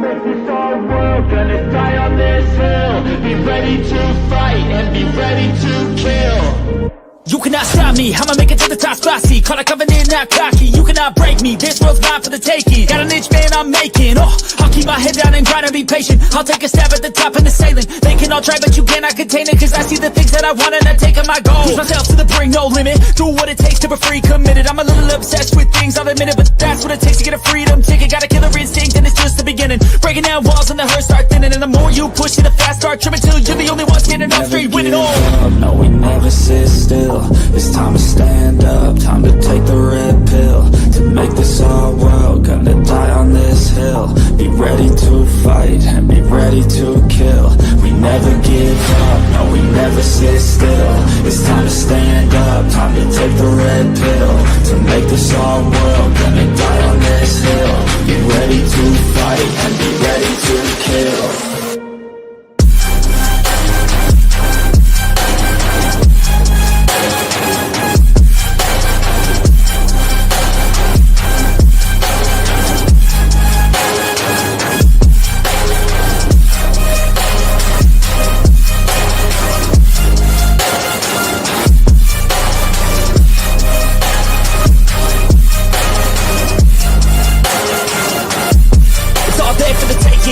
make this our world, gonna die on this hill. Be ready to fight and be ready to kill. You cannot stop me, I'ma make it to the top spicy. Call a covenant, not cocky, you cannot break me. This world's mine for the taking. Got an inch, man, I'm making. I'll keep my head down and grind and be patient. I'll take a stab at the top and the sailing. They can all try, but you cannot contain it. Cause I see the things that I want and I take on my goal. Push myself to the brink, no limit. Do what it takes to be free, committed. I'm a little obsessed with things, I'll admit it. But that's what it takes to get a freedom ticket. Got a killer instinct and it's just the beginning. Breaking down walls and the hurt start thinning. And the more you push it, the fast start trimming. Till you're the only one standing up straight, winning all. No, we never sit still. It's time to stand up, time to take the red pill. To make this our world, gonna die on this hill. Be ready to fight and be ready to kill. We never give up, no, we never sit still. It's time to stand up, time to take the red pill. To make this our world, gonna die on this hill. Be ready to fight and be ready to kill.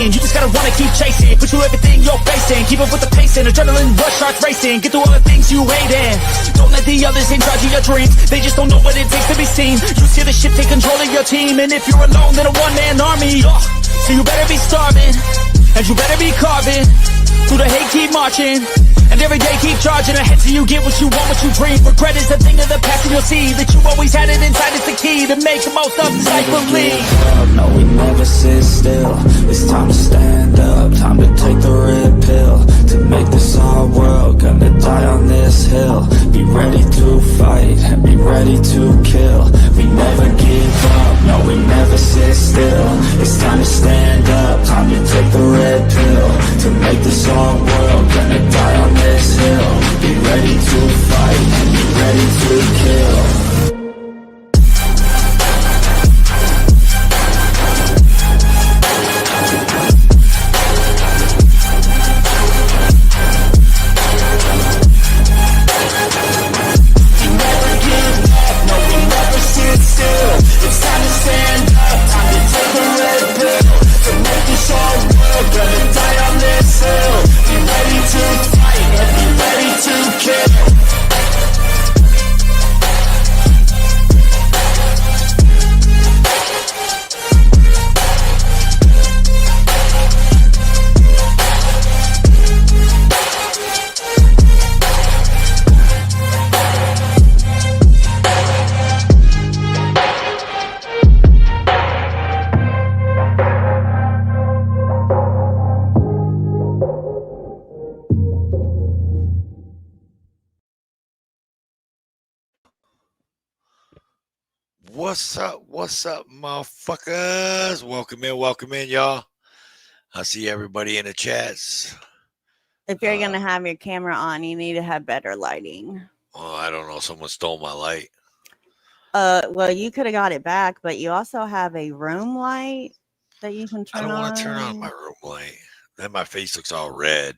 You just gotta wanna keep chasing. Put you everything you're facing. Keep up with the pace and adrenaline rush starts racing. Get through all the things you hate in. Don't let the others in charge of your dreams. They just don't know what it takes to be seen. You see the shit take control of your team. And if you're alone, then a one-man army. So you better be starving. And you better be carving. Through the hate, keep marching. And every day keep charging ahead till you get what you want, what you dream. Regret is a thing of the past and you'll see that you always had it inside. It's the key to make the most of this life believe. No, we never sit still. It's time to stand up, time to take the red pill. To make this our world, gonna die on this hill. Be ready to fight and be ready to kill. We never give up, no, we never sit still. It's time to stand up, time to take the red pill. To make this our world, gonna die on this hill. Be ready to fight and be ready to kill. What's up, motherfuckers? Welcome in, y'all. I see everybody in the chats. If you're going to have your camera on, you need to have better lighting. Oh, I don't know. Someone stole my light. Well, you could have got it back, but you also have a room light that you can turn on. I don't want to turn on my room light. Then my face looks all red.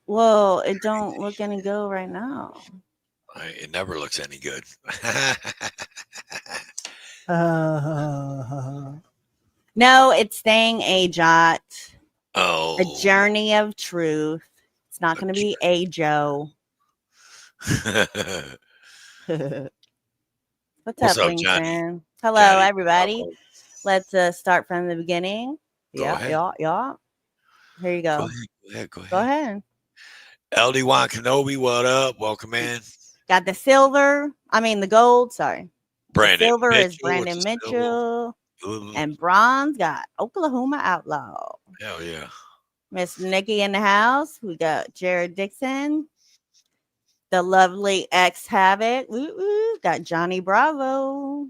Well, it don't look any good right now. It never looks any good. No, it's staying a jot. Oh. A journey of truth. It's not going to be a Joe. What's up, Lincoln? Hello, Johnny. Everybody. Let's start from the beginning. Yeah. Here you go. Go ahead. LD1 Kenobi, what up? Welcome in. Got the gold, sorry. Brandon silver Mitchell, is Brandon Mitchell. And bronze got Oklahoma Outlaw. Hell yeah. Miss Nikki in the house. We got Jared Dixon. The lovely X Havoc. Woo-woo. Got Johnny Bravo.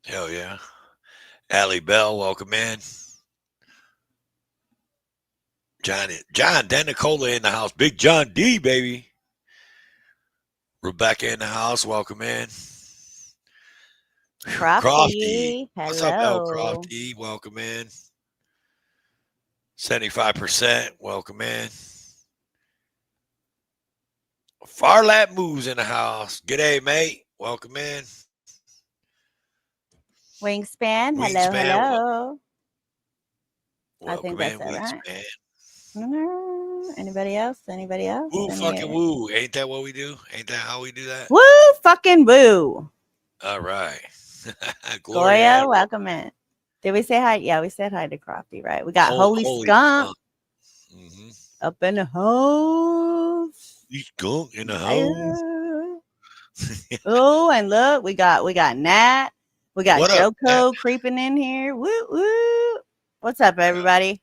Hell yeah. Allie Bell, welcome in. John Danicola in the house. Big John D, baby. Rebecca in the house, welcome in. Crofty. Crofty, What's up, L hello. Crofty? Welcome in. 75%. Welcome in. Farlap moves in the house. G'day, mate. Welcome in. Wingspan, hello, Wingspan. hello. I think Welcome that's in, it, right? Wingspan. Anybody else? Anybody else? Woo, fucking woo. Ain't that what we do? Ain't that how we do that? Woo, fucking boo. All right. Goya, welcome in. Did we say hi? Yeah, we said hi to Crofty, right? We got Holy Skunk Mm-hmm. up in the house. You skunk in the house. Oh, and look, we got Nat. We got What up, Joko creeping in here. Woo woo. What's up, everybody?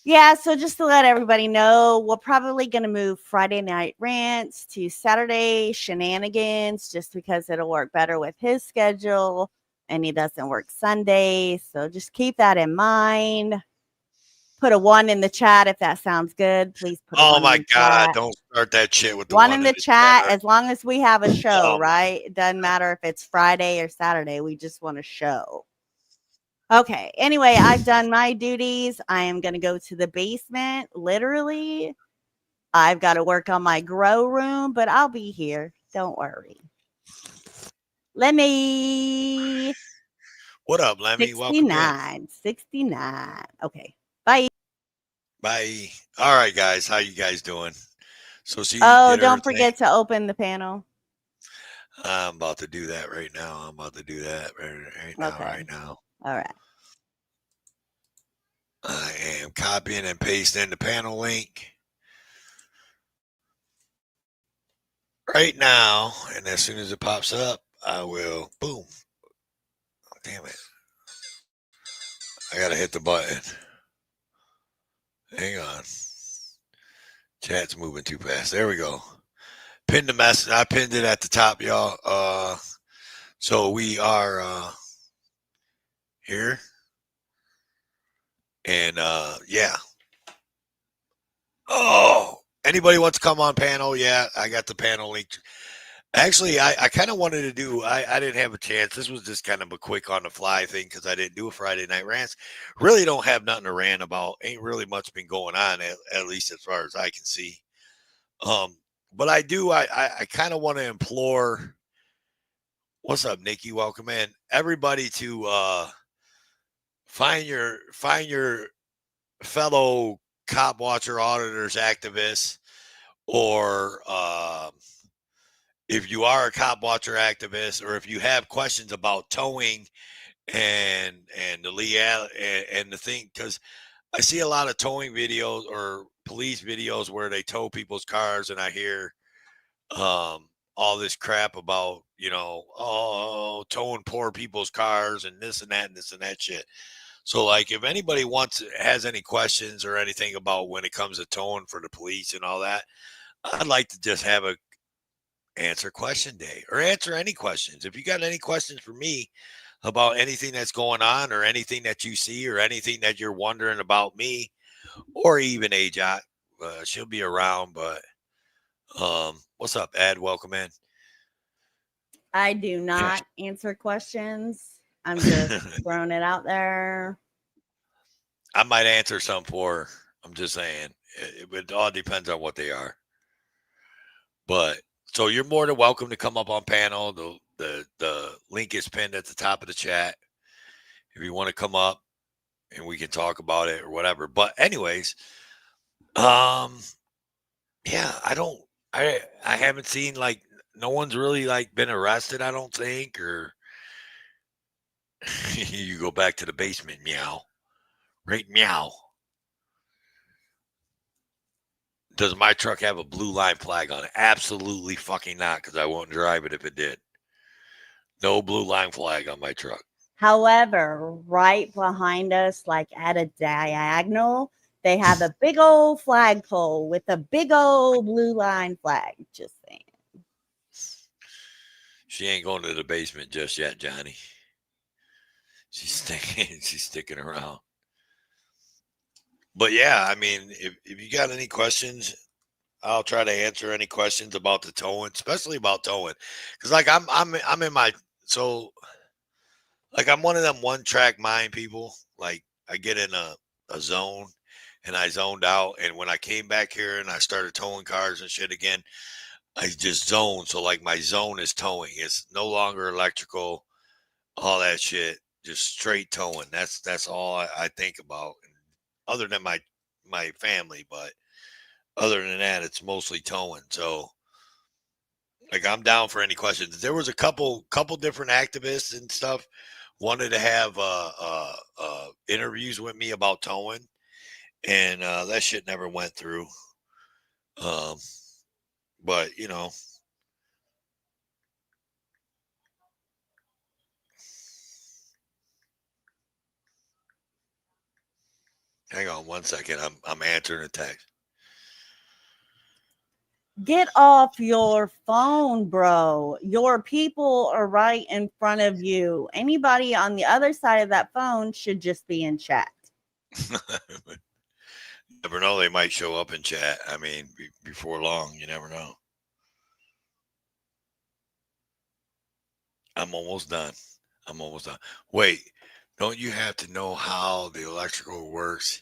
Yeah, so just to let everybody know, we're probably going to move Friday Night Rants to Saturday Shenanigans just because it'll work better with his schedule and he doesn't work Sundays. So just keep that in mind. Put a 1 in the chat if that sounds good. Please put a 1 Oh my in the God, chat. don't start that shit with the 1 in the chat right? as long as we have a show, right? It doesn't matter if it's Friday or Saturday. We just want a show. Okay. Anyway, I've done my duties. I am going to go to the basement. Literally, I've got to work on my grow room, but I'll be here. Don't worry. Lemmy. What up, Lemmy? 69. 69. Okay. Bye. Bye. All right, guys. How you guys doing? So see. Oh, don't forget to open the panel. I'm about to do that right now. I'm about to do that right now. Okay. Right now. All right. I am copying and pasting the panel link right now, and as soon as it pops up, I will boom. Oh, damn it! I gotta hit the button. Hang on. Chat's moving too fast. There we go. Pinned the message. I pinned it at the top, y'all. So we are here. And yeah. Oh, anybody wants to come on panel? Yeah, I got the panel link. Actually, I kind of wanted to do, I didn't have a chance. This was just kind of a quick on the fly thing because I didn't do a Friday Night Rants. Really don't have nothing to rant about. Ain't really much been going on, at least as far as I can see. But I do, I kind of want to implore, what's up, Nikki? Welcome in. Everybody to find your fellow cop watcher, auditors, activists, or if you are a cop watcher activist, or if you have questions about towing and the legal and the thing, because I see a lot of towing videos or police videos where they tow people's cars, and I hear all this crap about, towing poor people's cars and this and that and this and that shit. So, like, if anybody has any questions or anything about when it comes to towing for the police and all that, I'd like to just have a answer question day or answer any questions. If you got any questions for me about anything that's going on or anything that you see or anything that you're wondering about me or even Ajot, she'll be around. But what's up, Ed? Welcome in. I do not answer questions. I'm just throwing it out there. I might answer some for her. I'm just saying. It all depends on what they are. But so you're more than welcome to come up on panel. The link is pinned at the top of the chat. If you want to come up and we can talk about it or whatever. But anyways, yeah, I haven't seen, like, no one's really, like, been arrested, I don't think, or you go back to the basement, meow. Right, meow. Does my truck have a blue line flag on it? Absolutely fucking not, because I won't drive it if it did. No blue line flag on my truck. However, right behind us, like at a diagonal, they have a big old flagpole with a big old blue line flag. Just saying. She ain't going to the basement just yet, Johnny. She's sticking around. But yeah, I mean, if you got any questions, I'll try to answer any questions about the towing, especially about towing. Because, like, I'm in my So like I'm one of them one track mind people. Like I get in a zone and I zoned out. And when I came back here and I started towing cars and shit again, I just zoned. So like my zone is towing. It's no longer electrical, all that shit. Just straight towing. That's all I think about. Other than my family, but other than that, it's mostly towing. So like I'm down for any questions. There was a couple different activists and stuff wanted to have interviews with me about towing, and that shit never went through. Um, but you know, hang on one second. I'm answering a text. Get off your phone, bro. Your people are right in front of you. Anybody on the other side of that phone should just be in chat. Never know, they might show up in chat. I mean, before long, you never know. I'm almost done. I'm almost done. Wait, don't you have to know how the electrical works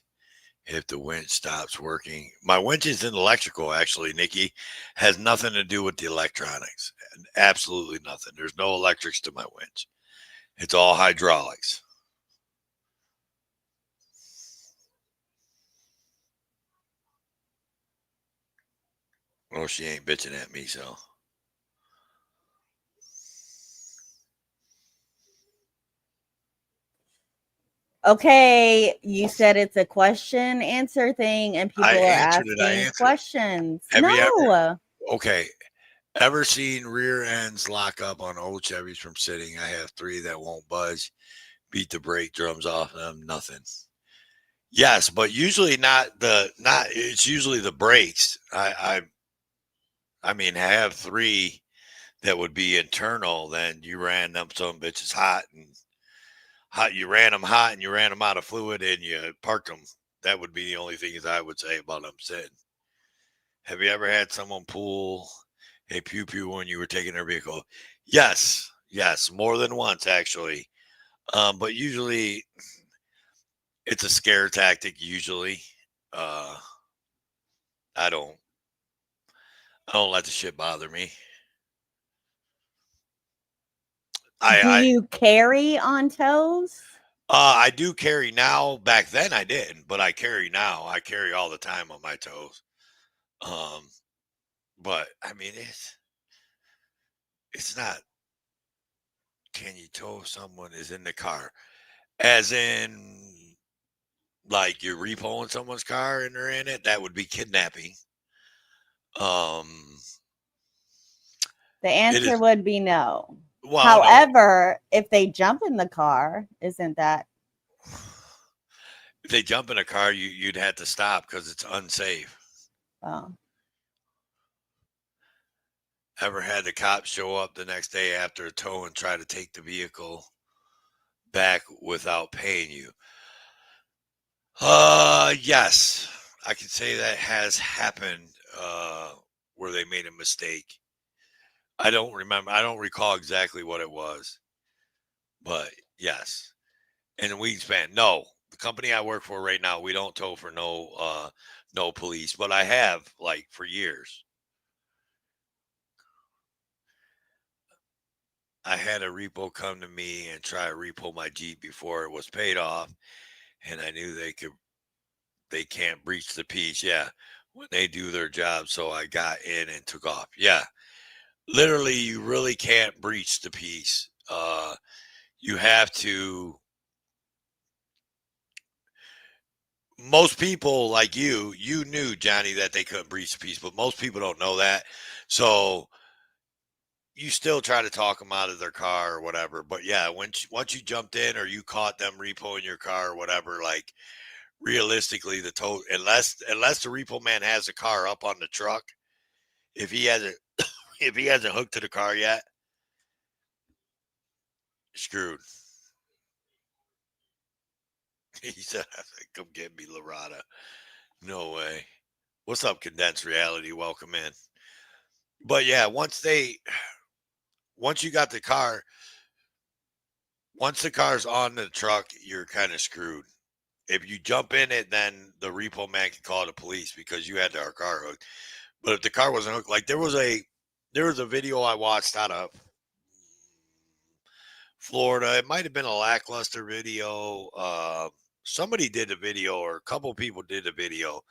if the winch stops working? My winch is in electrical, actually, Nikki. Has nothing to do with the electronics. Absolutely nothing. There's no electrics to my winch. It's all hydraulics. Well, she ain't bitching at me, so. Okay, you said it's a question answer thing and people I are answered it. I asking answered. questions. Have you ever? No. Okay. Ever seen rear ends lock up on old Chevys from sitting? I have 3 that won't budge. Beat the brake drums off them. Nothing. Yes, but usually not. It's usually the brakes. I mean, I have 3 that would be internal. Then you ran them some bitches hot and hot. You ran them hot and you ran them out of fluid and you parked them. That would be the only things I would say about them sitting. Have you ever had someone pull a pew pew when you were taking their vehicle? Yes, yes, more than once actually. But usually it's a scare tactic. Usually, uh, I don't let the shit bother me. Do you carry on toes? I do carry now. Back then I didn't, but I carry now. I carry all the time on my toes. But I mean it's not. Can you tow if someone is in the car? As in, like you're repoing someone's car and they're in it? That would be kidnapping. Um, The it answer is. would be no. Well, no. However, if they jump in the car, isn't that? If they jump in a car, you'd have to stop because it's unsafe. Oh. Ever had the cops show up the next day after a tow and try to take the vehicle back without paying you? Yes. I can say that has happened where they made a mistake. I don't remember. I don't recall exactly what it was. But yes. And Weedspan, no. The company I work for right now, we don't tow for no police, but I have like for years. I had a repo come to me and try to repo my Jeep before it was paid off, and I knew they can't breach the peace. Yeah, when they do their job. So I got in and took off. Yeah, literally, you really can't breach the peace. You have to. Most people like you knew, Johnny, that they couldn't breach the peace, but most people don't know that. So you still try to talk them out of their car or whatever. But yeah, once you jumped in or you caught them repoing your car or whatever, like realistically, the tow unless the repo man has the car up on the truck, if he hasn't if he hasn't hooked to the car yet, screwed. He said, "Come get me, Lorada." No way. What's up, Condensed Reality? Welcome in. But yeah, once you got the car, once the car's on the truck, you're kind of screwed. If you jump in it, then the repo man can call the police because you had our car hooked. But if the car wasn't hooked, like there was a video I watched out of Florida. It might have been a lackluster video. Somebody did a video, or a couple people did a video,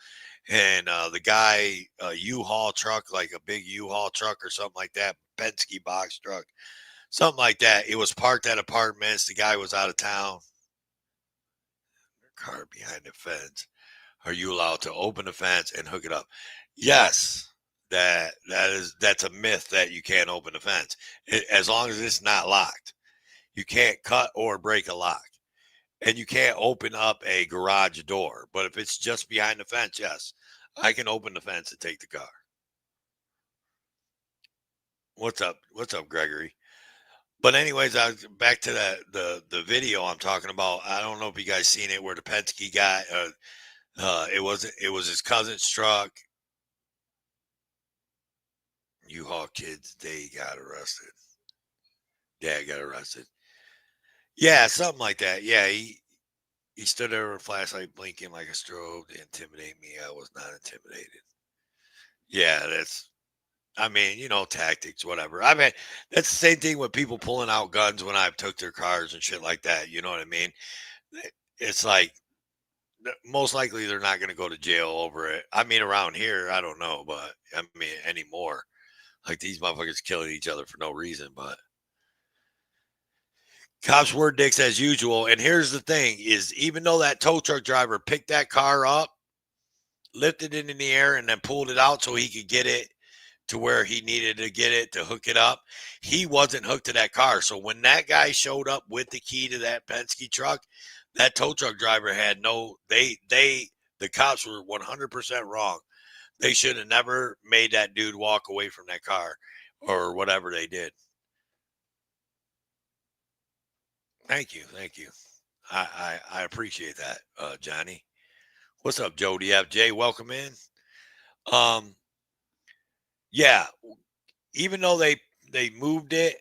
and the guy, U-Haul truck, like a big U-Haul truck or something like that, Penske box truck, something like that. It was parked at apartments. The guy was out of town. Car behind the fence. Are you allowed to open the fence and hook it up? Yes. That's a myth that you can't open the fence as long as it's not locked. You can't cut or break a lock, and you can't open up a garage door. But if it's just behind the fence, yes, I can open the fence and take the car. What's up? What's up, Gregory? But anyways, back to the video I'm talking about. I don't know if you guys seen it, where the Penske guy, it was his cousin's truck. U-Haul kids, they got arrested. Dad got arrested. Yeah, something like that. Yeah, he stood there with a flashlight blinking like a strobe to intimidate me. I was not intimidated. Yeah, I mean, tactics, whatever. I mean, that's the same thing with people pulling out guns when I've took their cars and shit like that. You know what I mean? It's like, most likely they're not going to go to jail over it. I mean, around here, I don't know, but I mean, anymore. Like, these motherfuckers killing each other for no reason, but cops were dicks as usual. And here's the thing is, even though that tow truck driver picked that car up, lifted it in the air, and then pulled it out so he could get it to where he needed to get it to hook it up, he wasn't hooked to that car. So when that guy showed up with the key to that Penske truck, that tow truck driver had the cops were 100% wrong. They should have never made that dude walk away from that car or whatever they did. Thank you. I appreciate that, Johnny. What's up, Joe? Do you have Jay? Welcome in. Yeah, even though they moved it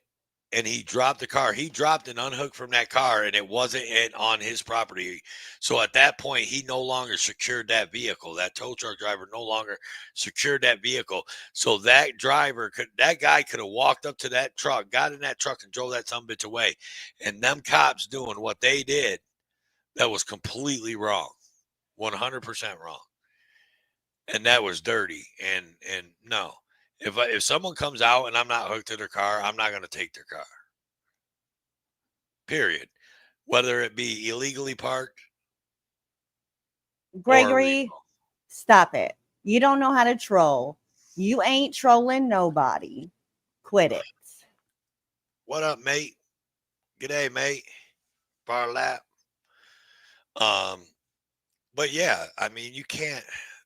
and he dropped the car, he dropped and unhooked from that car, and it wasn't on his property. So at that point, he no longer secured that vehicle. That tow truck driver no longer secured that vehicle. So that guy could have walked up to that truck, got in that truck, and drove that sumbitch away. And them cops doing what they did, that was completely wrong, 100% wrong, and that was dirty. And no. If someone comes out and I'm not hooked to their car, I'm not going to take their car. Period. Whether it be illegally parked. Gregory, stop it. You don't know how to troll. You ain't trolling nobody. Quit it. What up, mate? G'day, mate. Bar lap. But yeah, I mean, you can't.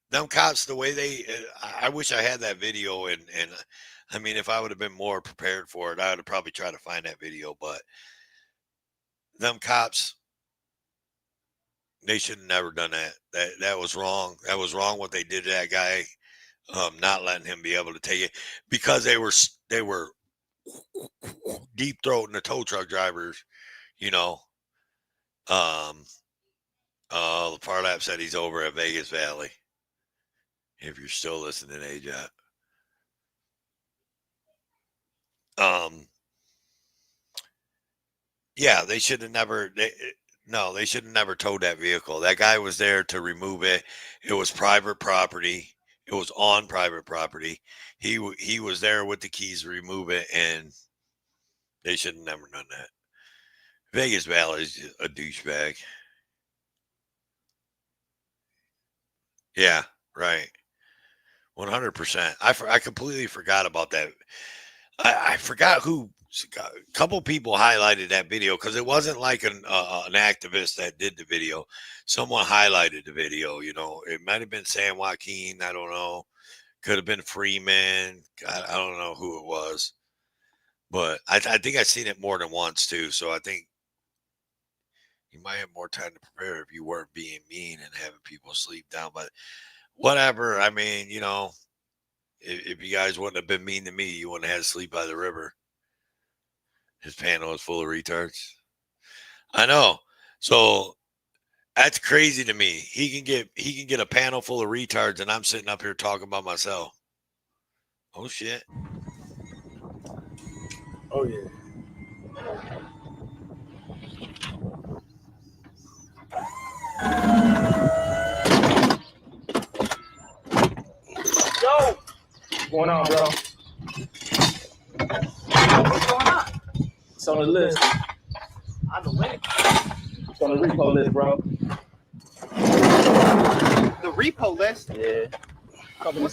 Them cops, the way I wish I had that video, and I mean, if I would have been more prepared for it, I would have probably tried to find that video. But them cops, they should have never done that. That was wrong. That was wrong what they did to that guy, not letting him be able to take it, because they were deep throating the tow truck drivers. The Parlap said he's over at Vegas Valley. If you're still listening, AJ. Yeah, they should have never. They should have never towed that vehicle. That guy was there to remove it. It was private property. It was on private property. He was there with the keys to remove it, and they should have never done that. Vegas Valley is a douchebag. Yeah, right. 100%. I completely forgot about that. I forgot who. A couple people highlighted that video, because it wasn't like an activist that did the video. Someone highlighted the video. It might have been San Joaquin. I don't know. Could have been Freeman. I don't know who it was, but I think I've seen it more than once too. So I think you might have more time to prepare if you weren't being mean and having people sleep down. But whatever. I mean, if you guys wouldn't have been mean to me, you wouldn't have had to sleep by the river. His panel is full of retards. I know. So that's crazy to me. He can get a panel full of retards, and I'm sitting up here talking about myself. Oh shit. Oh yeah. Yo, what's going on, bro? What's going on? It's on the list. On the list? It's on the repo list, bro. The repo list? Yeah. Company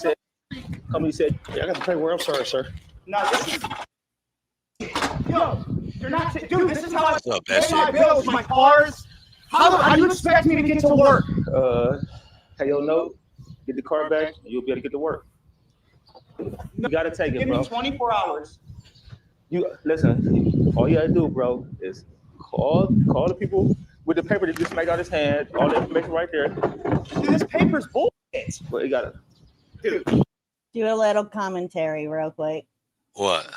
said, yeah, I got the paperwork. I'm sorry, sir. No, this is. Yo, you're not. Dude, this is how I up, pay my bills, my cars. How do you expect me to get to work? Pay your note, get the car back, and you'll be able to get to work. You gotta take it, Give bro. me 24 hours. You listen. All you gotta do, bro, is call the people with the paper that just made out his hand. All the information right there. Dude, this paper's bullshit. But you gotta. Dude. Do a little commentary real quick. What?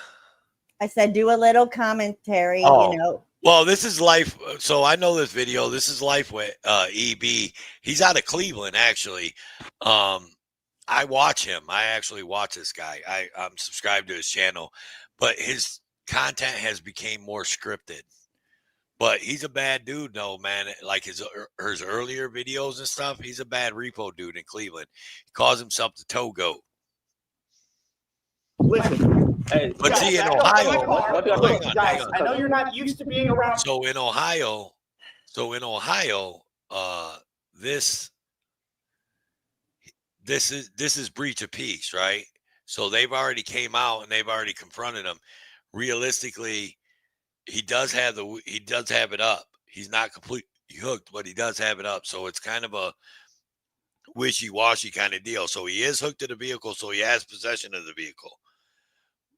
I said do a little commentary, Oh. you know. Well, this is life. So I know this video. This is life with EB. He's out of Cleveland, actually. I watch him. I actually watch this guy. I'm subscribed to his channel, but his content has become more scripted. But he's a bad dude, though, man. Like his earlier videos and stuff, he's a bad repo dude in Cleveland. He calls himself the toe goat. Listen, Hey, But see, in I Ohio, guys, I know you're not used to being around. So in Ohio, this is breach of peace, right? So they've already came out and they've already confronted him. Realistically, he does have it up. He's not completely hooked, but he does have it up. So it's kind of a wishy-washy kind of deal. So he is hooked to the vehicle, so he has possession of the vehicle.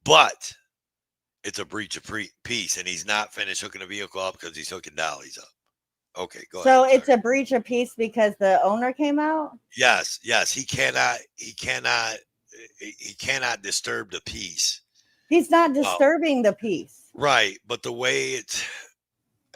But it's a breach of peace, and he's not finished hooking the vehicle up because he's hooking dollies up. Okay, go ahead. So it's a breach of peace because the owner came out? Yes. He cannot disturb the peace. He's not disturbing the peace. Right, but the way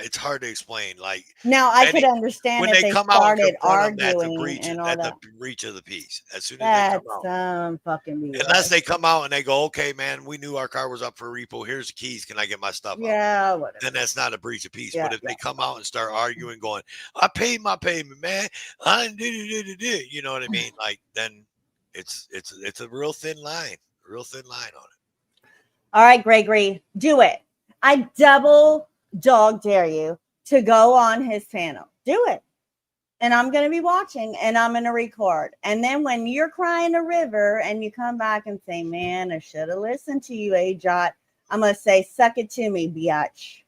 it's hard to explain. Like now, I could understand when if they they come out and started confront them, arguing and all that. that's a breach of the peace. As soon as That's they come out, some fucking BS. unless they come out and they go, okay, man, we knew our car was up for repo. Here's the keys. Can I get my stuff? Yeah, out? whatever. Then that's not a breach of peace. Yeah, but if they come out and start arguing, going, I paid my payment, man. I did. You know what I mean? Like then it's a real thin line on it. All right, Gregory, do it. I double dog dare you to go on his channel. Do it. And I'm going to be watching and I'm going to record. And then when you're crying a river and you come back and say, man, I should have listened to you, AJot, I'm going to say, suck it to me, biatch.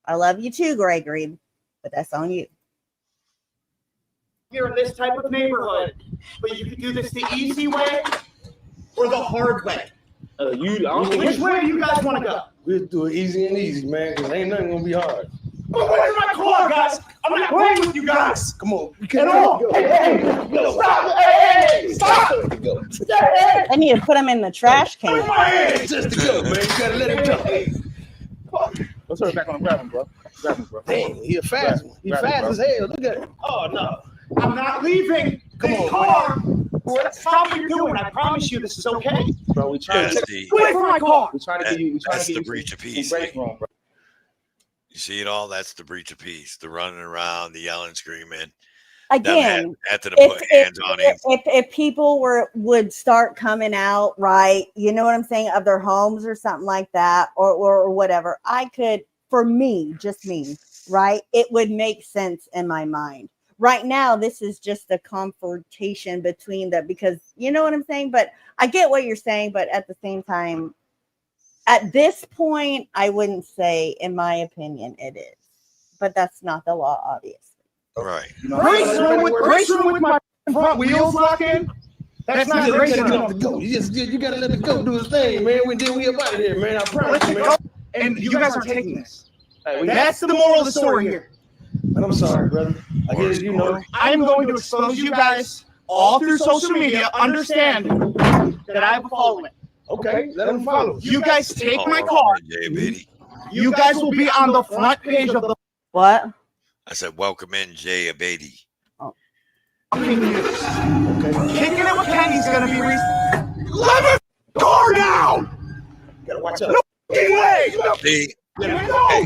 I love you too, Gregory, but that's on you. You're in this type of neighborhood, but you can do this the easy way or the hard way. Which way do you guys want to go? We'll do it easy, man, because ain't nothing gonna be hard. But where's my car, guys? I'm not playing with you guys. Come on, we At can't all. go. Hey, stop. Hey, stop. I need to put him in the trash can. Where's my hand? Just to go, man. You gotta let him go. let's throw it back on. Grab him, bro. Dang, he a fast one. He Grab fast him, as hell. Look at it. Oh no. I'm not leaving this car. Stop what you're doing. I promise you this is okay. Bro, we trying Yes, to Wait for my car. we trying to get you. That's the breach of peace. Wrong, bro. You see it all? That's the breach of peace. The running around, the yelling, screaming. Again, After to put hands on him. if people would start coming out, right, you know what I'm saying, of their homes or something like that, or whatever, I could, for me, just me, right, it would make sense in my mind. Right now, this is just a confrontation between them because you know what I'm saying. But I get what you're saying, but at the same time, at this point, I wouldn't say, in my opinion, it is. But that's not the law, obviously. Right. Race room with my front wheels locked in. That's not You race gotta let room. him go. You gotta let him go do his thing, man. Then we up out of here, man. I promise you, man. And you guys are taking this. Hey, That's the moral of the story here. But I'm sorry, brother. I guess you know. I am going to expose you guys all through social media. Understand that I have a following. Okay, let him follow. You guys take my car. Yeah, baby. You guys will be on the front page of the. What? I said, welcome in, Jay Abadi. Kicking it with Kenny's gonna be let the door down. Gotta watch out. No way. See? No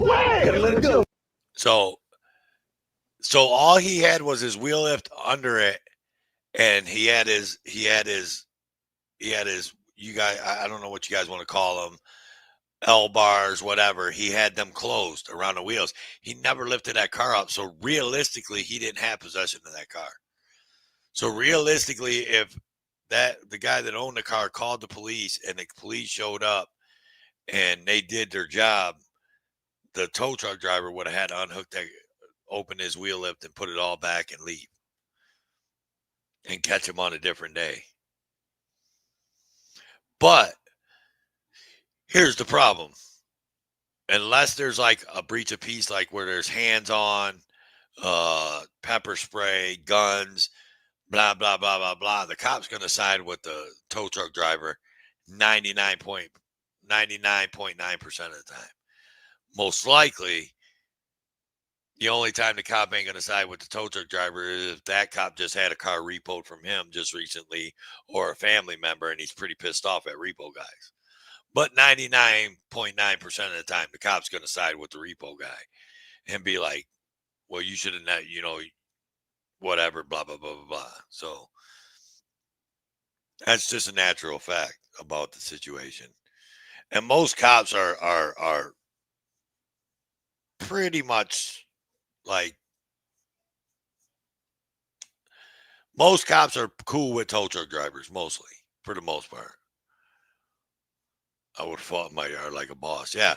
way. Gotta let it go. So all he had was his wheel lift under it, and he had his you guys, I don't know what you guys want to call them, L bars, whatever. He had them closed around the wheels. He never lifted that car up. So realistically, he didn't have possession of that car. So realistically, if the guy that owned the car called the police and the police showed up and they did their job, the tow truck driver would have had to unhook that, open his wheel lift and put it all back and leave and catch him on a different day. But here's the problem. Unless there's like a breach of peace, like where there's hands on, pepper spray, guns, blah, blah, blah, blah, blah, the cop's going to side with the tow truck driver 99.9% of the time. Most likely, the only time the cop ain't going to side with the tow truck driver is if that cop just had a car repoed from him just recently, or a family member, and he's pretty pissed off at repo guys. But 99.9% of the time, the cop's going to side with the repo guy and be like, well, you should have not, whatever, blah, blah, blah, blah, blah. So that's just a natural fact about the situation. And most cops are pretty much like, most cops are cool with tow truck drivers, mostly, for the most part. I would have fought in my yard like a boss. Yeah.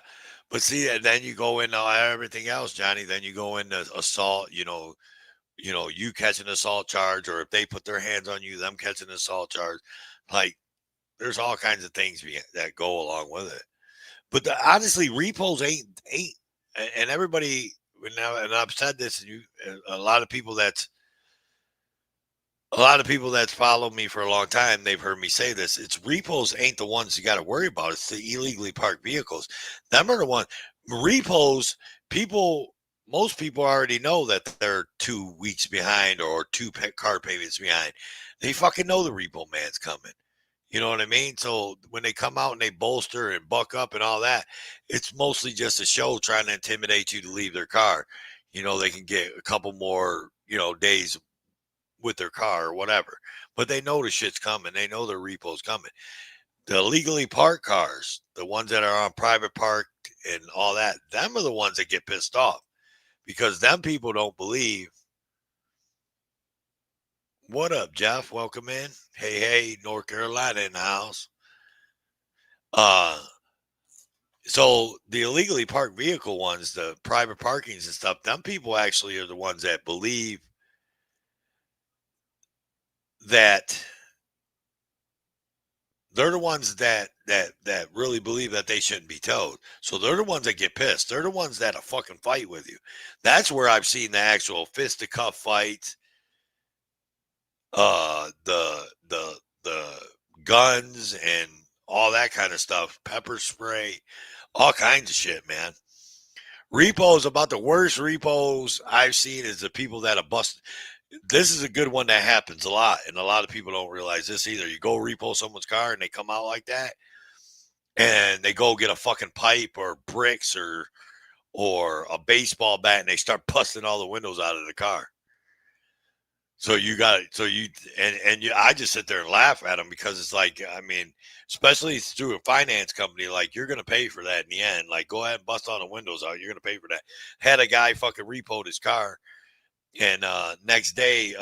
But see, and then you go into everything else, Johnny. Then you go into assault, you catch an assault charge, or if they put their hands on you, them catching an assault charge. Like, there's all kinds of things that go along with it. But honestly, repos ain't, and everybody, and I've said this, and a lot of people that's followed me for a long time, they've heard me say this. It's repos ain't the ones you got to worry about. It's the illegally parked vehicles. Them are the ones. Repos, most people already know that they're 2 weeks behind or 2 car payments behind. They fucking know the repo man's coming. You know what I mean? So when they come out and they bolster and buck up and all that, it's mostly just a show trying to intimidate you to leave their car. They can get a couple more, days with their car or whatever, but they know the shit's coming. They know their repo's coming. The illegally parked cars, the ones that are on private park and all that, them are the ones that get pissed off because them people don't believe. What up, Jeff? Welcome in. Hey, North Carolina in the house. So the illegally parked vehicle ones, the private parkings and stuff, them people actually are the ones that believe that they're the ones that really believe that they shouldn't be towed. So they're the ones that get pissed. They're the ones that fucking fight with you. That's where I've seen the actual fisticuff fights, the guns and all that kind of stuff, pepper spray, all kinds of shit, man. Repos, about the worst repos I've seen is the people that have busted. This is a good one that happens a lot, and a lot of people don't realize this either. You go repo someone's car and they come out like that, and they go get a fucking pipe or bricks or a baseball bat, and they start busting all the windows out of the car. So I just sit there and laugh at them because it's like, I mean, especially through a finance company, like, you're going to pay for that in the end. Like, go ahead and bust all the windows out. You're going to pay for that. Had a guy fucking repoed his car. And next day,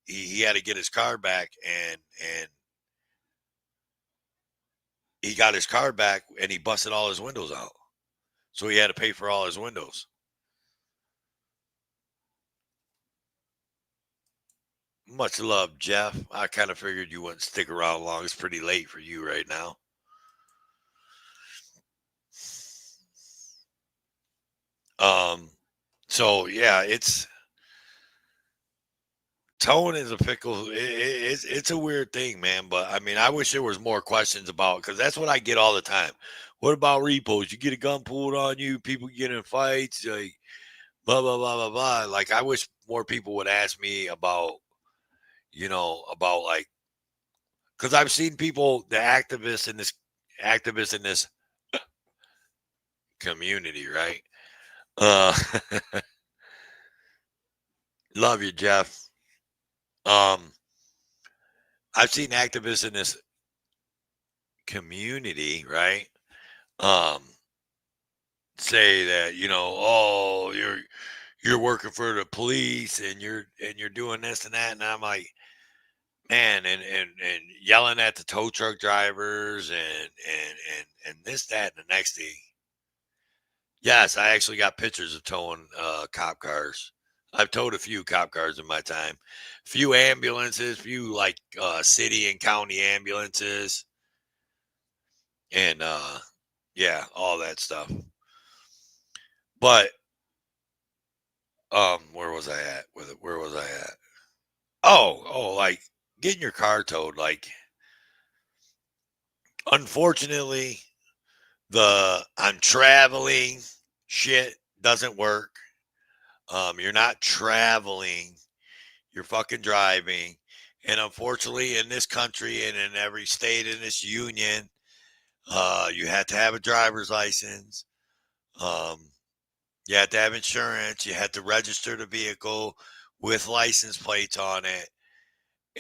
he had to get his car back, and he got his car back, and he busted all his windows out. So he had to pay for all his windows. Much love, Jeff. I kind of figured you wouldn't stick around long. It's pretty late for you right now. So yeah, towing is a pickle. It's a weird thing, man. But I mean, I wish there was more questions about, because that's what I get all the time. What about repos? You get a gun pulled on you, people get in fights. Like, blah, blah, blah, blah, blah. Like, I wish more people would ask me about, about like, because I've seen people, the activists in this community, right? Uh, love you, Jeff. I've seen activists in this community, right? Um, say that, oh, you're working for the police and you're doing this and that, and I'm like, man, and yelling at the tow truck drivers and this, that, and the next thing. Yes, I actually got pictures of towing cop cars. I've towed a few cop cars in my time, few ambulances, few like city and county ambulances, and yeah, all that stuff. But where was I at with it? Where was I at? Oh, like getting your car towed. Like, unfortunately, the I'm traveling shit doesn't work. You're not traveling, you're fucking driving. And unfortunately, in this country and in every state in this union, you have to have a driver's license. You have to have insurance. You have to register the vehicle with license plates on it,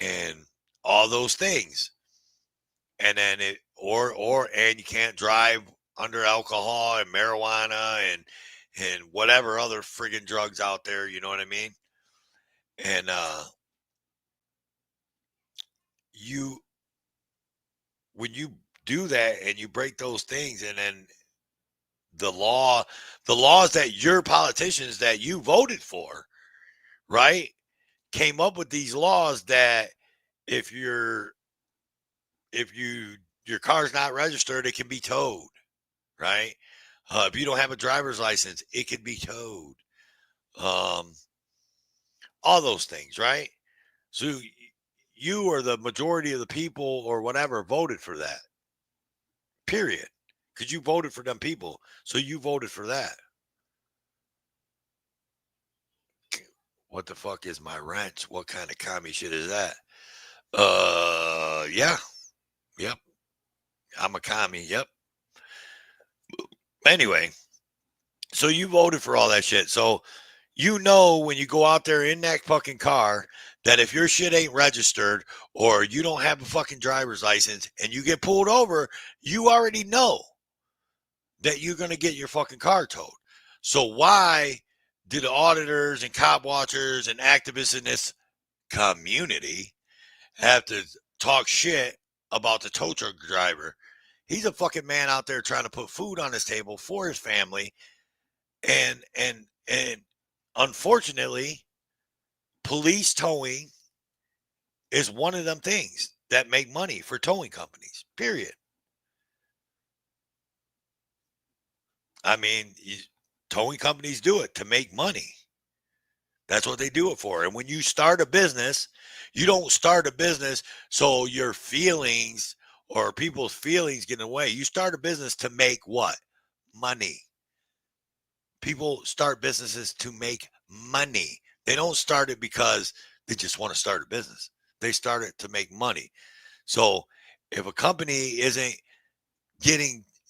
and all those things. And then and you can't drive under alcohol and marijuana and whatever other friggin' drugs out there. You know what I mean? And you when you do that and you break those things, and then the laws that your politicians that you voted for, right, came up with these laws that if your car's not registered, it can be towed, right? If you don't have a driver's license, it can be towed. All those things, right? So you or the majority of the people or whatever voted for that. Period. Because you voted for them people, so you voted for that. What the fuck is my wrench? What kind of commie shit is that? Yeah. Yep. I'm a commie. Yep. Anyway, so you voted for all that shit. So when you go out there in that fucking car that if your shit ain't registered or you don't have a fucking driver's license and you get pulled over, you already know that you're going to get your fucking car towed. So why do the auditors and cop watchers and activists in this community have to talk shit about the tow truck driver? He's a fucking man out there trying to put food on his table for his family. And unfortunately, police towing is one of them things that make money for towing companies, period. I mean, towing companies do it to make money. That's what they do it for. And when you start a business, you don't start a business so your feelings or people's feelings get in the way. You start a business to make what? Money. People start businesses to make money. They don't start it because they just want to start a business. They start it to make money. So if a company isn't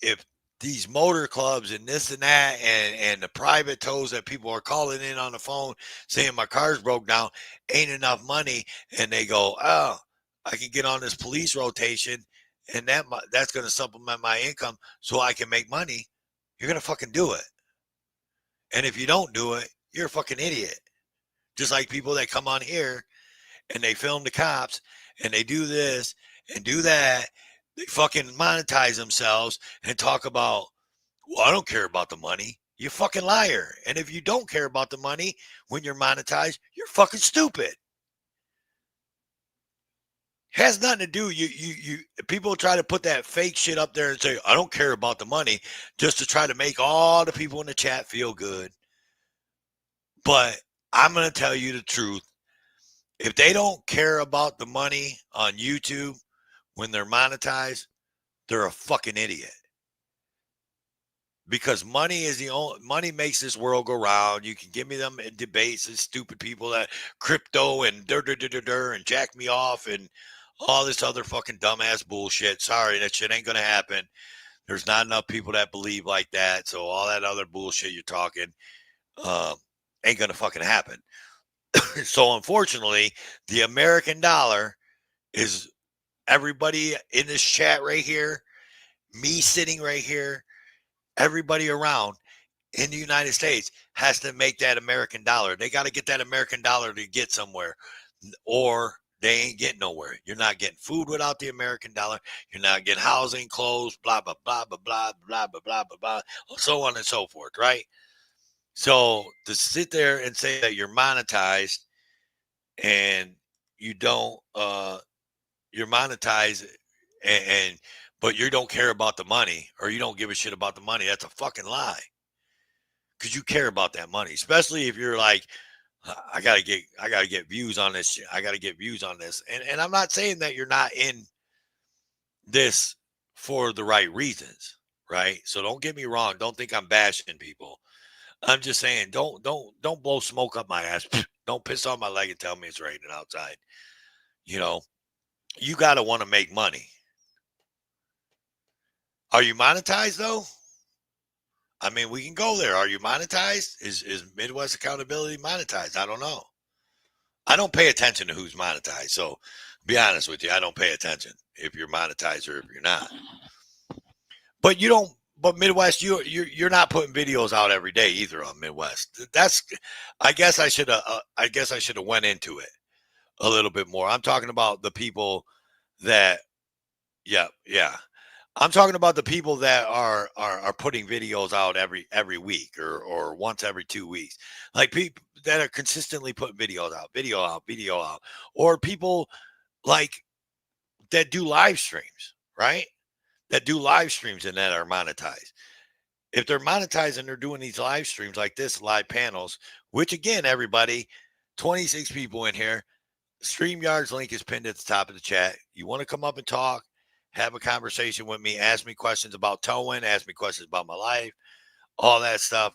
if these motor clubs and this and that and the private tows that people are calling in on the phone saying my car's broke down ain't enough money, and they go, oh, I can get on this police rotation and that's going to supplement my income so I can make money, you're going to fucking do it. And if you don't do it, you're a fucking idiot. Just like people that come on here and they film the cops and they do this and do that. They fucking monetize themselves and talk about, well, I don't care about the money. You fucking liar. And if you don't care about the money when you're monetized, you're fucking stupid. Has nothing to do. You people try to put that fake shit up there and say, I don't care about the money, just to try to make all the people in the chat feel good. But I'm going to tell you the truth. If they don't care about the money on YouTube when they're monetized, they're a fucking idiot. because money is the only money makes this world go round. You can give me them in debates and stupid people that crypto and and jack me off and all this other fucking dumbass bullshit. Sorry, that shit ain't gonna happen. There's not enough people that believe like that. So all that other bullshit you're talking ain't gonna fucking happen. So unfortunately, the American dollar is everybody in this chat right here, me sitting right here, everybody around in the United States has to make that American dollar. They got to get that American dollar to get somewhere, or they ain't getting nowhere. You're not getting food without the American dollar. You're not getting housing, clothes, blah, blah, blah, blah, blah, blah, blah, blah, blah, blah, so on and so forth, right? So to sit there and say that you're monetized and you don't, you're monetized and but you don't care about the money, or you don't give a shit about the money, that's a fucking lie. Because you care about that money, especially if you're like, I gotta get views on this shit. I gotta get views on this. And I'm not saying that you're not in this for the right reasons, right? So don't get me wrong. Don't think I'm bashing people. I'm just saying don't blow smoke up my ass. Don't piss on my leg and tell me it's raining outside. You know, you gotta want to make money. Are you monetized though? I mean, we can go there. Are you monetized? Is Midwest Accountability monetized? I don't know. I don't pay attention to who's monetized. So, be honest with you, I don't pay attention if you're monetized or if you're not. But you don't. But Midwest, you're not putting videos out every day either on Midwest. That's. I guess I should have went into it a little bit more. I'm talking about the people that. Yeah. I'm talking about the people that are putting videos out every week or once every 2 weeks, like people that are consistently putting video out, or people like that do live streams, right? That do live streams and that are monetized. If they're monetized and they're doing these live streams like this, live panels, which again, everybody, 26 people in here, StreamYard's link is pinned at the top of the chat. You want to come up and talk, have a conversation with me, ask me questions about towing, ask me questions about my life, all that stuff.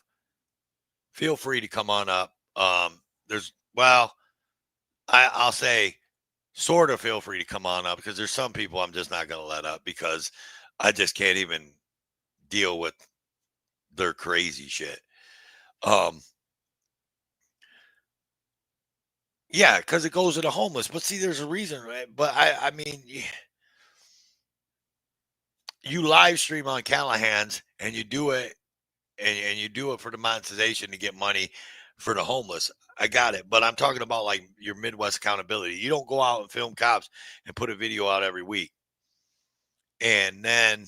Feel free to come on up. I'll say sort of feel free to come on up, because there's some people I'm just not going to let up because I just can't even deal with their crazy shit. Yeah, because it goes to the homeless. But see, there's a reason, right? But I mean, you live stream on Callahan's and you do it and you do it for the monetization to get money for the homeless. I got it. But I'm talking about like your Midwest Accountability. You don't go out and film cops and put a video out every week and then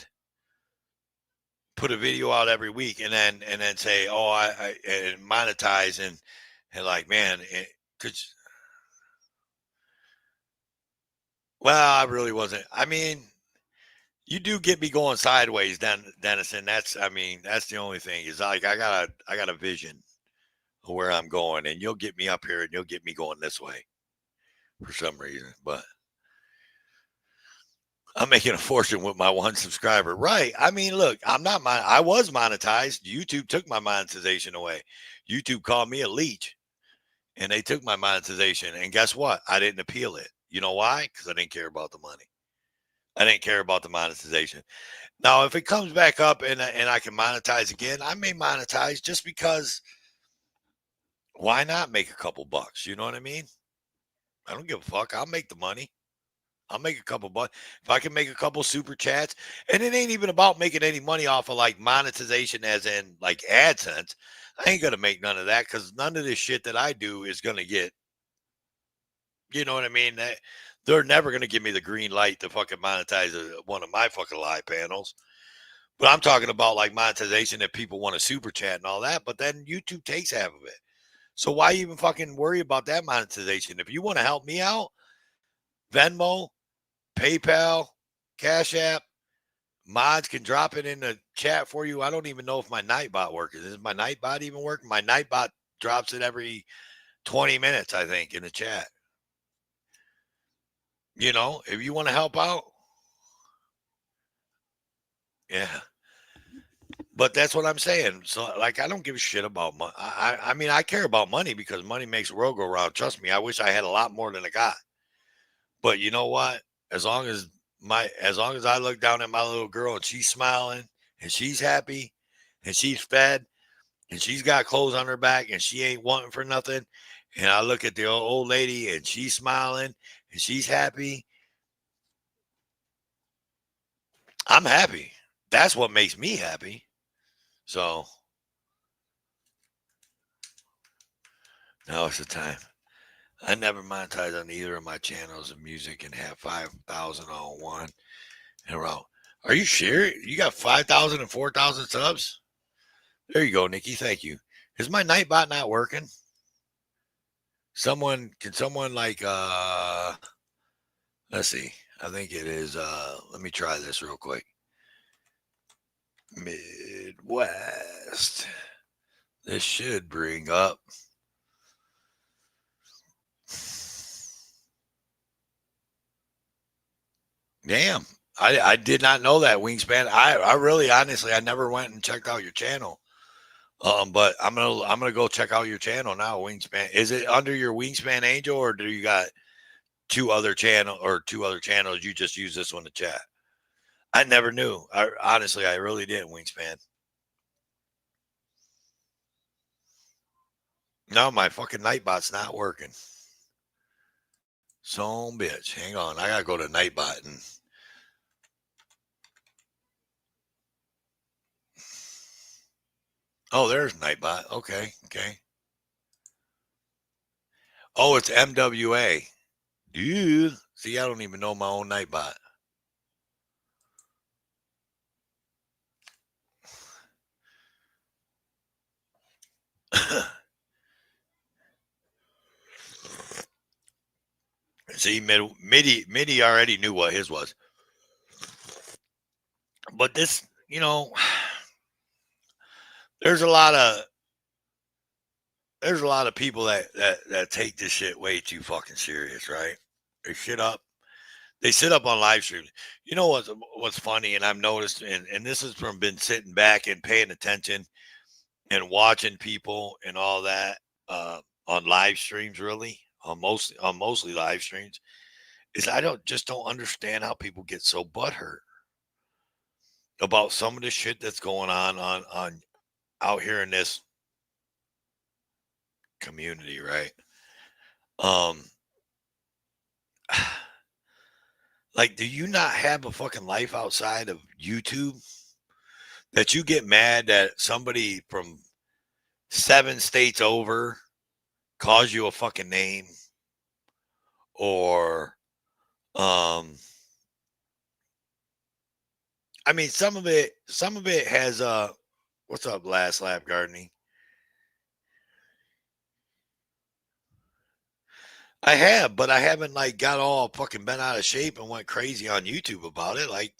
put a video out every week and then say, oh, I and monetize and like, man, well, I really wasn't. I mean, you do get me going sideways, Dennison. That's the only thing is like I got a vision of where I'm going, and you'll get me up here and you'll get me going this way for some reason. But I'm making a fortune with my one subscriber, right? I mean, look, I was monetized. YouTube took my monetization away. YouTube called me a leech, and they took my monetization. And guess what? I didn't appeal it. You know why? Because I didn't care about the money. I didn't care about the monetization. Now, if it comes back up and I can monetize again, I may monetize just because why not make a couple bucks? You know what I mean? I don't give a fuck. I'll make the money. I'll make a couple bucks. If I can make a couple super chats, and it ain't even about making any money off of like monetization as in like AdSense. I ain't going to make none of that because none of this shit that I do is going to get, you know what I mean? They're never going to give me the green light to fucking monetize one of my fucking live panels. But I'm talking about like monetization that people want to super chat and all that. But then YouTube takes half of it. So why even fucking worry about that monetization? If you want to help me out, Venmo, PayPal, Cash App, mods can drop it in the chat for you. I don't even know if my Nightbot works. Is my Nightbot even working? My Nightbot drops it every 20 minutes, I think, in the chat. You know, if you want to help out, yeah. But that's what I'm saying. So, like, I don't give a shit about money. I mean, I care about money because money makes the world go round. Trust me, I wish I had a lot more than I got. But you know what? As long as as long as I look down at my little girl and she's smiling and she's happy and she's fed and she's got clothes on her back and she ain't wanting for nothing, and I look at the old lady and she's smiling and she's happy, I'm happy. That's what makes me happy. So now it's the time. I never monetize on either of my channels of music and have 5,000 on one in a row. Are you sure? You got 5,000 and 4,000 subs? There you go, Nikki. Thank you. Is my Nightbot not working? Can someone like, let's see. I think it is, let me try this real quick. Midwest. This should bring up. Damn. I did not know that, Wingspan. I really honestly I never went and checked out your channel. But I'm gonna go check out your channel now, Wingspan. Is it under your Wingspan Angel, or do you got two other channels you just use this one to chat? I never knew. I really didn't, Wingspan. No, my fucking Nightbot's not working. Son bitch. Hang on. I gotta go to Nightbot and oh, there's Nightbot. Okay. Oh, it's MWA. Dude. See, I don't even know my own Nightbot. See, Midi already knew what his was. But this, there's a lot of people that take this shit way too fucking serious, right? They sit up on live streams. You know what's funny, and I've noticed, and this is from been sitting back and paying attention and watching people and all that on live streams, really on mostly live streams, is I don't understand how people get so butthurt about some of the shit that's going on out here in this community, right? Like, do you not have a fucking life outside of YouTube that you get mad that somebody from 7 states over calls you a fucking name? Or I mean, some of it has what's up, Last Lap Gardening? I have, but I haven't like got all fucking bent out of shape and went crazy on YouTube about it. Like,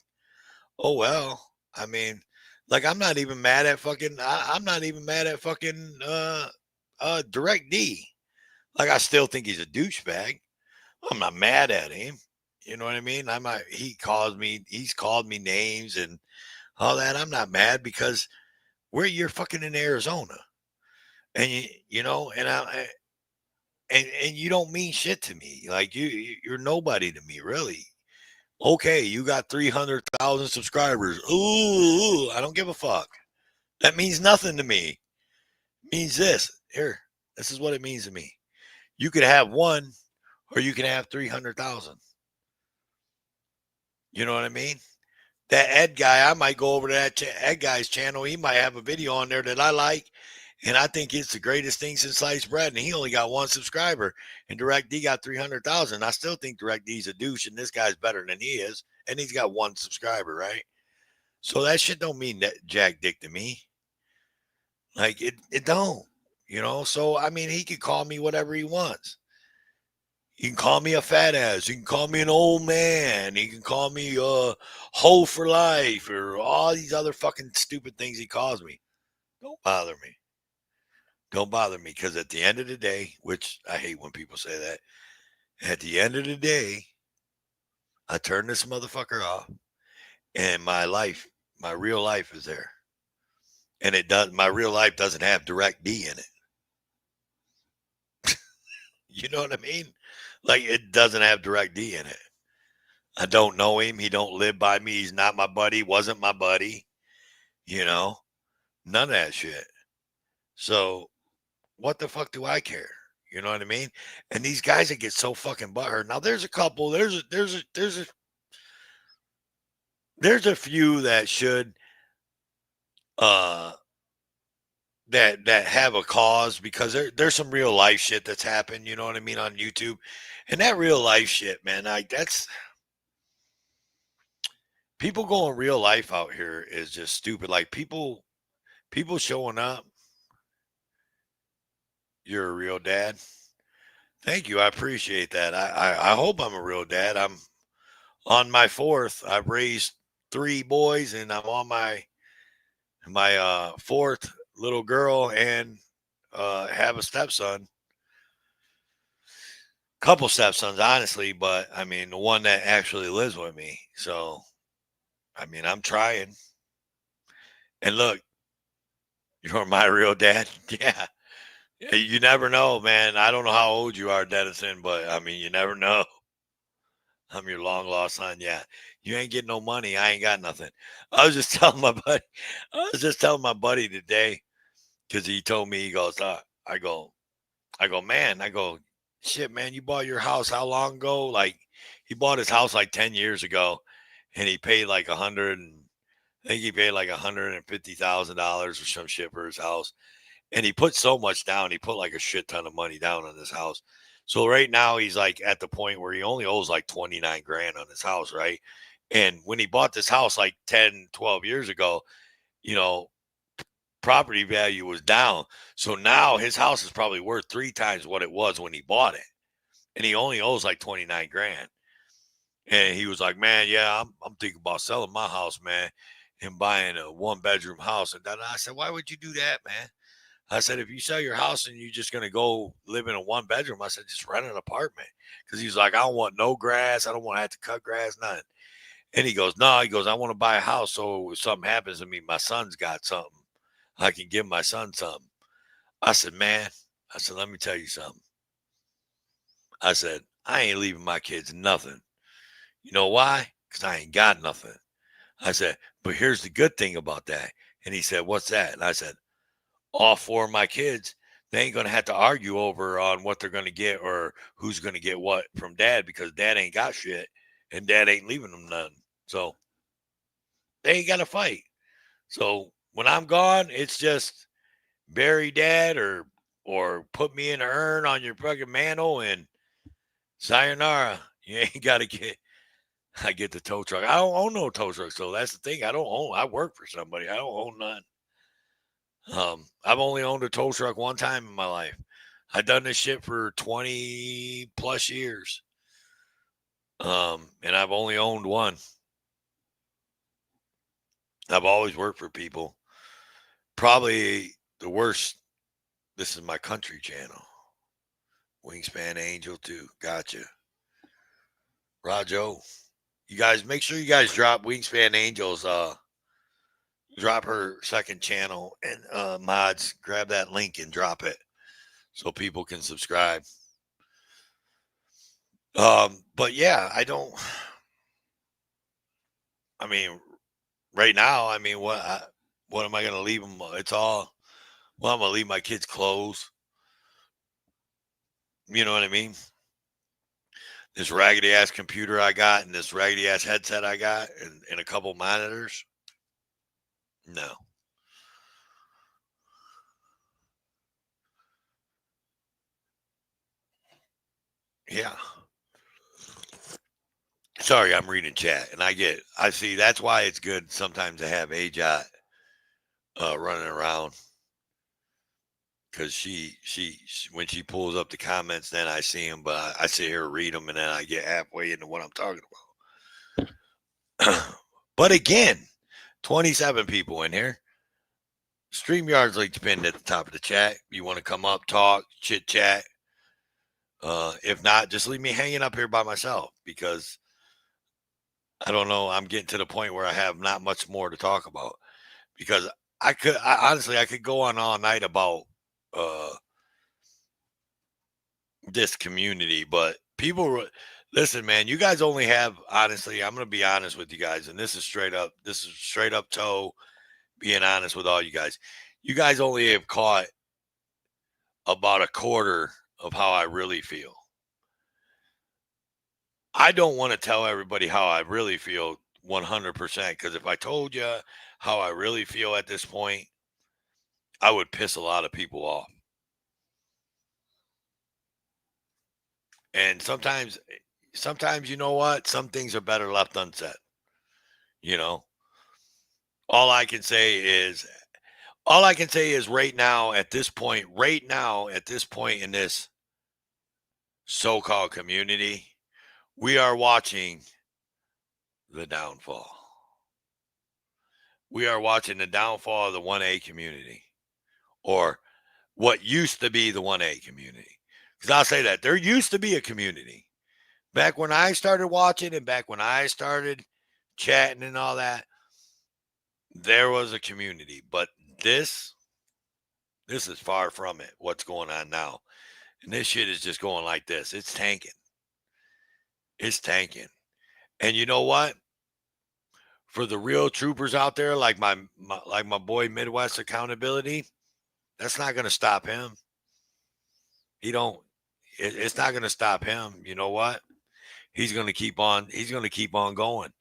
oh well. I mean, like, I'm not even mad at fucking Direct D. Like, I still think he's a douchebag. I'm not mad at him. You know what I mean? He's called me names and all that. I'm not mad because you're fucking in Arizona. And and you don't mean shit to me. Like, you're nobody to me, really. Okay, you got 300,000 subscribers. Ooh, I don't give a fuck. That means nothing to me. It means this. Here, this is what it means to me. You could have one, or you can have 300,000. You know what I mean? That Ed guy, I might go over to that Ed guy's channel. He might have a video on there that I like, and I think it's the greatest thing since sliced bread. And he only got 1 subscriber, and Direct D got 300,000. I still think Direct D's a douche, and this guy's better than he is, and he's got 1 subscriber, right? So that shit don't mean that jack dick to me. Like, it don't, So I mean, he could call me whatever he wants. He can call me a fat ass. He can call me an old man. He can call me a hoe for life, or all these other fucking stupid things he calls me. Don't bother me. Don't bother me, because at the end of the day, which I hate when people say that, at the end of the day, I turn this motherfucker off, and my real life is there. and it does. My real life doesn't have direct D in it. You know what I mean? Like, it doesn't have direct D in it. I don't know him. He don't live by me. He's not my buddy. Wasn't my buddy. You know, none of that shit. So what the fuck do I care? You know what I mean? And these guys that get so fucking butthurt. Now there's a couple. There's a few that should that have a cause, because there's some real life shit that's happened, you know what I mean, on YouTube. And that real life shit, man, that's people going real life out here is just stupid. Like people showing up. You're a real dad. Thank you. I appreciate that. I hope I'm a real dad. I'm on my fourth. I've raised 3 boys, and I'm on my fourth little girl, and have a stepson. Couple stepsons, honestly, but I mean the one that actually lives with me. So, I mean, I'm trying. And look, you're my real dad. Yeah. You never know, man. I don't know how old you are, Dennison, but I mean, you never know. I'm your long lost son. Yeah. You ain't getting no money. I ain't got nothing. I was just telling my buddy today, because he told me, he goes, I go, man, shit, man, you bought your house how long ago? Like, he bought his house like 10 years ago, and he paid like $150,000 or some shit for his house. And he put so much down. He put like a shit ton of money down on this house. So right now he's like at the point where he only owes like 29 grand on his house, right? And when he bought this house like 10, 12 years ago, you know, property value was down. So now his house is probably worth 3 times what it was when he bought it. And he only owes like 29 grand. And he was like, man, yeah, I'm thinking about selling my house, man, and buying a 1-bedroom house. And I said, why would you do that, man? I said, if you sell your house and you're just going to go live in a 1-bedroom, I said, just rent an apartment. Because he's like, I don't want no grass. I don't want to have to cut grass, nothing. And he goes, no, I want to buy a house. So if something happens to me, my son's got something. I can give my son something. I said, man, let me tell you something. I said, I ain't leaving my kids nothing. You know why? Because I ain't got nothing. I said, but here's the good thing about that. And he said, what's that? And I said, all 4 of my kids, they ain't going to have to argue over on what they're going to get or who's going to get what from dad, because dad ain't got shit and dad ain't leaving them none. So they ain't got to fight. So when I'm gone, it's just bury dad or put me in an urn on your fucking mantle and sayonara. You ain't got to I get the tow truck. I don't own no tow truck. So that's the thing. I work for somebody. I don't own none. I've only owned a tow truck one time in my life. I've done this shit for 20 plus years. And I've only owned one. I've always worked for people. Probably the worst. This is my country channel. Wingspan Angel 2. Gotcha. Rajo. You guys, make sure you guys drop Wingspan Angel's, drop her second channel, and mods, grab that link and drop it so people can subscribe. But yeah, I mean, right now, I mean, what am I going to leave them? I'm going to leave my kids' clothes. You know what I mean? This raggedy ass computer I got and this raggedy ass headset I got and a couple monitors. No. Yeah. Sorry, I'm reading chat, and I see that's why it's good sometimes to have AJOT running around, because she when she pulls up the comments, then I see them, but I sit here read them, and then I get halfway into what I'm talking about. But again, 27 people in here. StreamYard's link's pinned at the top of the chat. You want to come up, talk, chit chat. If not, just leave me hanging up here by myself, because I don't know. I'm getting to the point where I have not much more to talk about, because honestly, I could go on all night about this community, but listen, man, you guys only have, honestly, I'm going to be honest with you guys, and this is straight up toe being honest with all you guys. You guys only have caught about a quarter of how I really feel. I don't want to tell everybody how I really feel 100%, because if I told you how I really feel at this point, I would piss a lot of people off. And sometimes, you know what? Some things are better left unsaid. You know, all I can say is right now at this point in this so-called community, we are watching the downfall. We are watching the downfall of the 1A community, or what used to be the 1A community. Because I'll say that there used to be a community. Back when I started watching and back when I started chatting and all that, there was a community. But this is far from it, what's going on now. And this shit is just going like this. It's tanking. It's tanking. And you know what? For the real troopers out there, like my boy Midwest Accountability, that's not going to stop him. It's not going to stop him. You know what? He's going to keep on going,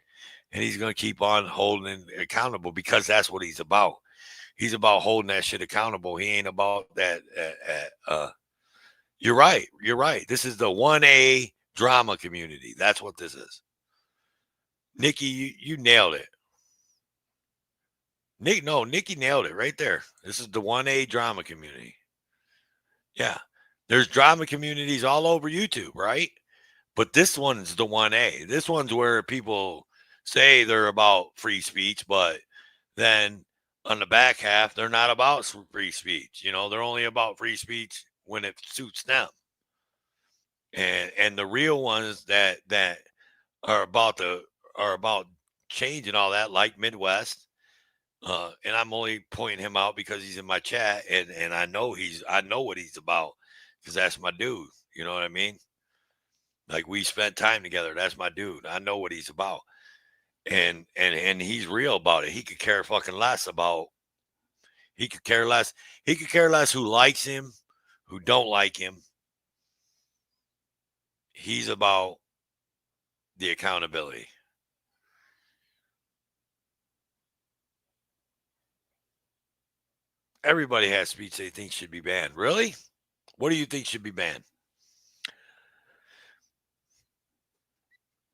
and he's going to keep on holding it accountable, because that's what he's about. He's about holding that shit accountable. He ain't about that. You're right. This is the 1A drama community. That's what this is. Nikki, you nailed it. Nikki nailed it right there. This is the 1A drama community. Yeah. There's drama communities all over YouTube, right? But this one's the 1A. This one's where people say they're about free speech, but then on the back half, they're not about free speech. You know, they're only about free speech when it suits them. And the real ones that are about change and all that, like Midwest. And I'm only pointing him out because he's in my chat, and I know what he's about, because that's my dude. You know what I mean? Like, we spent time together. That's my dude. I know what he's about. And he's real about it. He could care fucking less about, he could care less who likes him, who don't like him. He's about the accountability. Everybody has speech they think should be banned. Really? What do you think should be banned?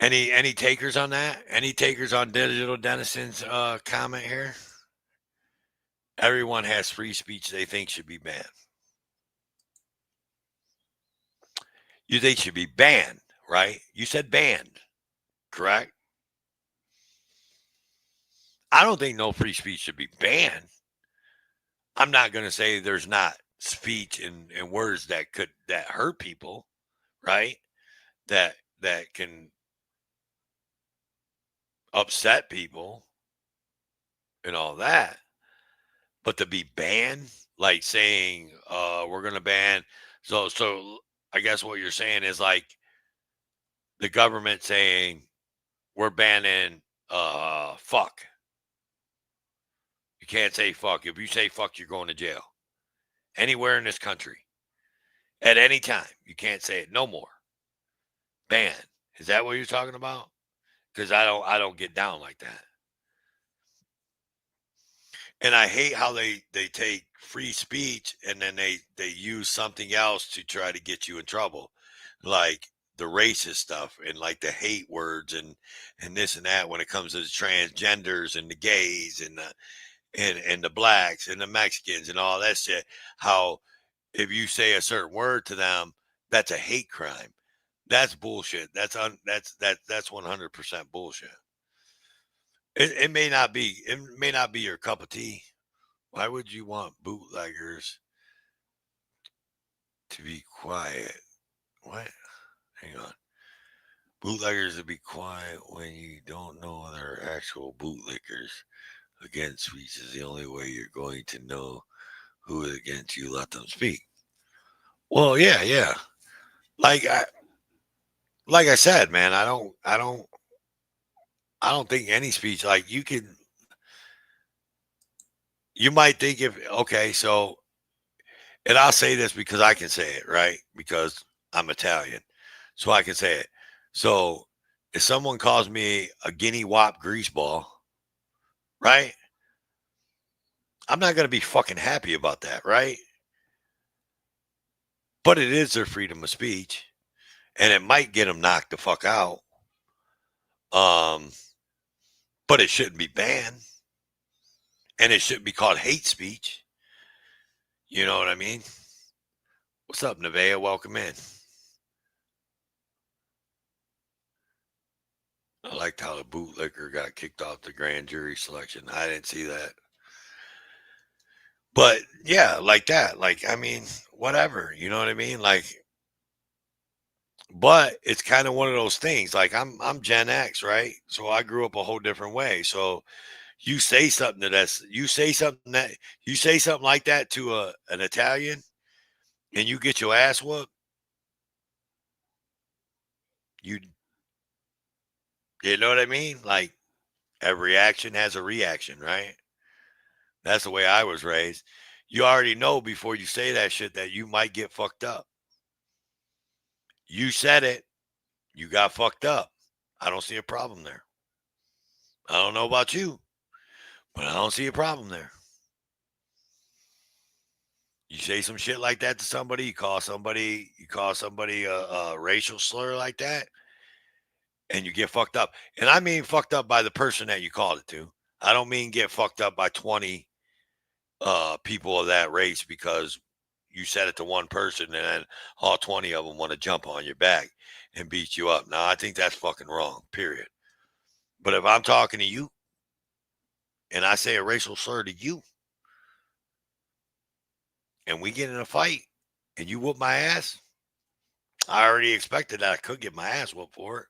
Any takers on that? Any takers on Digital Denison's comment here? Everyone has free speech they think should be banned. You think should be banned, right? You said banned, correct? I don't think no free speech should be banned. I'm not going to say there's not speech and words that hurt people, right? That can upset people and all that. But to be banned, like saying we're going to ban, so I guess what you're saying is like the government saying we're banning fuck. You can't say fuck. If you say fuck, you're going to jail. Anywhere in this country. At any time. You can't say it no more. Ban. Is that what you're talking about? Because I don't get down like that. And I hate how they take free speech and then they use something else to try to get you in trouble. Like the racist stuff and like the hate words and this and that when it comes to the transgenders and the gays and the blacks and the Mexicans and all that shit. How if you say a certain word to them, that's a hate crime. That's bullshit. That's 100% bullshit. It may not be your cup of tea. Why would you want bootleggers to be quiet? What? Hang on. Bootleggers to be quiet when you don't know they're actual bootlickers. against speech is the only way you're going to know who is against you. Let them speak. Well, yeah. Like I said, man, I don't think any speech like you might think if okay, so and I'll say this because I can say it, right? Because I'm Italian. So I can say it. So if someone calls me a guinea wop greaseball, right? I'm not going to be fucking happy about that, right? But it is their freedom of speech and it might get them knocked the fuck out. But it shouldn't be banned and it shouldn't be called hate speech. You know what I mean? What's up, Nevaeh? Welcome in. I liked how the bootlicker got kicked off the grand jury selection. I didn't see that. But yeah, like that. Like, I mean, whatever. You know what I mean? Like, but it's kind of one of those things. Like, I'm Gen X, right? So I grew up a whole different way. So you say something you say something like that to an Italian and you get your ass whooped. You know what I mean? Like, every action has a reaction, right? That's the way I was raised. You already know before you say that shit that you might get fucked up. You said it. You got fucked up. I don't see a problem there. I don't know about you, but I don't see a problem there. You say some shit like that to somebody, you call somebody a racial slur like that, and you get fucked up. And I mean fucked up by the person that you called it to. I don't mean get fucked up by 20 people of that race because you said it to one person and then all 20 of them want to jump on your back and beat you up. Now, I think that's fucking wrong, period. But if I'm talking to you and I say a racial slur to you and we get in a fight and you whoop my ass, I already expected that I could get my ass whooped for it.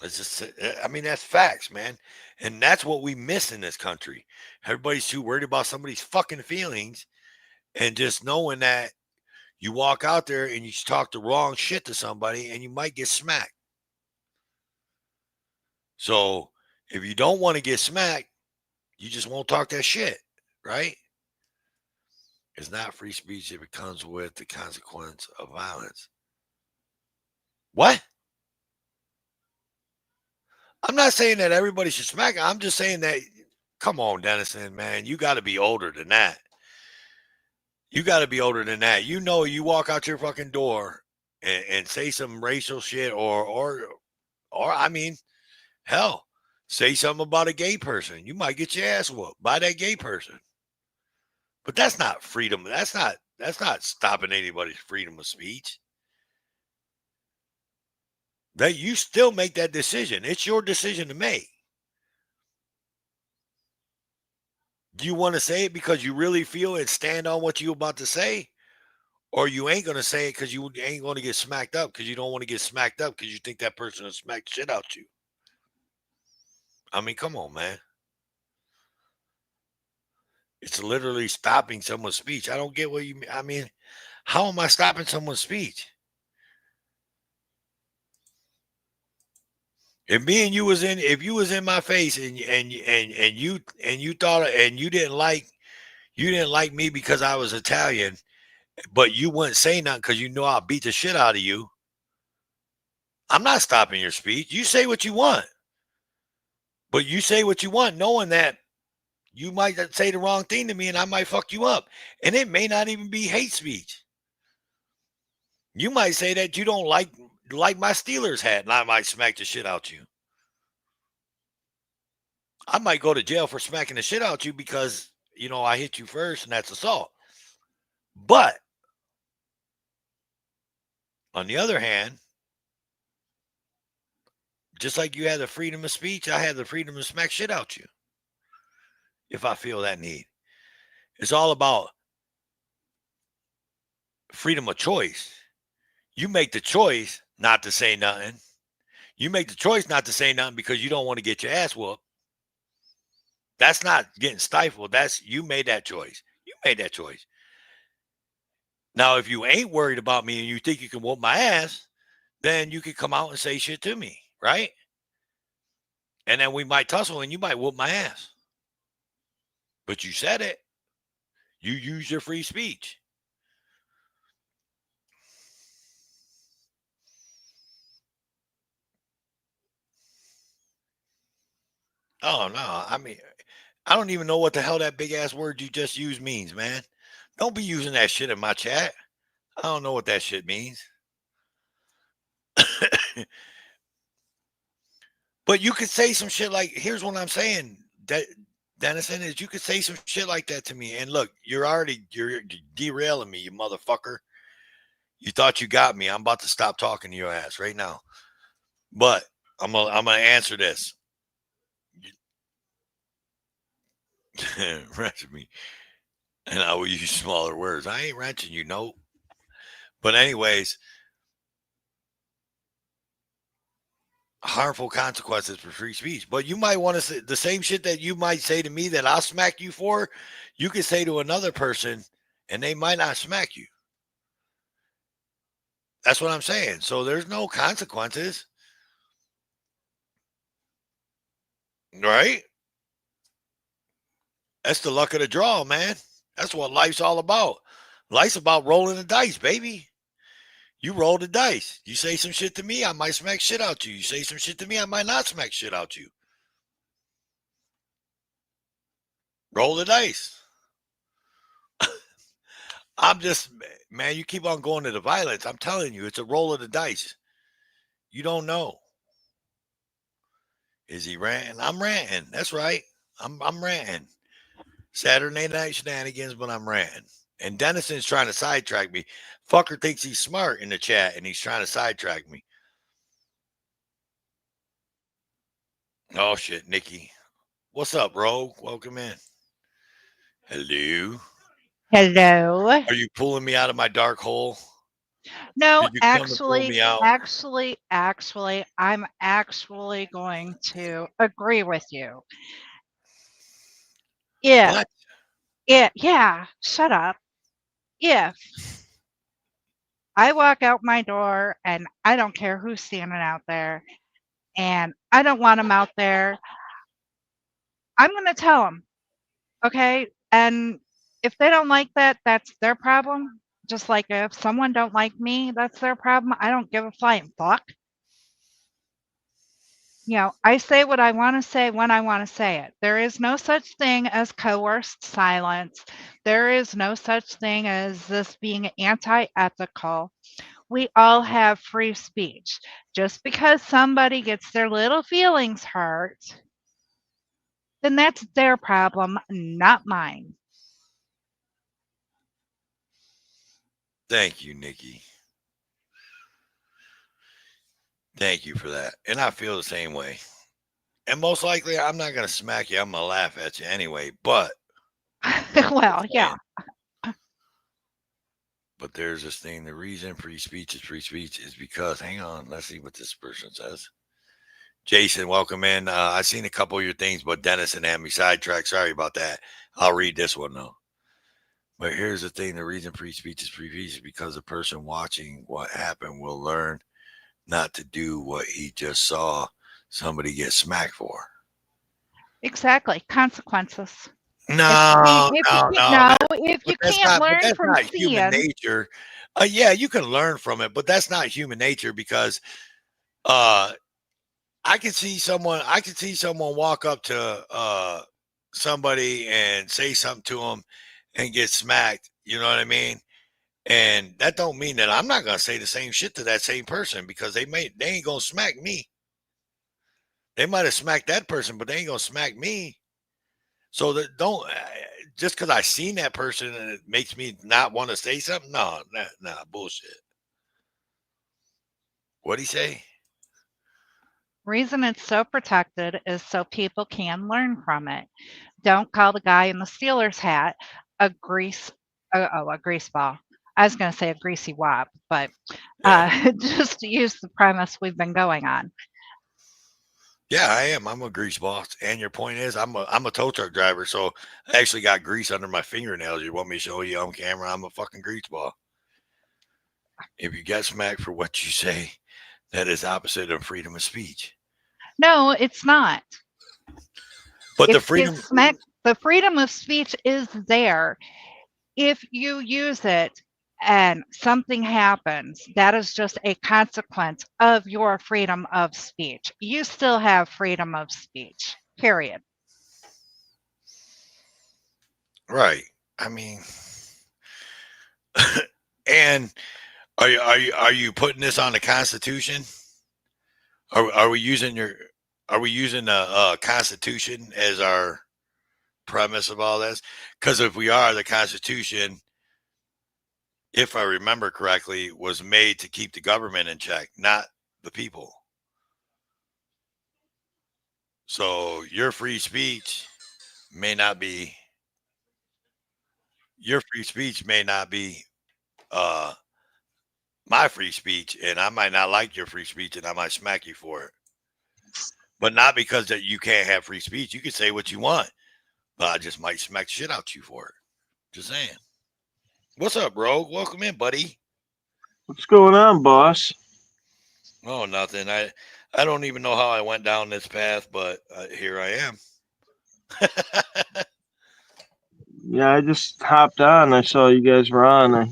It's just, I mean, that's facts, man. And that's what we miss in this country. Everybody's too worried about somebody's fucking feelings and just knowing that you walk out there and you talk the wrong shit to somebody and you might get smacked. So if you don't want to get smacked, you just won't talk that shit, right? It's not free speech if it comes with the consequence of violence. What? I'm not saying that everybody should smack it. I'm just saying that, come on, Dennison, man, you got to be older than that. You got to be older than that. You know, you walk out your fucking door and say some racial shit or I mean, hell, say something about a gay person. You might get your ass whooped by that gay person. But that's not freedom. That's not stopping anybody's freedom of speech. That you still make that decision. It's your decision to make. Do you want to say it because you really feel it, stand on what you're about to say? Or you ain't going to say it because you ain't going to get smacked up because you don't want to get smacked up because you think that person will smack the shit out you. I mean, come on, man. It's literally stopping someone's speech. I don't get what you mean. I mean, how am I stopping someone's speech? If me and you was in, if you was in my face and you thought and you didn't like me because I was Italian, but you wouldn't say nothing because you know I'll beat the shit out of you. I'm not stopping your speech. You say what you want, but you say what you want, knowing that you might say the wrong thing to me and I might fuck you up, and it may not even be hate speech. You might say that you don't like my Steelers hat, and I might smack the shit out you. I might go to jail for smacking the shit out you because, you know, I hit you first and that's assault. But on the other hand, just like you had the freedom of speech, I had the freedom to smack shit out you if I feel that need. It's all about freedom of choice. You make the choice not to say nothing. You make the choice not to say nothing because you don't want to get your ass whooped. That's not getting stifled. That's you made that choice. You made that choice. Now, if you ain't worried about me and you think you can whoop my ass, then you could come out and say shit to me, right? And then we might tussle and you might whoop my ass. But you said it. You use your free speech. Oh, no. I mean, I don't even know what the hell that big ass word you just used means, man. Don't be using that shit in my chat. I don't know what that shit means. But you could say some shit like, here's what I'm saying, Dennison, is you could say some shit like that to me. And look, you're derailing me, you motherfucker. You thought you got me. I'm about to stop talking to your ass right now. But I'm gonna answer this. Wrench me. And I will use smaller words. I ain't wrenching you, no. But anyways, harmful consequences for free speech. But you might want to say the same shit that you might say to me that I'll smack you for, you could say to another person and they might not smack you. That's what I'm saying. So there's no consequences. Right? That's the luck of the draw, man. That's what life's all about. Life's about rolling the dice, baby. You roll the dice. You say some shit to me, I might smack shit out you. You say some shit to me, I might not smack shit out you. Roll the dice. I'm just, man, you keep on going to the violence. I'm telling you, it's a roll of the dice. You don't know. Is he ranting? I'm ranting. That's right. I'm ranting. Saturday night shenanigans, but I'm ranting. And Dennison's trying to sidetrack me. Fucker thinks he's smart in the chat, and he's trying to sidetrack me. Oh, shit, Nikki. What's up, bro? Welcome in. Hello. Hello. Are you pulling me out of my dark hole? No, Did you come to pull me out? actually, I'm actually going to agree with you. What? Yeah, shut up. If I walk out my door and I don't care who's standing out there and I don't want them out there, I'm going to tell them, okay? And if they don't like that, that's their problem. Just like if someone don't like me, that's their problem. I don't give a flying fuck. I say what I want to say when I want to say it. There is no such thing as coerced silence. There is no such thing as this being anti-ethical. We all have free speech. Just because somebody gets their little feelings hurt, then that's their problem, not mine. Thank you, Nikki. Thank you for that. And I feel the same way. And most likely, I'm not going to smack you. I'm going to laugh at you anyway. But, Well, yeah. But there's this thing. The reason free speech is because, hang on, let's see what this person says. Jason, welcome in. I've seen a couple of your things, but Dennison had me sidetracked. Sorry about that. I'll read this one, though. But here's the thing. The reason free speech is because the person watching what happened will learn not to do what he just saw somebody get smacked for. Exactly. Consequences. No. If you can't learn from seeing, human nature. Yeah, you can learn from it, but that's not human nature because I can see someone walk up to somebody and say something to them and get smacked. You know what I mean? And that don't mean that I'm not gonna say the same shit to that same person because they ain't gonna smack me. They might have smacked that person, but they ain't gonna smack me. So that don't just because I seen that person and it makes me not want to say something. No, bullshit. What'd he say? Reason it's so protected is so people can learn from it. Don't call the guy in the Steelers hat a grease ball. I was going to say a greasy wop, but just to use the premise we've been going on. Yeah, I am. I'm a grease ball. And your point is, I'm a tow truck driver, so I actually got grease under my fingernails. You want me to show you on camera? I'm a fucking grease ball. If you get smacked for what you say, that is opposite of freedom of speech. No, it's not. But the It's freedom, the freedom of speech is there. If you use it and something happens, that is just a consequence of your freedom of speech. You still have freedom of speech, period. right? I mean, and are you putting this on the Constitution? Are we using the Constitution as our premise of all this? Because if we are, the Constitution, if I remember correctly, was made to keep the government in check, not the people. So your free speech may not be uh my free speech, and I might not like your free speech, and I might smack you for it. But not because that you can't have free speech. You can say what you want, but I just might smack shit out you for it. Just saying. What's up, bro? Welcome in, buddy. What's going on, boss? Oh, nothing. I don't even know how I went down this path, but here I am. Yeah, I just hopped on. I saw you guys were on. I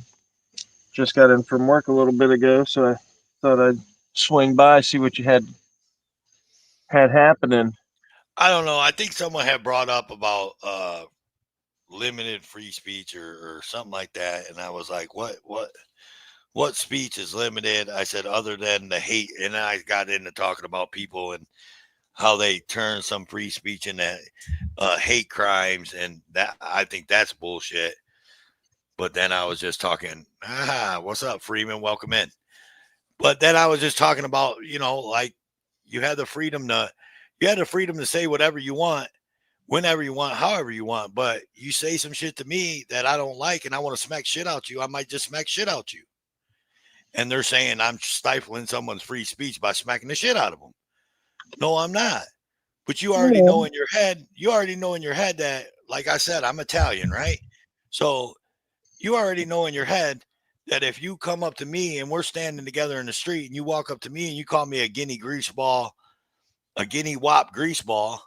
just got in from work a little bit ago, so I thought I'd swing by, see what you had happening. I don't know. I think someone had brought up about limited free speech or something like that, and I was like, what speech is limited? I said other than the hate, and then I got into talking about people and how they turn some free speech into hate crimes, and that I think that's bullshit. But then I was just talking, what's up, Freeman? Welcome in. But then I was just talking about, like you had the freedom to say whatever you want, whenever you want, however you want. But you say some shit to me that I don't like and I want to smack shit out you, I might just smack shit out you. And they're saying I'm stifling someone's free speech by smacking the shit out of them. No, I'm not. But you already know in your head, that, like I said, I'm Italian, right? So you already know in your head that if you come up to me and we're standing together in the street and you walk up to me and you call me a guinea grease ball, a guinea wop grease ball,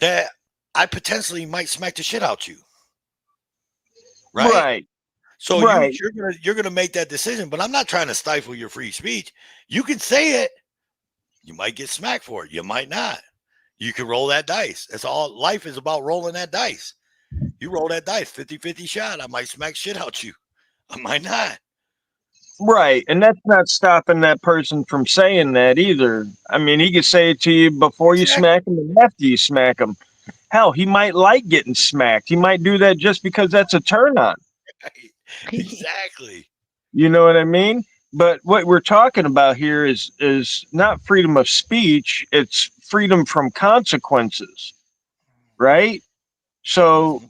that I potentially might smack the shit out you. Right? So Right. you're gonna make that decision, but I'm not trying to stifle your free speech. You can say it. You might get smacked for it. You might not. You can roll that dice. That's all life is about, rolling that dice. You roll that dice, 50-50 shot. I might smack shit out you. I might not. Right. And that's not stopping that person from saying that either. I mean, he could say it to you before you smack him and after you smack him. Hell, he might like getting smacked. He might do that just because that's a turn on. Exactly. You know what I mean? But what we're talking about here is not freedom of speech, it's freedom from consequences. Right? So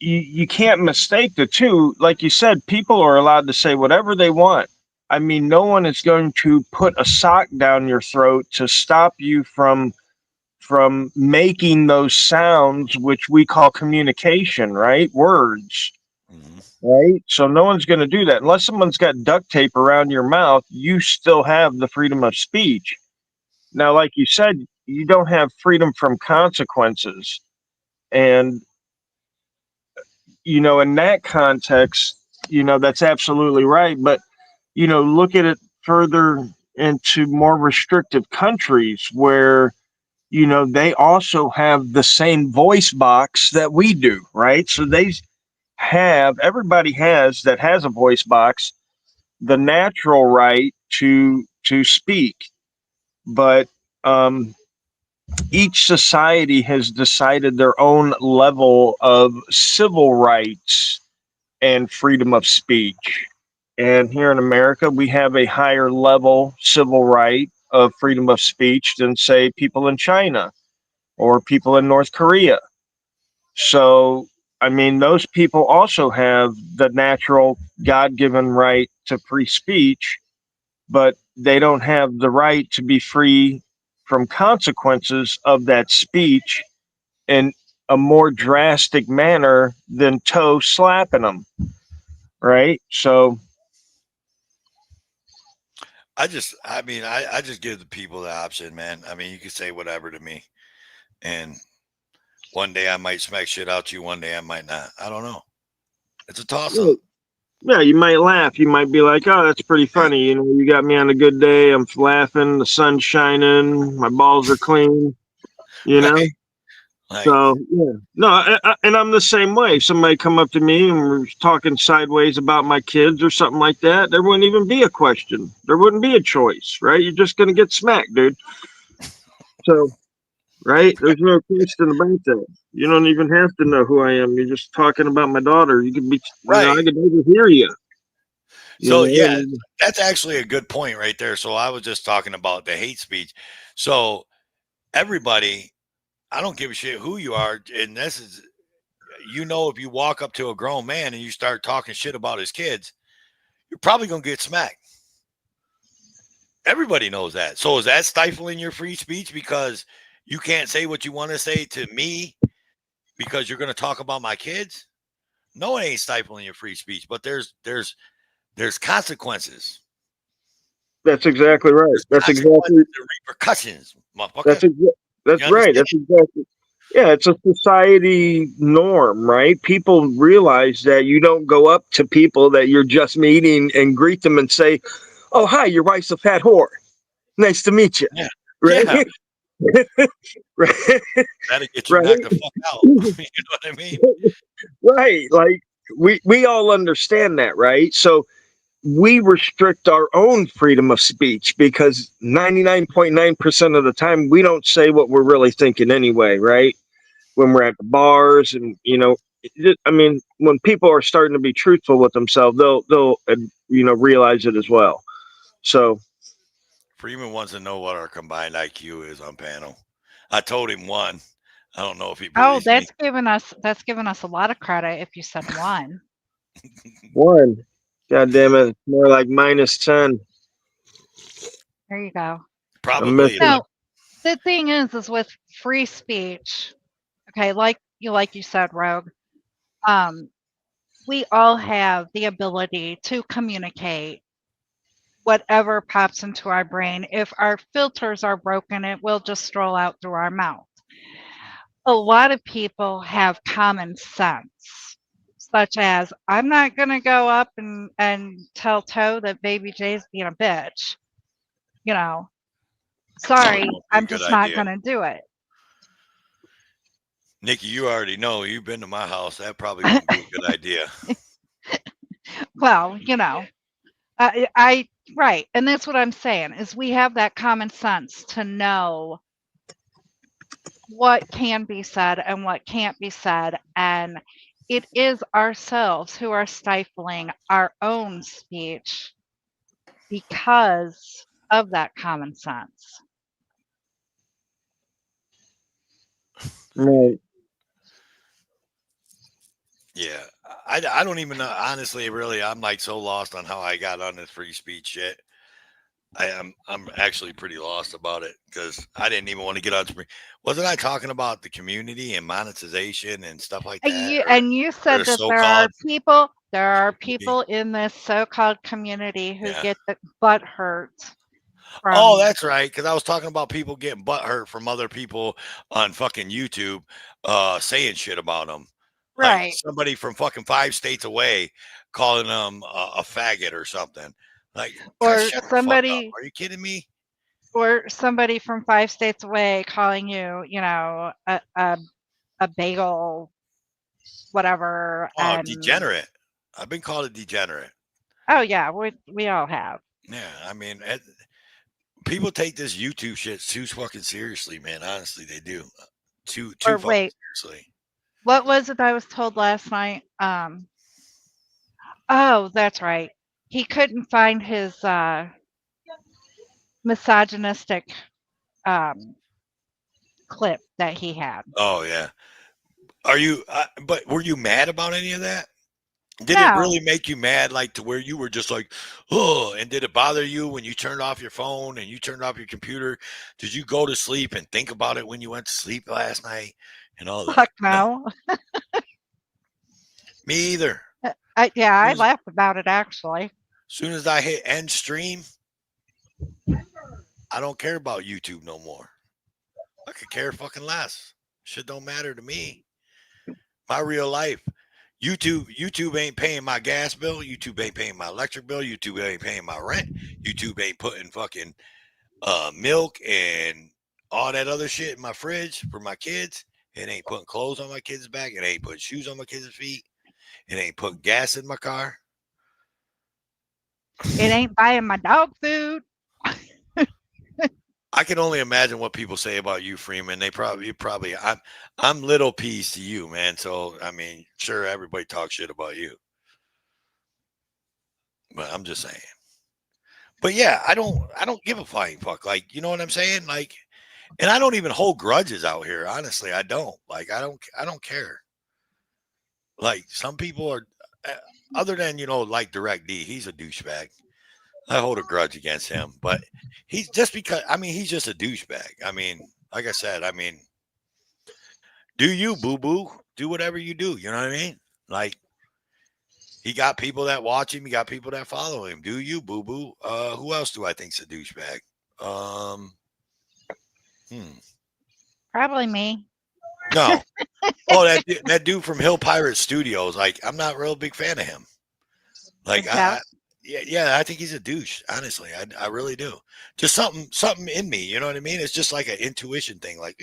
you can't mistake the two. Like you said, people are allowed to say whatever they want. I mean, no one is going to put a sock down your throat to stop you from making those sounds, which we call communication, right? Words, right? So no one's going to do that unless someone's got duct tape around your mouth. You still have the freedom of speech. Now, like you said, you don't have freedom from consequences, and in that context, that's absolutely right. But, look at it further into more restrictive countries where, they also have the same voice box that we do, right? So everybody that has a voice box, the natural right to speak. But, each society has decided their own level of civil rights and freedom of speech. And here in America, we have a higher level civil right of freedom of speech than, say, people in China or people in North Korea. So, I mean, those people also have the natural God given right to free speech, but they don't have the right to be free from consequences of that speech in a more drastic manner than toe slapping them, right? So I just give the people the option, man. I mean, you can say whatever to me, and one day I might smack shit out you, one day I might not. I don't know. It's a toss up. yeah, you might laugh. You might be like, "Oh, that's pretty funny." You know, you got me on a good day. I'm laughing. The sun's shining. My balls are clean. You know. Right. Like, So yeah, no, and I'm the same way. If somebody come up to me and we're talking sideways about my kids or something like that, there wouldn't even be a question. There wouldn't be a choice, right? You're just gonna get smacked, dude. So right, there's no question about that. You don't even have to know who I am. You're just talking about my daughter. You could be, you know, I right. could overhear you. You So yeah, know, that's actually a good point right there. So I was just talking about the hate speech. So everybody, I don't give a shit who you are, and this is, you know, if you walk up to a grown man and you start talking shit about his kids, you're probably gonna get smacked. Everybody knows that. So is that stifling your free speech because you can't say what you want to say to me because you're going to talk about my kids? No, it ain't stifling your free speech, but there's consequences. that's exactly right. There's That's consequences exactly and repercussions, motherfucker. that's that's You right. understand? That's exactly. Yeah, it's a society norm, right? People realize that you don't go up to people that you're just meeting and greet them and say, "Oh, hi, your wife's a fat whore. Nice to meet you." Yeah. Right? Yeah. Right? That'll get you Right? knocked the fuck out. You know what I mean? Right. Like we all understand that, right? So we restrict our own freedom of speech because 99.9% of the time we don't say what we're really thinking anyway, right? When we're at the bars and I mean, when people are starting to be truthful with themselves, they'll realize it as well. So Freeman wants to know what our combined IQ is on panel. I told him one. I don't know if he Oh, believes me. that's given us a lot of credit if you said 1. one, god damn it, it's more like -10. There you go. I'm Probably missing. is. No, the thing is with free speech, okay, like you said, Rogue, we all have the ability to communicate whatever pops into our brain. If our filters are broken, it will just stroll out through our mouth. A lot of people have common sense, such as, I'm not going to go up and tell Toe that Baby J's being a bitch. You know, sorry, Be a I'm good just not idea. going to do it. Nikki, you already know. You've been to my house. That probably wouldn't be a good idea. Well, I right, and that's what I'm saying is we have that common sense to know what can be said and what can't be said, and it is ourselves who are stifling our own speech because of that common sense. Right. Yeah. I don't even know. Honestly, really, I'm like so lost on how I got on this free speech shit. I'm actually pretty lost about it because I didn't even want to get on. Wasn't I talking about the community and monetization and stuff like that? And you said that so-called there are community? people in this so-called community who Yeah. get the butt hurt from Oh, that's right. Because I was talking about people getting butt hurt from other people on fucking YouTube saying shit about them. Like right. somebody from fucking 5 states away calling them a faggot or something. Like, Or guys, shut the fuck up. somebody Are you kidding me? or somebody from 5 states away calling you, a bagel, whatever, Oh, and degenerate. I've been called a degenerate. oh yeah, we all have. Yeah, I mean, people take this YouTube shit too fucking seriously, man. Honestly, they do. Too Or fucking wait, seriously. what was it I was told last night? Oh, that's right. He couldn't find his misogynistic clip that he had. Oh yeah. Are you? But were you mad about any of that? Did it really make you mad, like to where you were just like, oh, and did it bother you when you turned off your phone and you turned off your computer? Did you go to sleep and think about it when you went to sleep last night and all that? Fuck no. Me either. I laughed about it actually. As soon as I hit end stream, I don't care about YouTube no more. I could care fucking less. Shit don't matter to me. My real life. YouTube ain't paying my gas bill. YouTube ain't paying my electric bill. YouTube ain't paying my rent. YouTube ain't putting fucking milk and all that other shit in my fridge for my kids. It ain't putting clothes on my kids' back. It ain't putting shoes on my kids' feet. It ain't putting gas in my car. It ain't buying my dog food. I can only imagine what people say about you, Freeman. I'm little peas to you, man. So I mean, sure, everybody talks shit about you, but I'm just saying. But yeah, I don't give a flying fuck. Like, you know what I'm saying? Like, and I don't even hold grudges out here. Honestly, I don't. Like, I don't care. Like, some people are, other than, like Direct D, he's a douchebag. I hold a grudge against him, but he's just because, he's just a douchebag. I mean, like I said, do you, boo-boo? Do whatever you do. You know what I mean? Like, he got people that watch him. He got people that follow him. Do you, boo-boo? Who else do I think's a douchebag? Probably me. No. Oh, that dude from Hill Pirate Studios. Like, I'm not a real big fan of him. Like, I think he's a douche. Honestly, I really do. Just something in me. You know what I mean? It's just like an intuition thing. Like,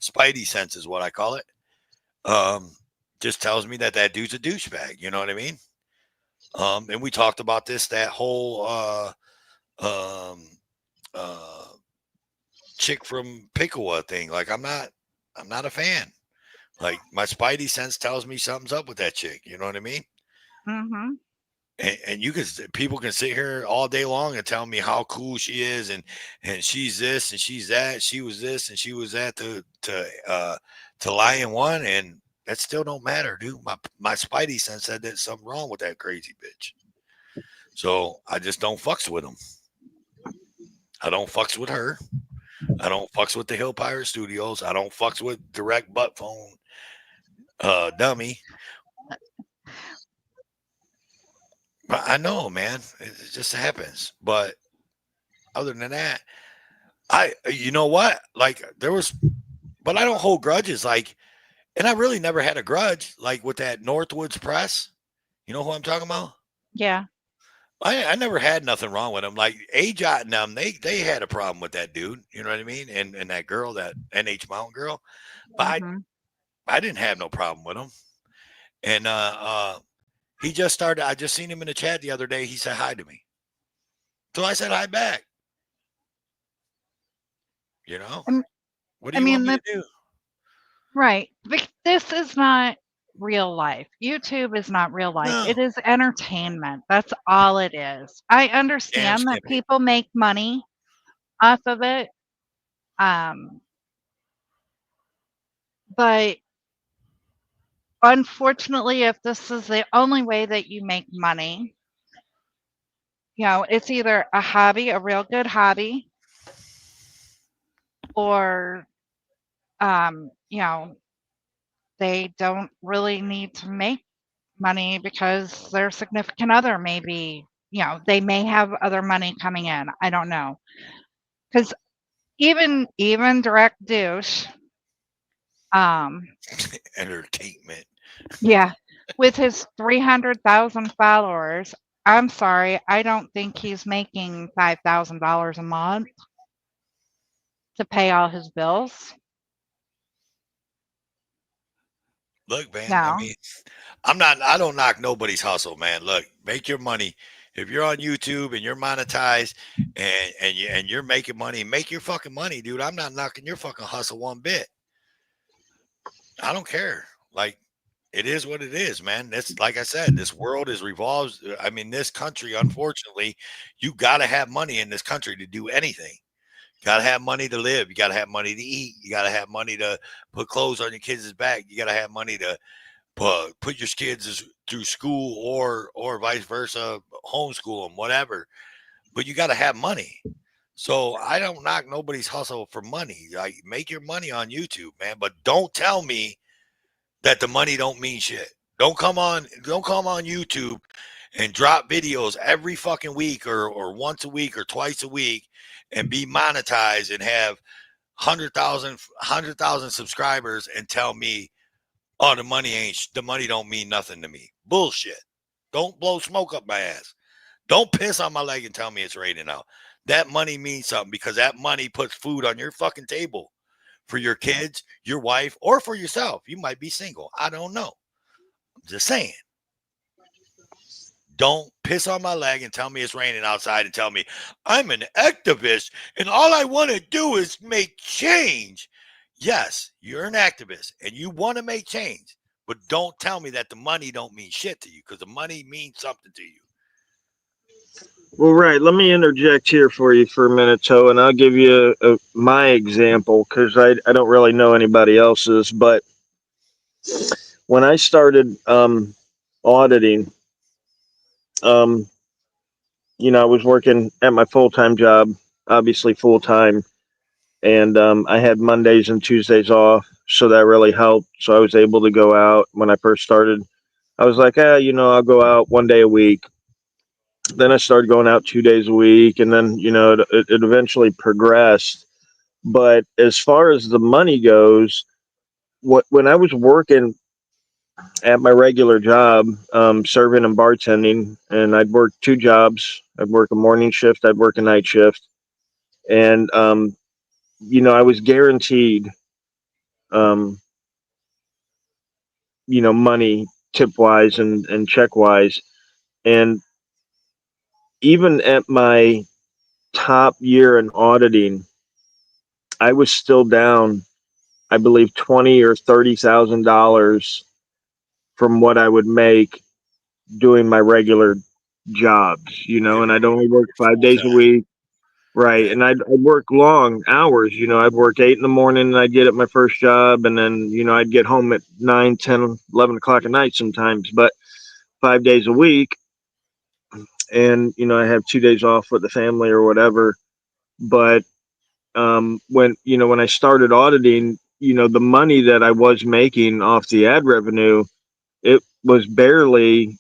spidey sense is what I call it. Just tells me that dude's a douchebag. You know what I mean? And we talked about that whole chick from Picowa thing. Like, I'm not a fan. Like, my spidey sense tells me something's up with that chick. You know what I mean? Mm-hmm. And people can sit here all day long and tell me how cool she is, and she's this and she's that. She was this and she was that to Lion One, and that still don't matter, dude. My spidey sense said there's something wrong with that crazy bitch. So I just don't fucks with them. I don't fucks with her. I don't fucks with the Hill Pirate Studios. I don't fucks with Direct Butt Phone dummy. But I know, man, it just happens. But other than that, you know what? Like, but I don't hold grudges. Like, and I really never had a grudge. Like with that Northwoods Press, you know who I'm talking about? Yeah. I never had nothing wrong with them. Like AJOT and them, they had a problem with that dude. You know what I mean? And that girl, that NH Mountain girl. But I didn't have no problem with him. And he just started. I just seen him in the chat the other day. He said hi to me. So I said hi back. You know? What do you want me to do? Right. This is not real life. YouTube is not real life. No. It is entertainment. That's all it is. I understand that people make money off of it. But unfortunately, if this is the only way that you make money, it's either a hobby, a real good hobby, or, they don't really need to make money because their significant other maybe, they may have other money coming in. I don't know. Because even Direct Douche, entertainment. Yeah, with his 300,000 followers, I'm sorry, I don't think he's making $5,000 a month to pay all his bills. Look, man, No. I don't knock nobody's hustle, man. Look, make your money. If you're on YouTube and you're monetized and you're making money, make your fucking money, dude. I'm not knocking your fucking hustle one bit. I don't care. Like, it is what it is, man. That's, like I said, this world revolves. This country, unfortunately, you got to have money in this country to do anything. You got to have money to live. You got to have money to eat. You got to have money to put clothes on your kids' back. You got to have money to put your kids through school or vice versa, homeschool them, whatever. But you got to have money. So I don't knock nobody's hustle for money. Like, make your money on YouTube, man. But don't tell me that the money don't mean shit. Don't come on YouTube and drop videos every fucking week or once a week or twice a week and be monetized and have 100,000 subscribers and tell me, oh, the money don't mean nothing to me. Bullshit. Don't blow smoke up my ass. Don't piss on my leg and tell me it's raining out. That money means something because that money puts food on your fucking table for your kids, your wife, or for yourself. You might be single. I don't know. I'm just saying. Don't piss on my leg and tell me it's raining outside and tell me I'm an activist and all I want to do is make change. Yes, you're an activist and you want to make change, but don't tell me that the money don't mean shit to you because the money means something to you. Well, right. Let me interject here for you for a minute, Toe, and I'll give you my example because I don't really know anybody else's. But when I started auditing, um, I was working at my full time job, obviously full time, and I had Mondays and Tuesdays off, so that really helped. So I was able to go out when I first started. I was like, I'll go out one day a week. Then I started going out 2 days a week, and then it eventually progressed. But as far as the money goes, when I was working at my regular job, serving and bartending, and I'd work two jobs. I'd work a morning shift, I'd work a night shift, and I was guaranteed, um, money tip wise and check wise, and even at my top year in auditing, I was still down, I believe, $20,000 or $30,000 from what I would make doing my regular jobs, and I'd only work 5 days a week. Right. Yeah. And I'd work long hours, I'd work 8 in the morning and I'd get at my first job. And then, I'd get home at 9, 10, 11 o'clock at night sometimes, but 5 days a week. And, I have 2 days off with the family or whatever. But when I started auditing, the money that I was making off the ad revenue, it was barely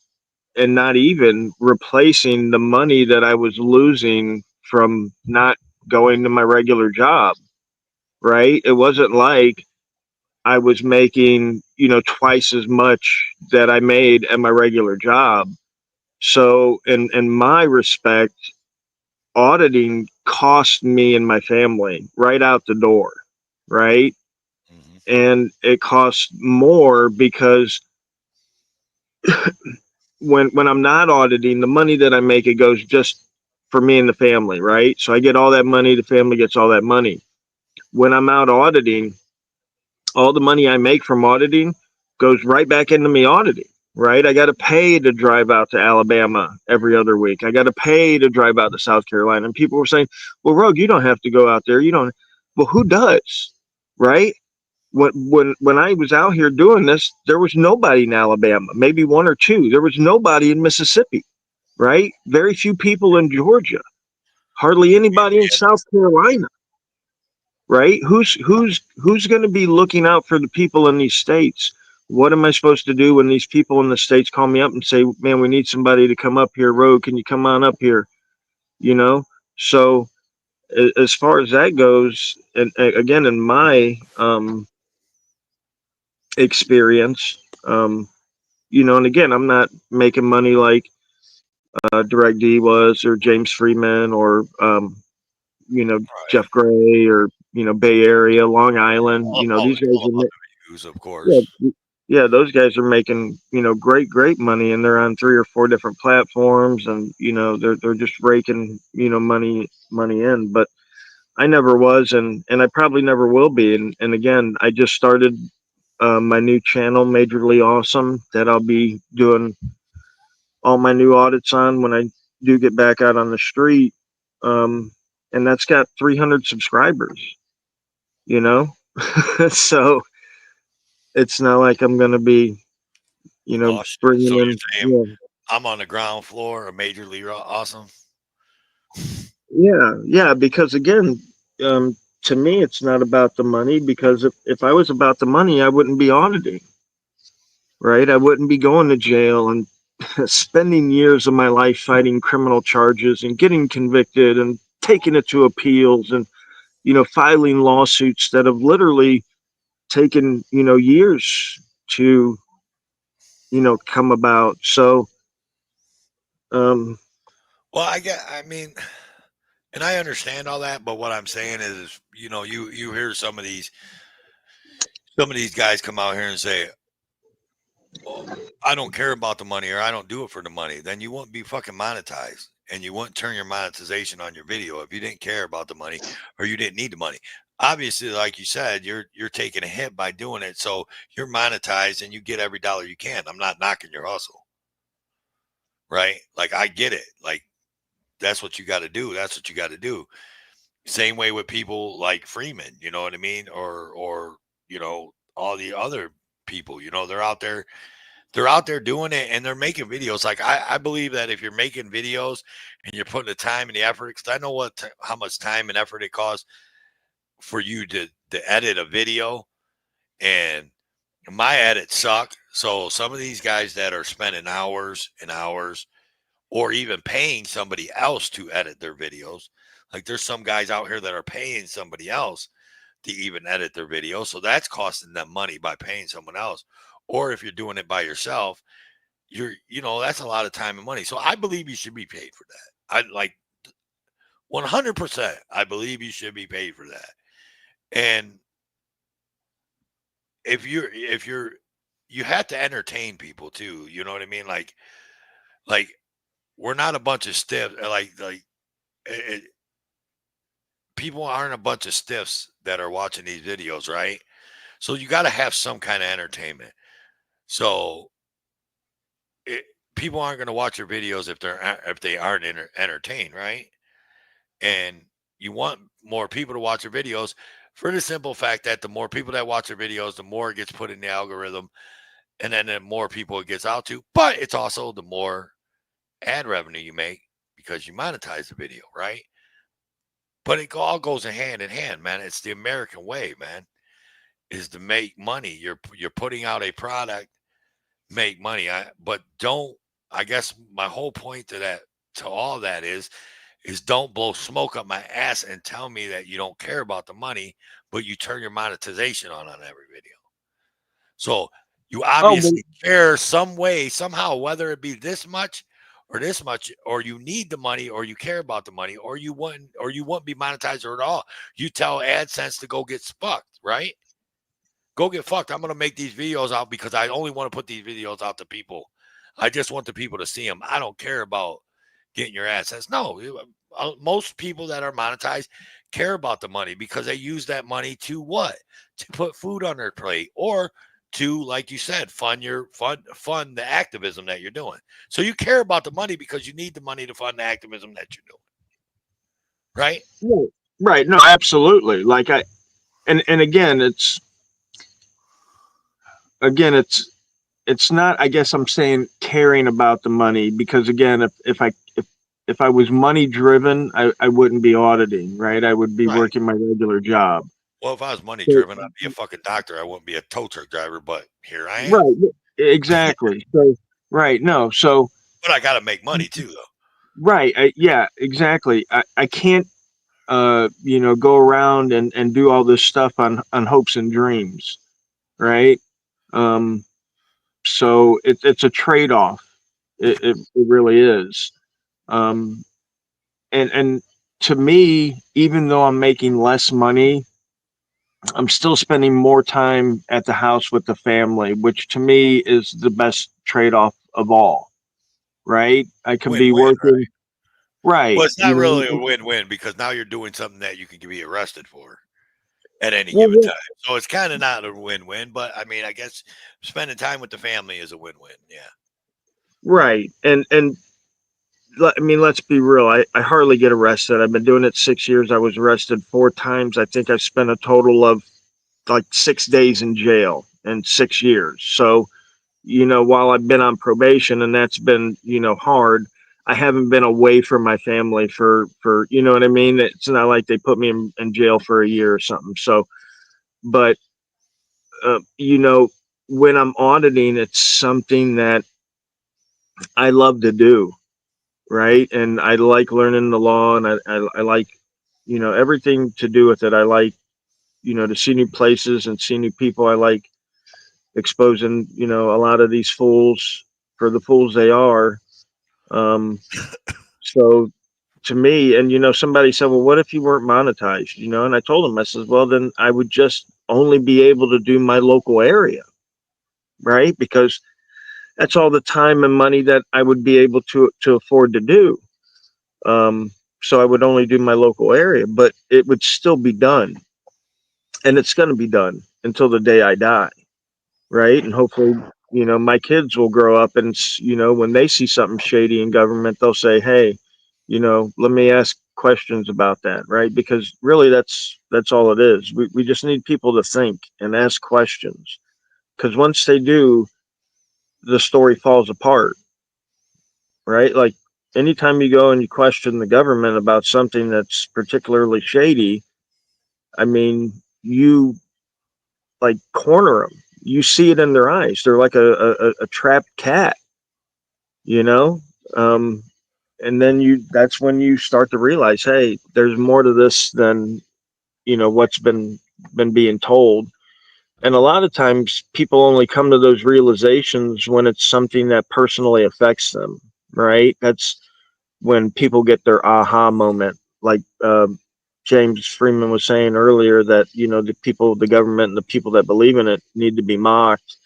and not even replacing the money that I was losing from not going to my regular job, right? It wasn't like I was making, twice as much that I made at my regular job. So, in my respect, auditing cost me and my family right out the door, right? Mm-hmm. And it costs more because when I'm not auditing, the money that I make, it goes just for me and the family, right? So I get all that money, the family gets all that money. When I'm out auditing, all the money I make from auditing goes right back into me auditing, right? I got to pay to drive out to Alabama every other week. I got to pay to drive out to South Carolina. And people were saying, well, Rogue, you don't have to go out there. You don't. Well, who does? Right? When I was out here doing this, there was nobody in Alabama, maybe one or two. There was nobody in Mississippi, right? Very few people in Georgia, hardly anybody in South Carolina, right? Who's going to be looking out for the people in these states? What am I supposed to do when these people in the states call me up and say, "Man, we need somebody to come up here, Road? Can you come on up here?" You know. So as far as that goes, and again, in my experience, and again, I'm not making money like Direct D was, or James Freeman, or Right. Jeff Gray, or Bay Area, Long Island. These guys All about are the views, of yeah, course. yeah, those guys are making great money, and they're on 3 or 4 different platforms, and they're just raking money in. But I never was, and I probably never will be. And again, I just started my new channel, Majorly Awesome, that I'll be doing all my new audits on when I do get back out on the street. Um, and that's got 300 subscribers, you know? So it's not like I'm going to be Oh shit! So bringing you're in, saying I'm on the ground floor of Major League Awesome? yeah, because again, to me, it's not about the money, because if I was about the money, I wouldn't be auditing, right? I wouldn't be going to jail and spending years of my life fighting criminal charges and getting convicted and taking it to appeals and, filing lawsuits that have literally taken, years to, come about. So, um, Well, I mean, and I understand all that, but what I'm saying is, you hear some of these guys come out here and say, "Well, I don't care about the money, or I don't do it for the money." Then you wouldn't be fucking monetized, and you wouldn't turn your monetization on your video if you didn't care about the money or you didn't need the money. Obviously, like you said, you're taking a hit by doing it, so you're monetized and you get every dollar you can. I'm not knocking your hustle, right? Like I get it. Like that's what you got to do. That's what you got to do. Same way with people like Freeman, you know what I mean? Or all the other people, they're out there doing it and they're making videos. Like I believe that if you're making videos and you're putting the time and the effort, because I know how much time and effort it costs for you to edit a video, and my edits suck. So some of these guys that are spending hours and hours, or even paying somebody else to edit their videos, like there's some guys out here that are paying somebody else to even edit their video. So that's costing them money by paying someone else. Or if you're doing it by yourself, that's a lot of time and money. So I believe you should be paid for that. I like 100%. I believe you should be paid for that. And you have to entertain people too. You know what I mean? Like we're not a bunch of stiffs. It, people aren't a bunch of stiffs that are watching these videos, right? So you got to have some kind of entertainment. So people aren't going to watch your videos if they aren't entertained, right? And you want more people to watch your videos for the simple fact that the more people that watch your videos, the more it gets put in the algorithm, and then the more people it gets out to. But it's also the more ad revenue you make because you monetize the video, right? But it all goes hand in hand, man. It's the American way, man, is to make money. You're putting out a product, make money. I guess my whole point to all that is don't blow smoke up my ass and tell me that you don't care about the money, but you turn your monetization on every video. So you obviously care some way, somehow, whether it be this much, or you need the money, or you care about the money, or you wouldn't be monetized at all. You tell AdSense to go get fucked, right? Go get fucked. I'm going to make these videos out because I only want to put these videos out to people. I just want the people to see them. I don't care about getting your AdSense. No, most people that are monetized care about the money because they use that money to what? To put food on their plate, or to, like you said, fund the activism that you're doing. So you care about the money because you need the money to fund the activism that you're doing. Right? right. No, absolutely. And it's not, I guess I'm saying, caring about the money, because again, if I was money driven, I wouldn't be auditing, right? I would be working my regular job. Well, if I was money driven, I'd be a fucking doctor. I wouldn't be a tow truck driver, but here I am. Right. Exactly. So, right. No. So, but I got to make money too, though. Right. Yeah, exactly. I can't, go around and do all this stuff on hopes and dreams. Right. So it's a trade off. It really is. Um, and to me, even though I'm making less money, I'm still spending more time at the house with the family, which to me is the best trade off of all. Right? I can be working. Right. Well, it's not really a win-win because now you're doing something that you can be arrested for at any given time. So it's kind of not a win-win, but I mean, I guess spending time with the family is a win-win. Yeah. Right. And I mean, let's be real. I hardly get arrested. I've been doing it 6 years. I was arrested 4 times. I think I've spent a total of like 6 days in jail in 6 years. So, while I've been on probation, and that's been, hard. I haven't been away from my family for, you know what I mean? It's not like they put me in jail for a year or something. So, but, when I'm auditing, it's something that I love to do. Right. And I like learning the law, and I like, everything to do with it. I like, to see new places and see new people. I like exposing, a lot of these fools for the fools they are. So to me, and somebody said, well, what if you weren't monetized? And I told them, I said, well, then I would just only be able to do my local area, right? Because that's all the time and money that I would be able to afford to do. So I would only do my local area, but it would still be done, and it's going to be done until the day I die, right? And hopefully, my kids will grow up, and when they see something shady in government, they'll say, hey, let me ask questions about that, right? Because really, that's all it is. We just need people to think and ask questions, because once they do, the story falls apart, right? Like anytime you go and you question the government about something that's particularly shady, I mean, you like corner them. You see it in their eyes. They're like a trapped cat, you know? Um, and then that's when you start to realize, hey, there's more to this than, what's been being told. And a lot of times people only come to those realizations when it's something that personally affects them, right? That's when people get their aha moment. Like James Freeman was saying earlier, that the government and the people that believe in it need to be mocked,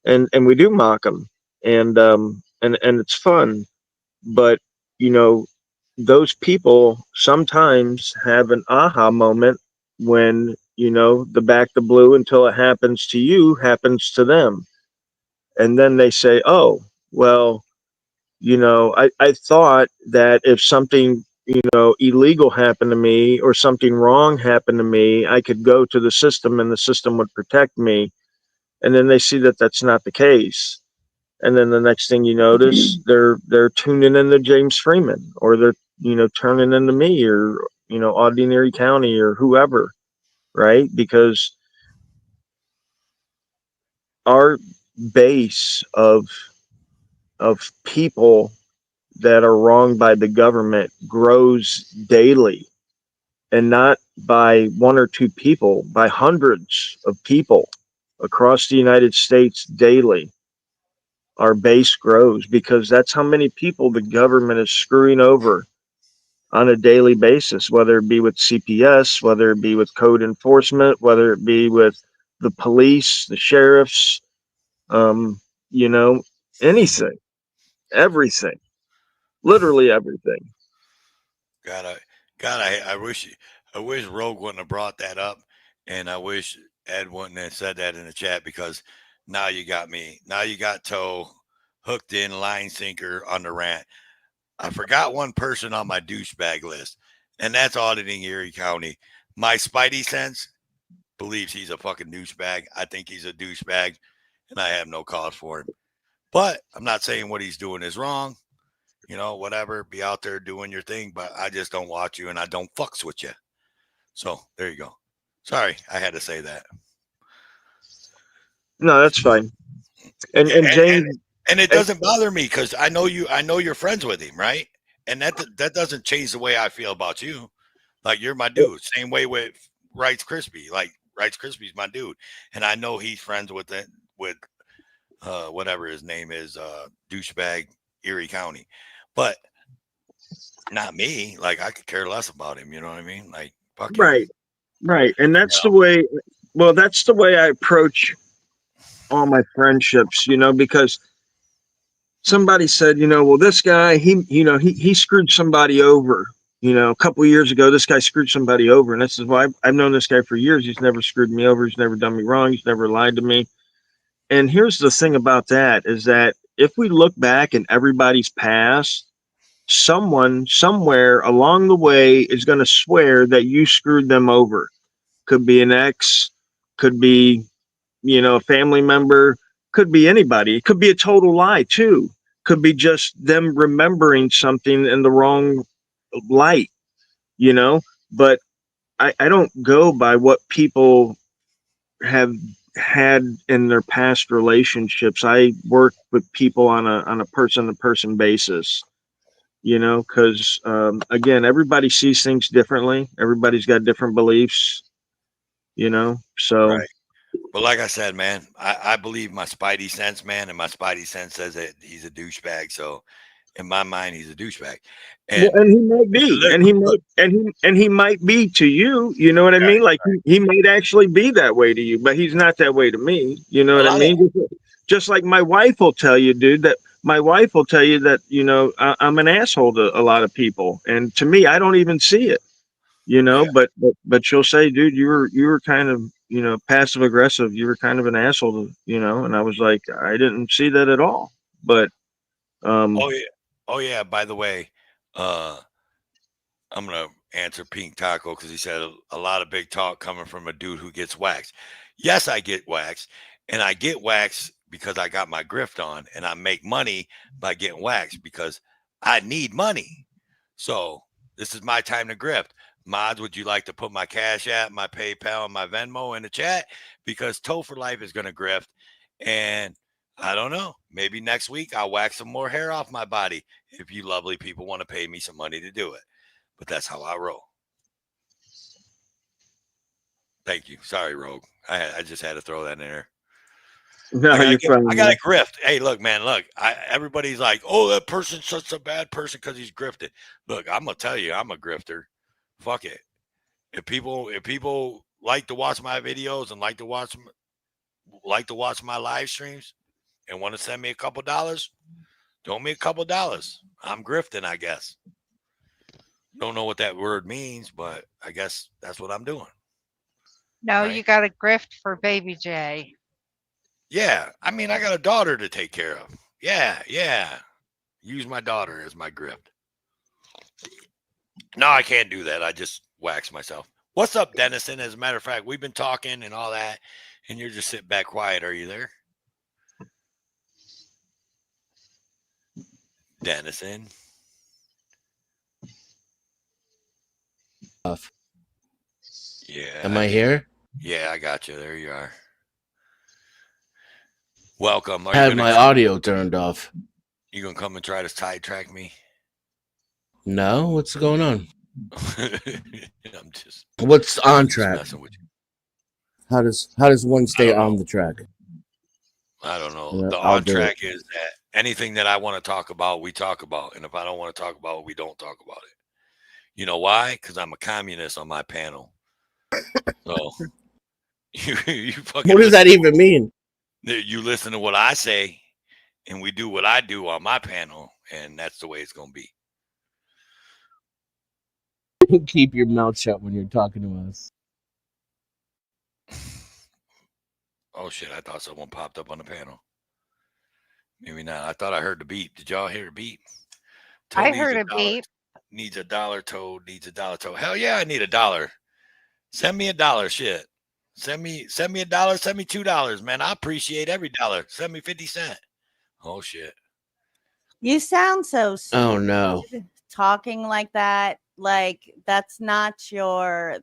and we do mock them, and it's fun, but you know those people sometimes have an aha moment when the back to blue until it happens to you happens to them, and then they say, oh well, I thought that if something, illegal happened to me or something wrong happened to me, I could go to the system and the system would protect me. And then they see that that's not the case. And then the next thing you notice, they're tuning into James Freeman, or they're, turning into me, or, Ordinary County or whoever, right? Because our base of people that are wronged by the government grows daily, and not by one or two people, by hundreds of people across the United States daily. Our base grows because that's how many people the government is screwing over on a daily basis, whether it be with CPS, whether it be with code enforcement, whether it be with the police, the sheriffs, um, you know, anything, everything, literally everything. God, I wish Rogue wouldn't have brought that up, and I wish Ed wouldn't have said that in the chat, because now you got me. Now you got Toe hooked in, line sinker on the rant. I forgot one person on my douchebag list, and that's auditing Erie County. My spidey sense believes he's a fucking douchebag. I think he's a douchebag, and I have no cause for him. But I'm not saying what he's doing is wrong. Whatever, be out there doing your thing, but I just don't watch you and I don't fucks with you. So there you go. Sorry, I had to say that. No, that's fine. And James, and it doesn't bother me, because I know you're friends with him, right? And that doesn't change the way I feel about you. Like, you're my dude. Same way with Rice Krispie. Like, Rice Krispie's my dude, and I know he's friends with whatever his name is, douchebag Erie County. But not me. Like, I could care less about him. You know what I mean? Like, fuck him. Right. And that's the way. Well, that's the way I approach all my friendships. Because somebody said, well, this guy, he screwed somebody over. A couple of years ago, this guy screwed somebody over, and this is why I've known this guy for years. He's never screwed me over. He's never done me wrong. He's never lied to me. And here's the thing about that, is that if we look back in everybody's past, someone somewhere along the way is going to swear that you screwed them over. Could be an ex, could be, a family member, Could be anybody. It could be a total lie too. Could be just them remembering something in the wrong light, you know. But I don't go by what people have had in their past relationships. I work with people on a person to person basis, you know, because again, everybody sees things differently. Everybody's got different beliefs, you know. So Right. But like I said, man, I believe my spidey sense, man, and my spidey sense says that he's a douchebag. So in my mind, he's a douchebag. well, And and he might be, look, and he look, might, and he might be to you. You know what I right, mean? Like he might actually be that way to you, but he's not that way to me. You know a what I lot of mean? Just like my wife will tell you, dude. That my wife will tell you that I'm an asshole to a lot of people, and to me, I don't even see it. You know, yeah, but she'll say, dude, you were kind of passive aggressive. You were kind of an asshole, and I was like, I didn't see that at all. But oh yeah, oh yeah. By the way, uh, I'm gonna answer Pink Taco because he said a lot of big talk coming from a dude who gets waxed. Yes, I get waxed, and I get waxed because I got my grift on, and I make money by getting waxed because I need money. So this is my time to grift. Mods, would you like to put my Cash App, my PayPal, and my Venmo in the chat? Because Toe for Life is gonna grift, and I don't know. Maybe next week I'll wax some more hair off my body if you lovely people want to pay me some money to do it. But that's how I roll. Thank you. Sorry, Rogue. I just had to throw that in there. no, you're I fine, got man. to grift. Hey, look, man, look. Everybody's like, oh, that person's such a bad person because he's grifted. Look, I'm gonna tell you, I'm a grifter. Fuck it. If people like to watch my videos and like to watch my live streams and want to send me a couple dollars, throw me a couple dollars. I'm grifting, I guess. Don't know what that word means, but I guess that's what I'm doing. No, Right. you got a grift for Baby J. Yeah, I mean, I got a daughter to take care of. Yeah. Use my daughter as my grift. No, I can't do that. I just wax myself. What's up, Dennison? As a matter of fact, we've been talking and all that, and you're just sitting back quiet. Are you there? Dennison? Yeah. Am I here? Yeah, I got you. There you are. Welcome. Are I you had gonna my come? audio turned off. You gonna come and try to sidetrack me? No, what's going on? I'm just What's on just track? messing with you. How does one I stay don't know. on the track? I don't know. Yeah, The I'll on do track is that anything that I want to talk about, we talk about. And if I don't want to talk about it, we don't talk about it. You know why? Because I'm a communist on my panel. So you fucking What does that listen. even mean? You listen to what I say, and we do what I do on my panel, and that's the way it's gonna be. Keep your mouth shut when you're talking to us. Oh shit! I thought someone popped up on the panel. Maybe not. I thought I heard the beep. Did y'all hear a beep? I Toad heard a beep. needs a dollar. Toad needs a dollar. Toad. Hell yeah, I need a dollar. Send me a dollar. Shit. Send me a dollar. Send me $2, man. I appreciate every dollar. Send me 50 cents. Oh shit. You sound so Oh stupid no. talking like that. Like that's not your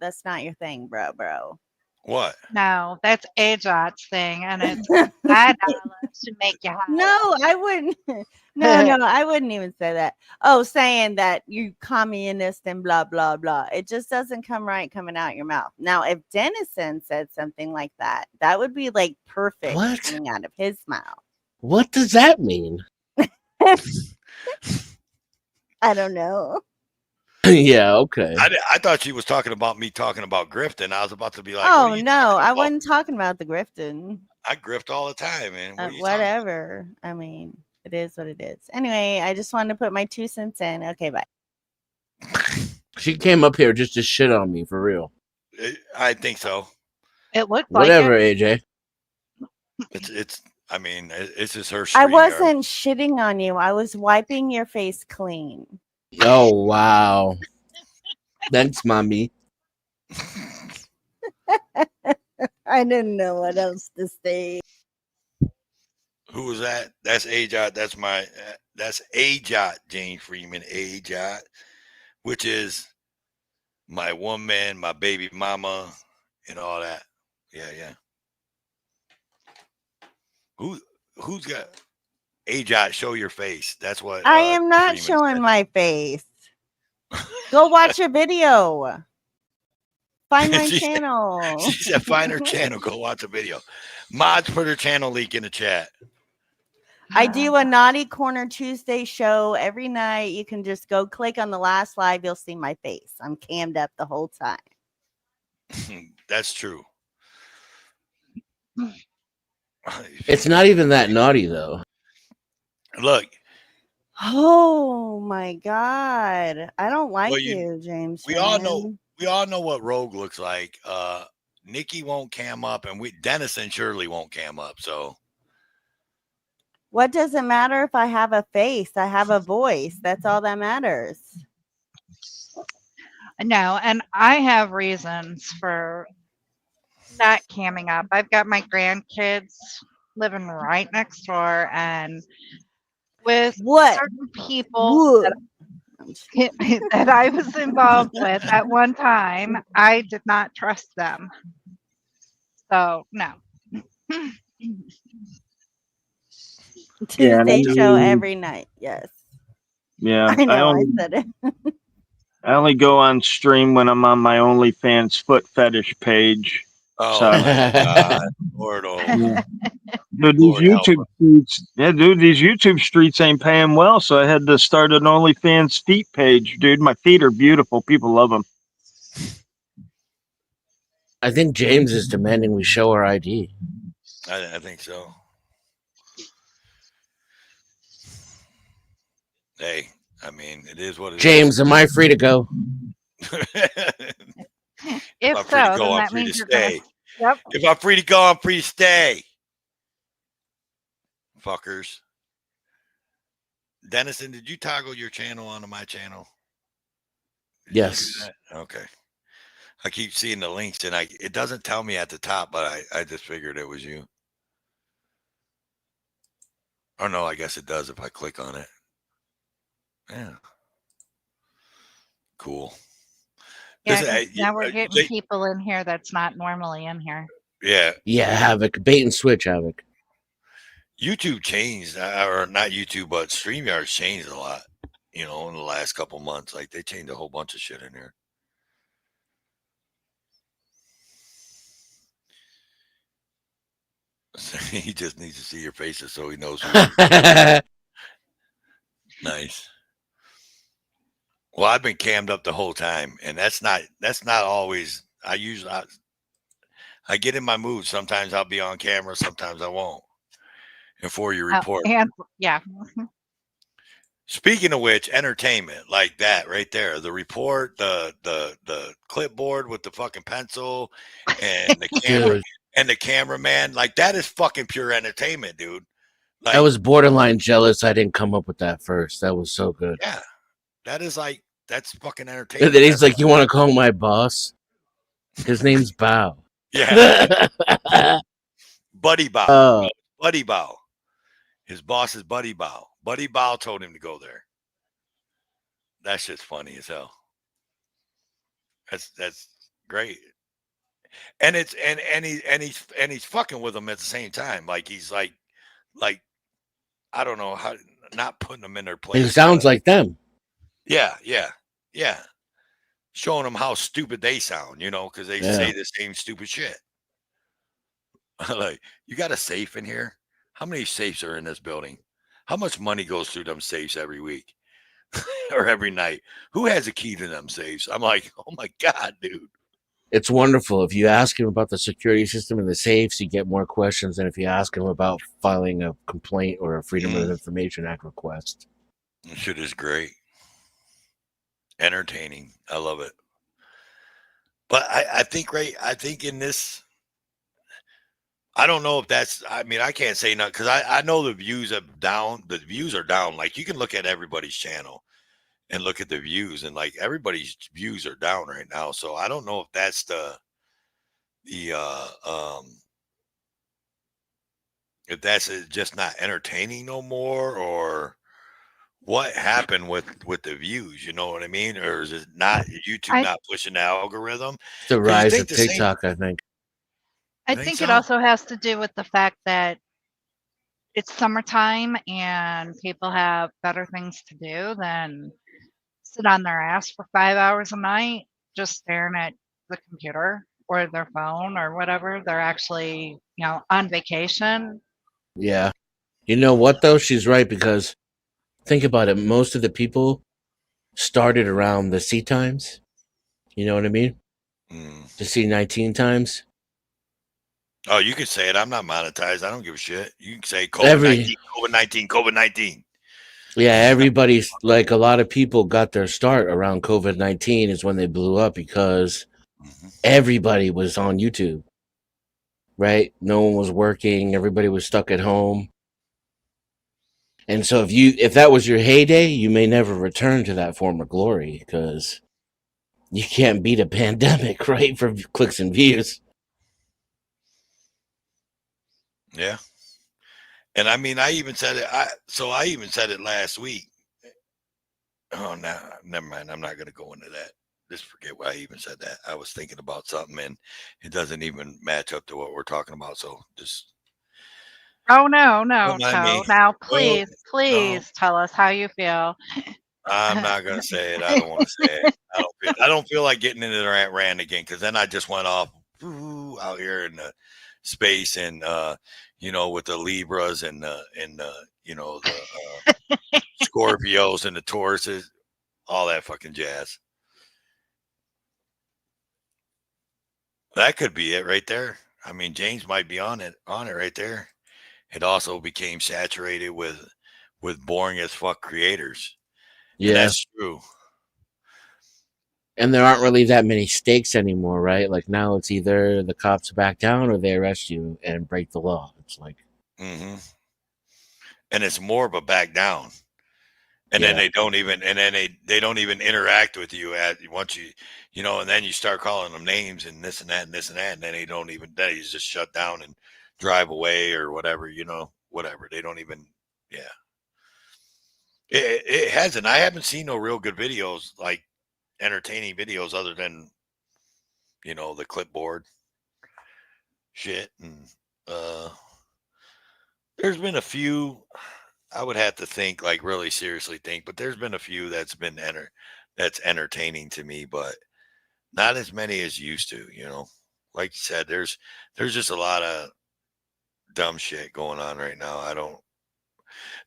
thing, bro. What? No, that's AJOT's thing, and it's $5 to make you high. No, I wouldn't. No, I wouldn't even say that. Oh, saying that you communist and blah blah blah. It just doesn't come right coming out your mouth. Now, if Dennison said something like that, that would be like perfect What? coming out of his mouth. What does that mean? I don't know. Yeah, okay. I thought she was talking about me talking about grifting. I was about to be like, what Oh are you no, talking I about? wasn't talking about the Grifton. I grift all the time, man. What are you talking about? Whatever. I mean, it is what it is. Anyway, I just wanted to put my 2 cents in. Okay, bye. She came up here just to shit on me for real. I think so. It looked Whatever, like it. AJ. It's I mean, it's just her. I StreamYard. wasn't shitting on you. I was wiping your face clean. Oh wow. Thanks, mommy. I didn't know what else to say. Who was that? That's AJOT. That's AJOT, James Freeman, AJOT, which is my woman, my baby mama, and all that. Yeah. Who's got AJOT? Show your face. That's what I am not Freeman showing said. my face. Go watch a video. Find my She channel. She said, find her channel. Go watch a video. Mods, put her channel link in the chat. I do a Naughty Corner Tuesday show every night. You can just go click on the last live. You'll see my face. I'm cammed up the whole time. That's true. It's not even that naughty though. Look. Oh my God. I don't like Well, you, James. We all know what Rogue looks like. Nikki won't cam up, and Dennis and Shirley won't cam up. So what does it matter if I have a face? I have a voice. That's all that matters. No, and I have reasons for not camming up. I've got my grandkids living right next door, and with certain people that I was involved with at one time, I did not trust them. So no. Tuesday show every night. Yes. Yeah, I know. I said it. I only go on stream when I'm on my OnlyFans foot fetish page. Oh my God, Lord, Dude, these YouTube streets, these YouTube streets ain't paying well, so I had to start an OnlyFans feet page. Dude, my feet are beautiful. People love them. I think James is demanding we show our ID. I think so. Hey, I mean, it is what it is. James, am I free to go? If I'm free to so, go, then I'm that free means to you're gonna. stay. Yep. If I'm free to go, I'm free to stay. Fuckers. Dennison, did you toggle your channel onto my channel? Yes. Okay. I keep seeing the links, and it doesn't tell me at the top, but I just figured it was you. Or no, I guess it does if I click on it. Yeah. Cool. Yeah, Listen, 'cause now we're getting people in here that's not normally in here. Yeah. Yeah, Havoc. Bait and switch, Havoc. YouTube changed, or not YouTube, but StreamYard's changed a lot, in the last couple months. Like, they changed a whole bunch of shit in here. He just needs to see your faces so he knows who you are. Nice. Well, I've been cammed up the whole time, and that's not always. I get in my mood. Sometimes I'll be on camera, sometimes I won't. And for your report. Yeah. Speaking of which, entertainment like that right there, the report, the clipboard with the fucking pencil, and the camera and the cameraman, like that is fucking pure entertainment, dude. Like, I was borderline jealous I didn't come up with that first. That was so good. Yeah, that's fucking entertainment. And then he's like, "You want to call my boss? His name's Bao." Yeah, Buddy Bao. Oh. Buddy Bao. His boss is Buddy Bao. Buddy Bao told him to go there. That shit's funny as hell. That's great. And it's and he's fucking with him at the same time. Like he's like I don't know how, not putting them in their place. It sounds like them. Yeah. Showing them how stupid they sound, because they say the same stupid shit. Like, you got a safe in here? How many safes are in this building? How much money goes through them safes every week or every night? Who has a key to them safes? I'm like, oh my God, dude. It's wonderful. If you ask him about the security system in the safes, you get more questions than if you ask him about filing a complaint or a Freedom of Information Act request. This shit is great. Entertaining. I love it. But I think in this, I don't know if that's, I mean, I can't say nothing because I know the views are down. The views are down. Like, you can look at everybody's channel and look at the views, and like everybody's views are down right now. So I don't know if that's if that's just not entertaining no more, or what happened with the views, you know what I mean? Or is it not YouTube I not pushing the algorithm? The Because you rise think of the same. TikTok, I think. I You think think it so? also has to do with the fact that it's summertime and people have better things to do than sit on their ass for 5 hours a night just staring at the computer or their phone or whatever. They're actually, on vacation. Yeah. You know what though? She's right, because think about it. Most of the people started around the C times. You know what I mean? Mm. The C19 times. Oh, you can say it. I'm not monetized. I don't give a shit. You can say COVID Every 19, COVID 19, COVID 19. Yeah, everybody's like, a lot of people got their start around COVID-19 is when they blew up, because everybody was on YouTube, right? No one was working, everybody was stuck at home. And so if that was your heyday, you may never return to that former glory, because you can't beat a pandemic, right? For clicks and views. Yeah. And I mean, I even said it. I even said it last week. Oh, no, never mind. I'm not going to go into that. Just forget why I even said that. I was thinking about something, and it doesn't even match up to what we're talking about. So just Oh, no, don't mind Toe. me. Now, Oh, please, no, please tell us how you feel. I'm not going to say it. I don't want to say it. I don't feel like getting into the rant again, because then I just went off out here in the space, and with the Libras and the Scorpios and the Tauruses, all that fucking jazz. That could be it right there. I mean, James might be on it right there. It also became saturated with boring as fuck creators, and Yeah. that's true. And there aren't really that many stakes anymore, right? Like now it's either the cops back down or they arrest you and break the law. It's like, Hmm. And it's more of a back down, and then yeah. they don't even, they don't even interact with you at once and then you start calling them names and this and that and this and that, and then then he's just shut down and drive away or whatever, whatever. They don't even, yeah. It hasn't. I haven't seen no real good videos, like entertaining videos, other than the clipboard shit. And there's been a few. I would have to think, like really seriously think, but there's been a few that's entertaining to me, but not as many as used to. Like you said, there's just a lot of dumb shit going on right now.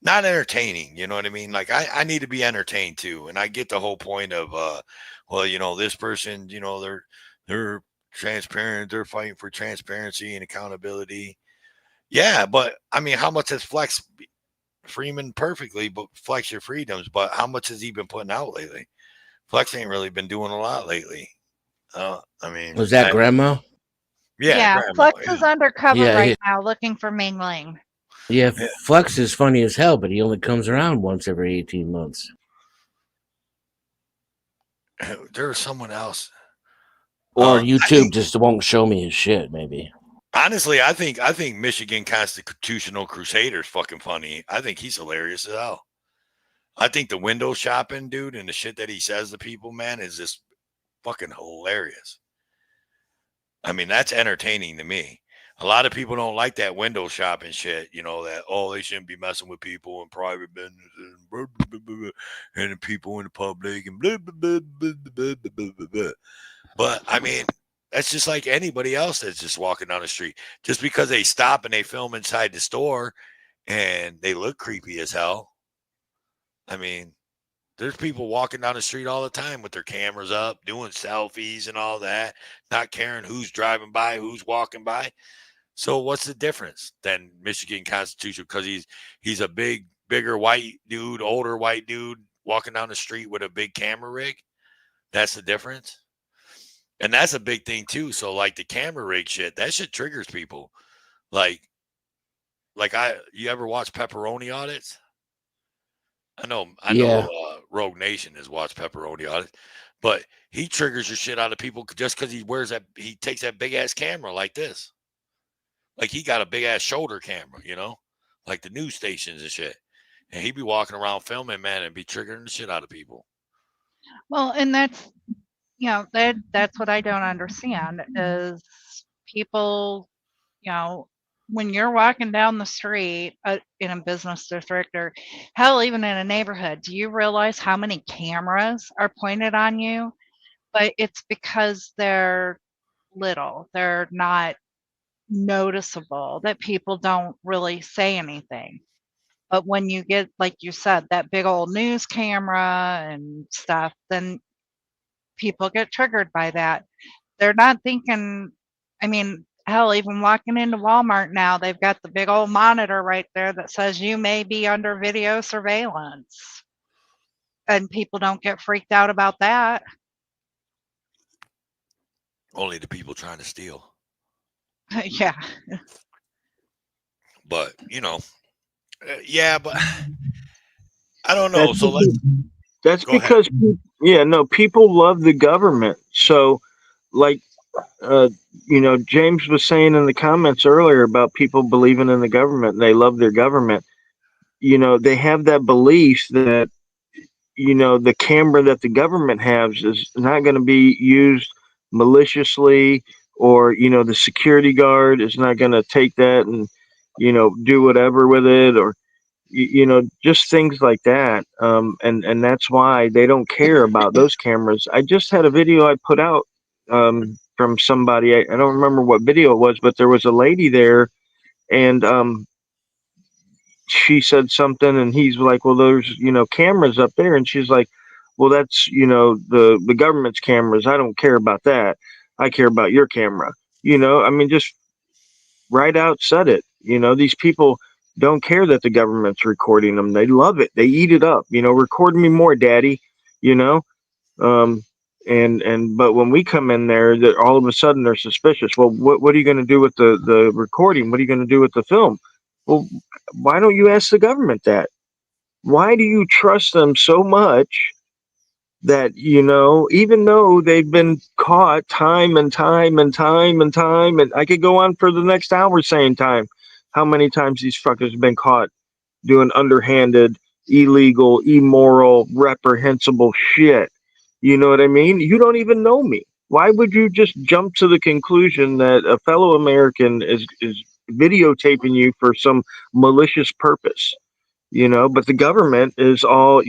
Not entertaining, you know what I mean? Like I need to be entertained too. And I get the whole point of well, this person, they're transparent, they're fighting for transparency and accountability. Yeah, but I mean, how much has Flex Freeman perfectly but flex your freedoms, but how much has he been putting out lately? Flex ain't really been doing a lot lately. I mean, Was that grandma? yeah, Yeah, grandma. Flex is undercover Yeah, right now looking for mingling. yeah. Yeah. Flex is funny as hell, but he only comes around once every 18 months. There was someone else. Or I YouTube think, just won't show me his shit, maybe. honestly, I think Michigan Constitutional Crusader's fucking funny. I think he's hilarious as hell. I think the window shopping dude and the shit that he says to people, man, is just fucking hilarious. I mean, that's entertaining to me. A lot of people don't like that window shopping shit, that, they shouldn't be messing with people in private business and blah, blah, blah, blah, and the people in the public and blah, blah, blah, blah, blah, blah, blah, blah. But I mean, that's just like anybody else that's just walking down the street. Just because they stop and they film inside the store and they look creepy as hell. I mean, there's people walking down the street all the time with their cameras up, doing selfies and all that, not caring who's driving by, who's walking by. So what's the difference than Michigan Constitution? Because he's a bigger white dude, older white dude walking down the street with a big camera rig. That's the difference. And that's a big thing too. So like the camera rig shit, that shit triggers people. Like you ever watch Pepperoni Audits? I know Yeah. Rogue Nation has watched Pepperoni Audits, but he triggers your shit out of people just because he takes that big ass camera like this. Like he got a big ass shoulder camera, you know, like the news stations and shit. And he'd be walking around filming, man, and be triggering the shit out of people. Well, and that's that's what I don't understand is people, when you're walking down the street in a business district or hell, even in a neighborhood, do you realize how many cameras are pointed on you? But it's because they're little, they're not noticeable, that people don't really say anything. But when you get, like you said, that big old news camera and stuff, then people get triggered by that. They're not thinking, I mean, hell, even walking into Walmart now, they've got the big old monitor right there that says you may be under video surveillance. And people don't get freaked out about that. Only the people trying to steal. Yeah. But, yeah, but I don't know. So let's. That's Go because, people love the government. So, like, James was saying in the comments earlier about people believing in the government and they love their government. They have that belief that, the camera that the government has is not going to be used maliciously, or, the security guard is not going to take that and, do whatever with it, or, just things like that. And that's why they don't care about those cameras. I just had a video I put out from somebody. I don't remember what video it was, but there was a lady there, and she said something, and he's like, well, there's, cameras up there. And she's like, well, that's, the government's cameras. I don't care about that. I care about your camera. I mean, just right out said it. These people don't care that the government's recording them. They love it. They eat it up. Record me more, daddy. You know, um, but when we come in there, all of a sudden they're suspicious. Well, what are you going to do with the recording? What are you going to do with the film? Well, why don't you ask the government that? Why do you trust them so much that, even though they've been caught time and time and time and time, and I could go on for the next hour saying how many times these fuckers have been caught doing underhanded, illegal, immoral, reprehensible shit. You know what I mean? You don't even know me. Why would you just jump to the conclusion that a fellow American is videotaping you for some malicious purpose? But the government is all,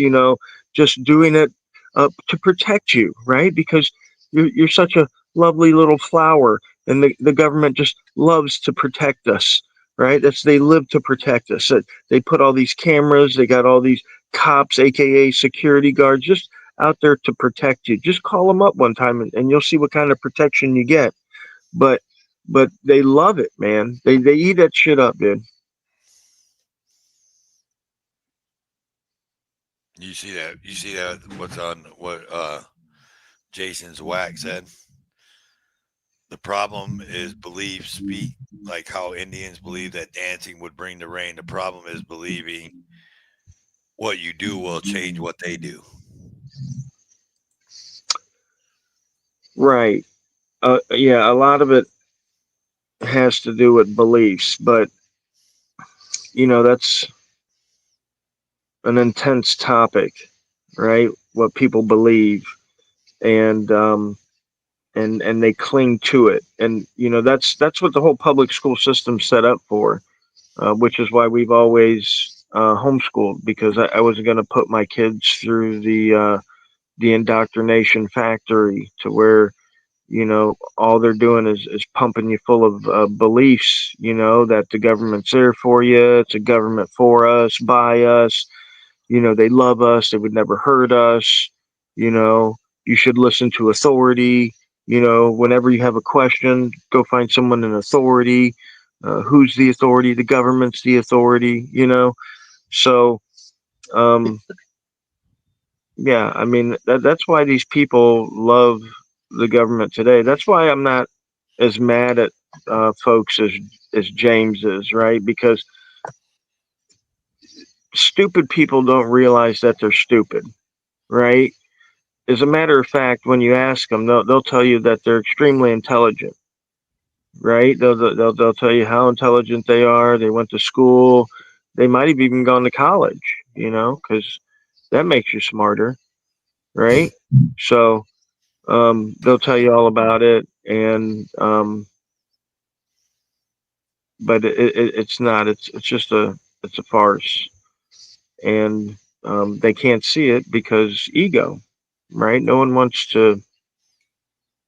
just doing it to protect you, right? Because you're such a lovely little flower, and the government just loves to protect us, right? They live to protect us. They put all these cameras, they got all these cops, aka security guards, just out there to protect you. Just call them up one time, and you'll see what kind of protection you get. But they love it, man. They eat that shit up, dude. You see that what's on what Jason's whack said? The problem is belief speak, like how Indians believe that dancing would bring the rain. The problem is believing what you do will change what they do. Right. Yeah, a lot of it has to do with beliefs, but that's an intense topic, right? What people believe, and and they cling to it, and that's what the whole public school system's set up for, which is why we've always homeschooled, because I wasn't going to put my kids through the indoctrination factory to where all they're doing is pumping you full of beliefs, that the government's there for you, it's a government for us, by us, they love us, they would never hurt us, you should listen to authority, whenever you have a question, go find someone in authority. Who's the authority? The government's the authority, so yeah, I mean, that's why these people love the government today. That's why I'm not as mad at folks as James is, right? Because stupid people don't realize that they're stupid, right? As a matter of fact, when you ask them, they'll tell you that they're extremely intelligent. right? They'll tell you how intelligent they are. They went to school. They might have even gone to college, because that makes you smarter, right? So they'll tell you all about it, and but it's not. It's just a farce, and they can't see it because ego, right? No one wants to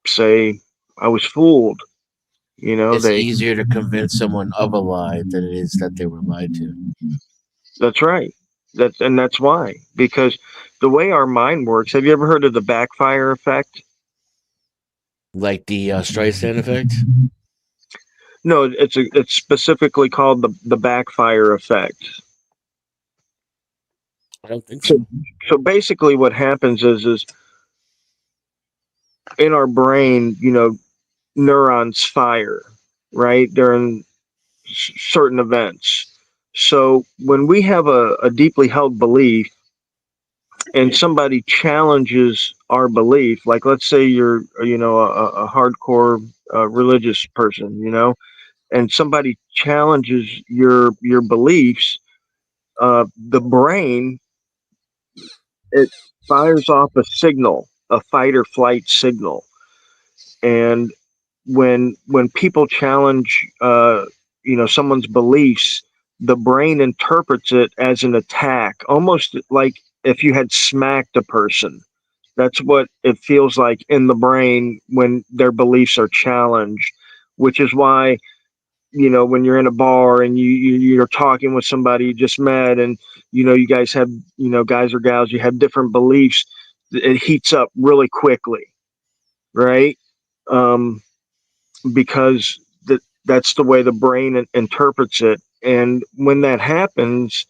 say I was fooled. It's They. easier to convince someone of a lie than it is that they were lied to. That's right. That's why, because the way our mind works. Have you ever heard of the backfire effect? Like the Streisand effect? No, it's specifically called the backfire effect. I don't think So so. so basically, what happens is in our brain, neurons fire, right, during certain events. So when we have a deeply held belief and somebody challenges our belief, like let's say you're, a hardcore religious person, and somebody challenges your beliefs, the brain, it fires off a signal, a fight or flight signal, and when people challenge someone's beliefs, the brain interprets it as an attack, almost like if you had smacked a person. That's what it feels like in the brain when their beliefs are challenged, which is why when you're in a bar and you're talking with somebody you just met, and you guys have, guys or gals, you have different beliefs, it heats up really quickly, right? um, because that's the way the brain interprets it. And when that happens,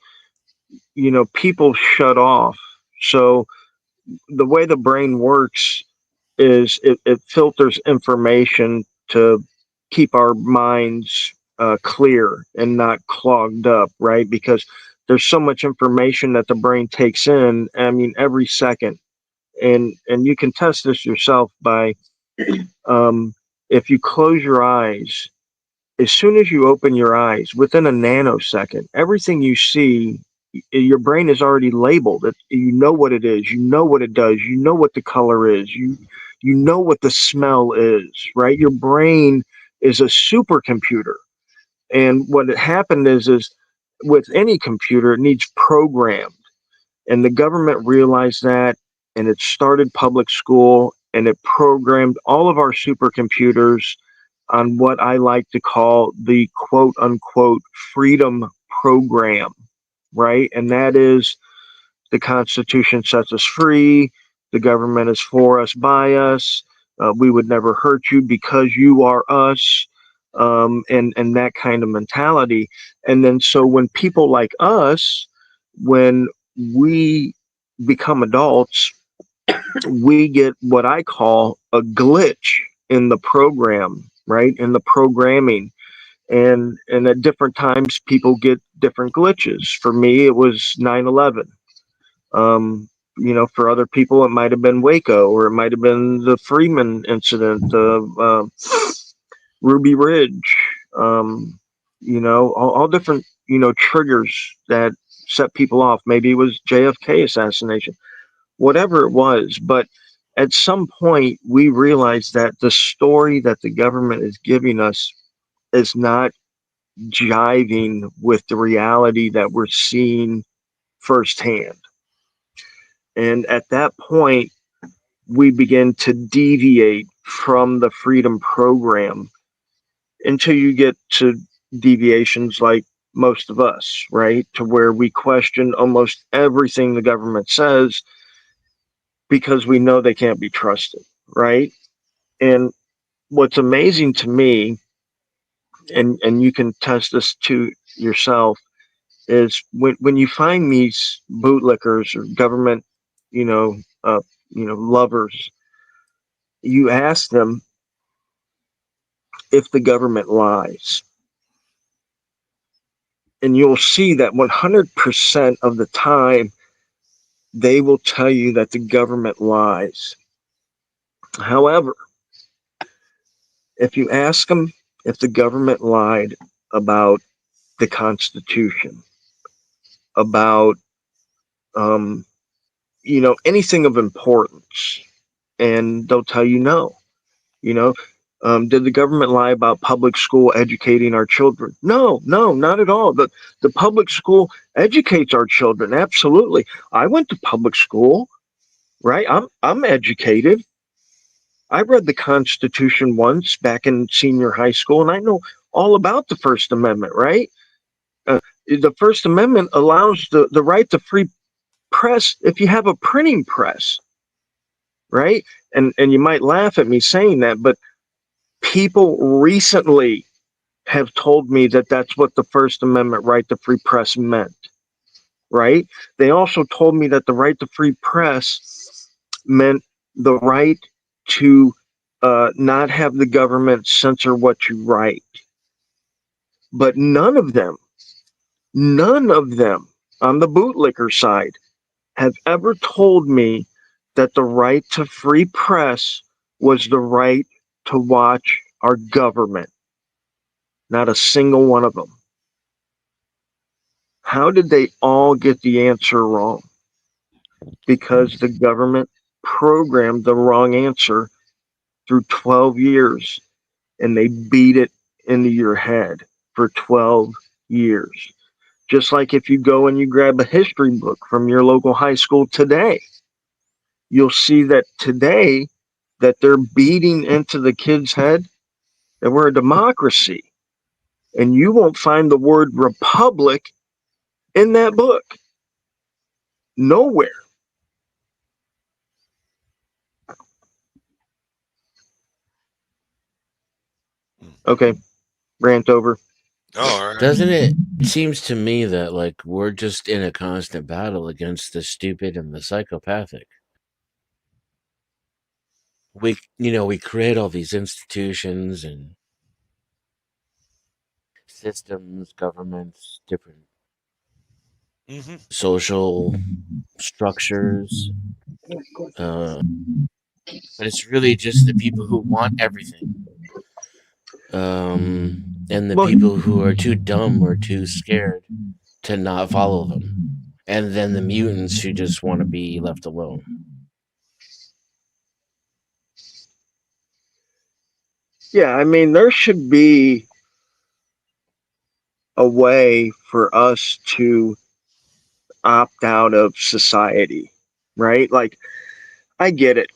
people shut off. So the way the brain works is it filters information to keep our minds clear and not clogged up, right? Because there's so much information that the brain takes in, I mean, every second. And you can test this yourself by, um, if you close your eyes, as soon as you open your eyes, within a nanosecond, everything you see, your brain is already labeled. You know what it is. You know what it does. You know what the color is. You know what the smell is. Right. Your brain is a supercomputer. And what happened is with any computer, it needs programmed. And the government realized that, and it started public school, and it programmed all of our supercomputers on what I like to call the quote unquote freedom program, right? And that is, the Constitution sets us free, the government is for us, by us, we would never hurt you because you are us, and that kind of mentality. And then so when people like us, when we become adults, we get what I call a glitch in the program, right? In the programming. And at different times people get different glitches. For me, it was 9/11. Um, for other people, it might have been Waco, or it might have been the Freeman incident of Ruby Ridge. All different, triggers that set people off. Maybe it was JFK assassination, whatever it was. But at some point, we realized that the story that the government is giving us is not jiving with the reality that we're seeing firsthand. And at that point, we begin to deviate from the freedom program until you get to deviations like most of us, right? To where we question almost everything the government says because we know they can't be trusted, right? And what's amazing to me, and you can test this to yourself, is when you find these bootlickers or government, you know, uh, lovers, you ask them if the government lies, and you'll see that 100% of the time they will tell you that the government lies. However, if you ask them if the government lied about the Constitution, about anything of importance, and they'll tell you no. You know, did the government lie about public school educating our children? No, no, not at all. The public school educates our children. Absolutely. I went to public school, right? I'm educated. I read the Constitution once back in senior high school, and I know all about the First Amendment, right? The First Amendment allows the right to free press if you have a printing press, right? And you might laugh at me saying that, but people recently have told me that that's what the First Amendment right to free press meant, right? They also told me that the right to free press meant the right to not have the government censor what you write. But none of them on the bootlicker side have ever told me that the right to free press was the right to watch our government. Not a single one of them. How did they all get the answer wrong? Because the government programmed the wrong answer through 12 years and they beat it into your head for 12 years. Just like if you go and you grab a history book from your local high school today, you'll see that today that they're beating into the kid's head that we're a democracy. And you won't find the word republic in that book. Nowhere. Okay, rant over. Oh, all right. Doesn't it? It seems to me that like we're just in a constant battle against the stupid and the psychopathic. We create all these institutions and systems, governments, different Mm-hmm. social structures, but it's really just the people who want everything, and the Well, people who are too dumb or too scared to not follow them, and then the mutants who just want to be left alone. yeah, I mean, there should be a way for us to opt out of society, right? Like, I get it.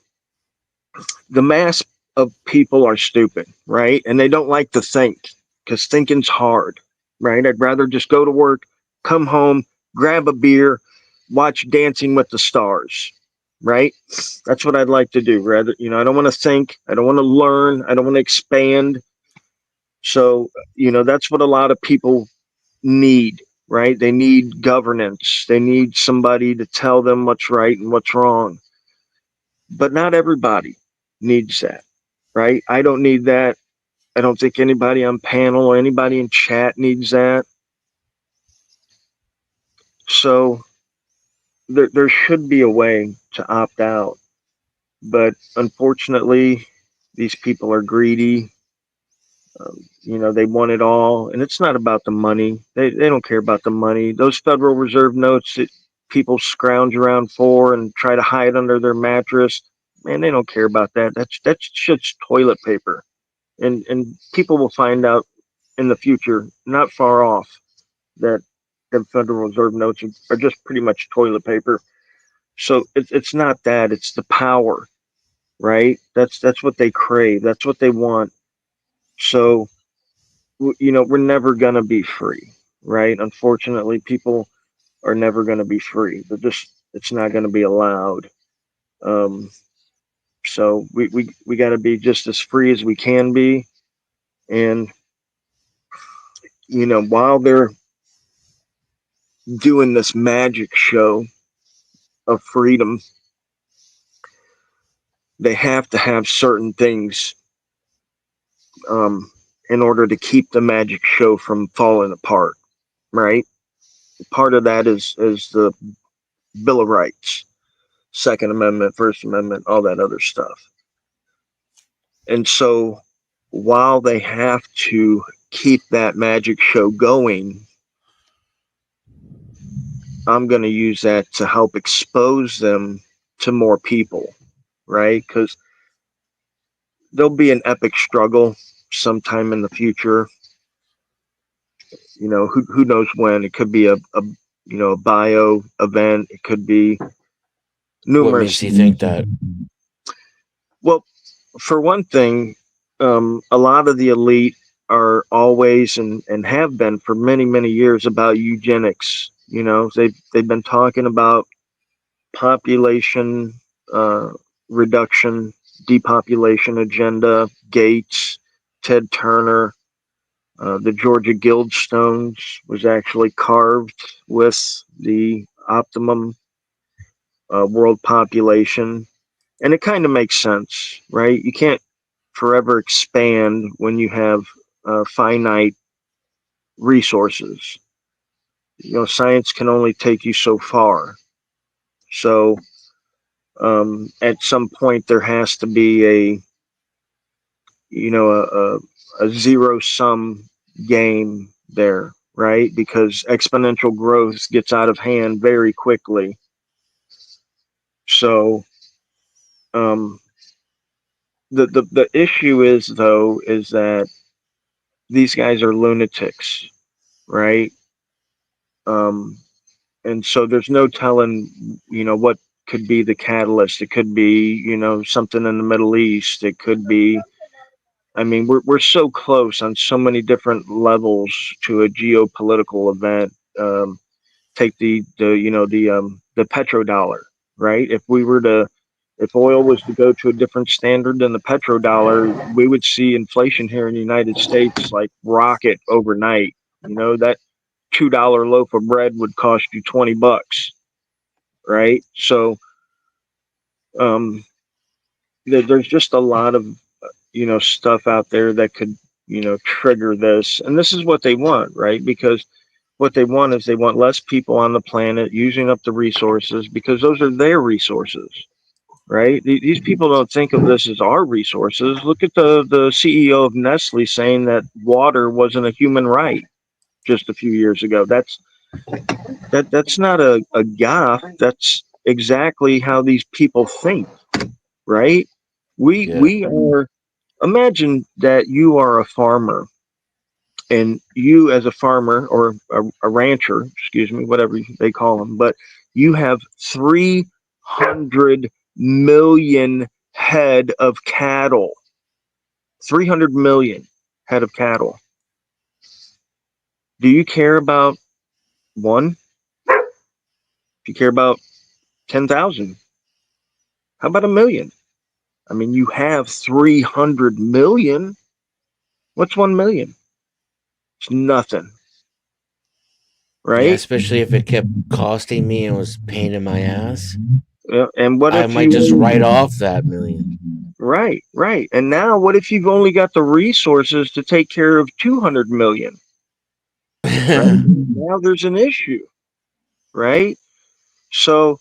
The mass of people are stupid, right? And they don't like to think because thinking's hard, right? I'd rather just go to work, come home, grab a beer, watch Dancing with the Stars, right? That's what I'd like to do. Rather, I don't want to think, I don't want to learn, I don't want to expand. So, that's what a lot of people need, right? They need governance. They need somebody to tell them what's right and what's wrong. But not everybody needs that, right? I don't need that. I don't think anybody on panel or anybody in chat needs that. So there should be a way to opt out. But unfortunately, these people are greedy. They want it all, and it's not about the money. They don't care about the money. Those Federal Reserve notes that people scrounge around for and try to hide under their mattress, man, they don't care about that. That's just toilet paper, and people will find out in the future, not far off, that the Federal Reserve notes are just pretty much toilet paper. So it's not that; it's the power, right? That's what they crave. That's what they want. So we're never going to be free, right? Unfortunately, people are never going to be free. It's not going to be allowed. Um, so we got to be just as free as we can be. And, while they're doing this magic show of freedom, they have to have certain things in order to keep the magic show from falling apart, right? Part of that is the Bill of Rights, Second Amendment, First Amendment, all that other stuff. And so while they have to keep that magic show going, I'm going to use that to help expose them to more people, right? Because there'll be an epic struggle sometime in the future. Who knows when? It could be a bio event. It could be What numerous. makes you think that? Well, for one thing, a lot of the elite are always and have been for many, many years about eugenics. They've been talking about population uh, reduction, depopulation agenda, Gates, Ted Turner. The Georgia Guildstones was actually carved with the optimum world population. And it kind of makes sense, right? You can't forever expand when you have finite resources. Science can only take you so far. So at some point, there has to be a zero sum game there, right? Because exponential growth gets out of hand very quickly. So um, the issue is though is that these guys are lunatics, right? Um, and so there's no telling, what could be the catalyst. It could be, something in the Middle East. It could be. I mean, we're so close on so many different levels to a geopolitical event. Take the petrodollar, right? If oil was to go to a different standard than the petrodollar, we would see inflation here in the United States like rocket overnight. That $2 loaf of bread would cost you $20, right? So um, there's just a lot of stuff out there that could trigger this, and this is what they want, right? Because what they want is they want less people on the planet using up the resources because those are their resources, right? These people don't think of this as our resources. Look at the CEO of Nestle saying that water wasn't a human right just a few years ago. That's not a gaffe. That's exactly how these people think, right? We Yeah. we are. Imagine that you are a farmer, and you as a farmer or a rancher, excuse me, whatever they call them, but you have 300 million head of cattle. 300 million head of cattle. Do you care about one? Do you care about 10,000? How about a million? I mean, you have 300 million. What's 1 million? It's nothing, Yeah, right? especially if it kept costing me and was pain in my ass. And what I if might just write you off that million. Right. And now what if you've only got the resources to take care of 200 million, right? Now there's an issue, right? So,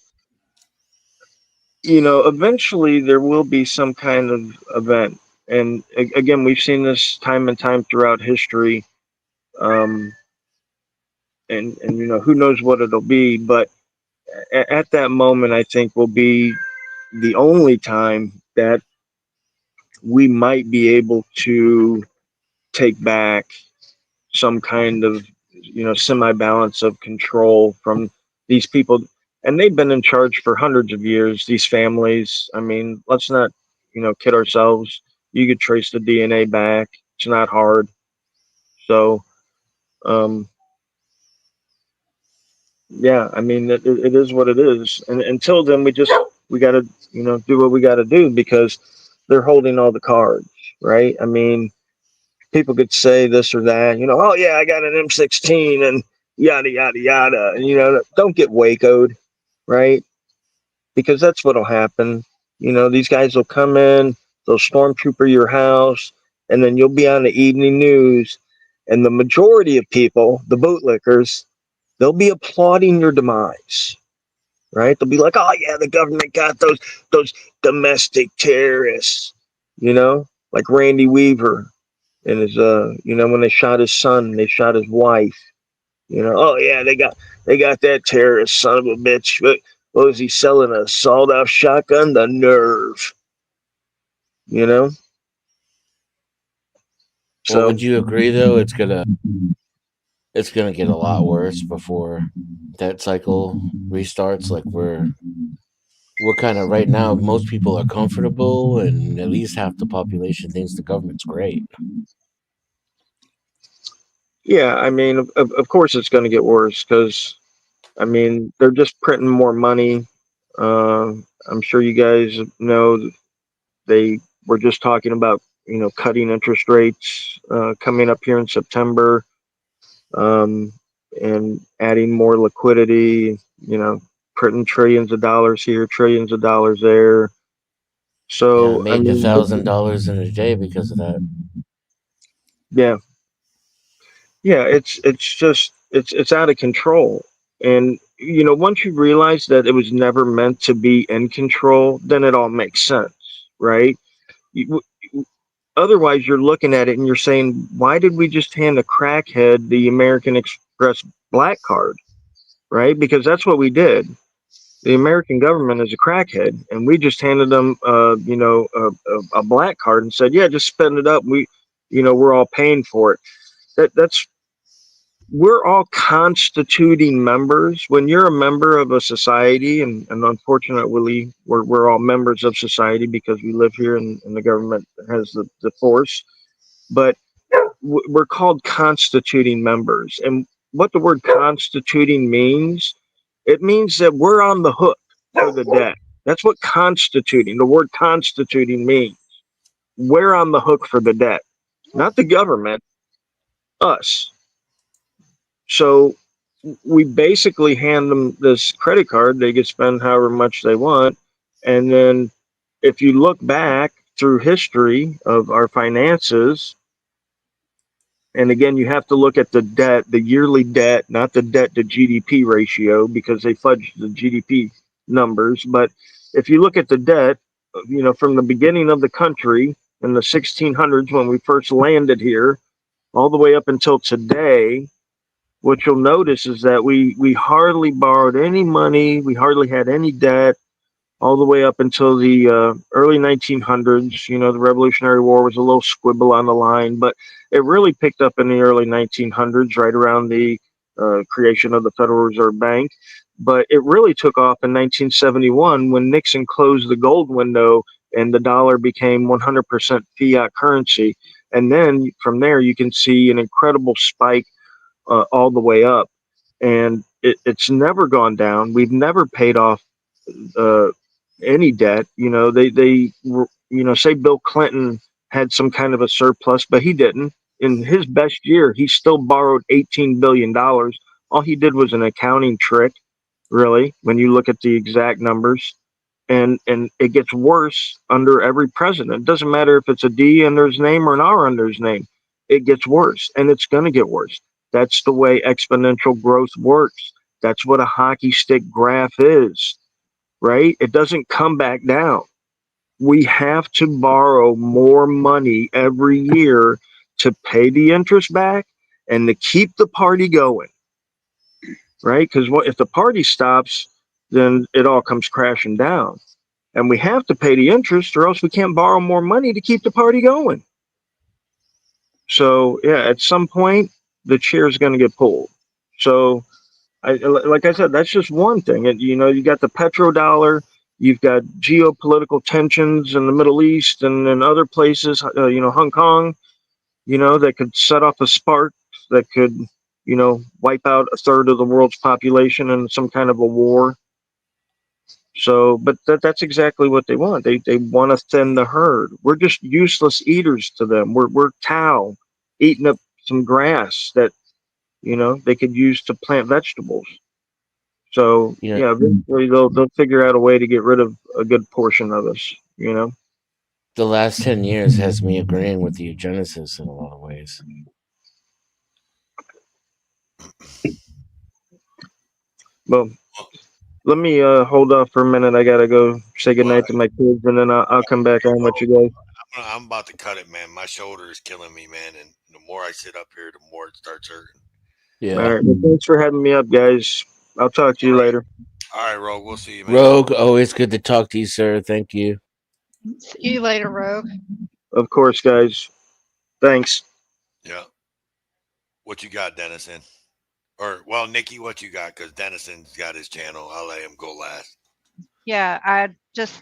eventually there will be some kind of event. And again, we've seen this time and time throughout history. Um, and who knows what it'll be, but at that moment, I think will be the only time that we might be able to take back some kind of semi balance of control from these people, and they've been in charge for hundreds of years, these families. I mean, let's not kid ourselves. You could trace the DNA back. It's not hard. So um yeah, I mean, it is what it is, and until then we got to do what we got to do because they're holding all the cards, right? I mean, people could say this or that, oh yeah, I got an M16 and yada yada yada, and don't get Waco'd, right? Because that's what'll happen. These guys will come in, they'll stormtrooper your house, and then you'll be on the evening news, and the majority of people, the bootlickers, they'll be applauding your demise, right? They'll be like, oh yeah, the government got those domestic terrorists, like Randy Weaver. And his when they shot his son, they shot his wife. Oh yeah, they got that terrorist son of a bitch. What was he selling, a sawed-off shotgun? The nerve, you know. Well, So would you agree though? It's gonna get a lot worse before that cycle restarts. Like we're kind of right now. Most people are comfortable, and at least half the population thinks the government's great. yeah, I mean, of course it's going to get worse because I mean they're just printing more money. Uh, I'm sure you guys know they were just talking about cutting interest rates coming up here in September, um, and adding more liquidity. Printing trillions of dollars here, trillions of dollars there. Yeah, I So I made mean, $1,000 in a day because of that. yeah, yeah, it's out of control. And once you realize that it was never meant to be in control, then it all makes sense, right? You, Otherwise, you're looking at it and you're saying, why did we just hand a crackhead the American Express black card, right? Because that's what we did. The American government is a crackhead, and we just handed them, a black card and said, yeah, just spend it up. We're all paying for it. That's We're all constituting members. When you're a member of a society, and unfortunately, we're all members of society because we live here and the government has the force, but we're called constituting members. And what the word constituting means, it means that we're on the hook for the debt. That's what the word constituting means. We're on the hook for the debt, not the government, us. So we basically hand them this credit card. They can spend however much they want. And then if you look back through history of our finances, and again, you have to look at the debt, the yearly debt, not the debt to GDP ratio, because they fudged the GDP numbers. But if you look at the debt, from the beginning of the country in the 1600s when we first landed here, all the way up until today, what you'll notice is that we hardly borrowed any money, we hardly had any debt, all the way up until the early 1900s. The Revolutionary War was a little squibble on the line, but it really picked up in the early 1900s, right around the creation of the Federal Reserve Bank. But it really took off in 1971 when Nixon closed the gold window and the dollar became 100% fiat currency. And then from there, you can see an incredible spike all the way up. And it's never gone down. We've never paid off uh, any debt. Say Bill Clinton had some kind of a surplus, but he didn't. In his best year, he still borrowed $18 billion. All he did was an accounting trick, really, when you look at the exact numbers. And it gets worse under every president. It doesn't matter if it's a D under his name or an R under his name. It gets worse, and it's going to get worse. That's the way exponential growth works. That's what a hockey stick graph is, right? It doesn't come back down. We have to borrow more money every year to pay the interest back and to keep the party going, right? Because if the party stops, then it all comes crashing down. And we have to pay the interest, or else we can't borrow more money to keep the party going. So, yeah, at some point, the chair is going to get pulled. So, like I said, that's just one thing. And you got the petrodollar, you've got geopolitical tensions in the Middle East and in other places. Hong Kong. That could set off a spark that could, wipe out a third of the world's population in some kind of a war. So, but that's exactly what they want. They want to thin the herd. We're just useless eaters to them. We're cow eating up some grass that they could use to plant vegetables. So You know, yeah, eventually they'll figure out a way to get rid of a good portion of us. the last 10 years has me agreeing with the eugenicists in a lot of ways. Well, let me hold off for a minute. I gotta go say goodnight to my kids, and then I'll come back on with you guys. I'm about to cut it, man. My shoulder is killing me, man. And the more I sit up here, the more it starts hurting. All Yeah. right. Well, thanks for having me up, guys. I'll talk to you All right. later. All right, Rogue. We'll see you, man. Rogue, always good to talk to you, sir. Thank you. See you later, Rogue. Of course, guys. Thanks. Yeah. What you got, Dennison? Or, well, Nikki, what you got? Because Dennison's got his channel. I'll let him go last. Yeah, I just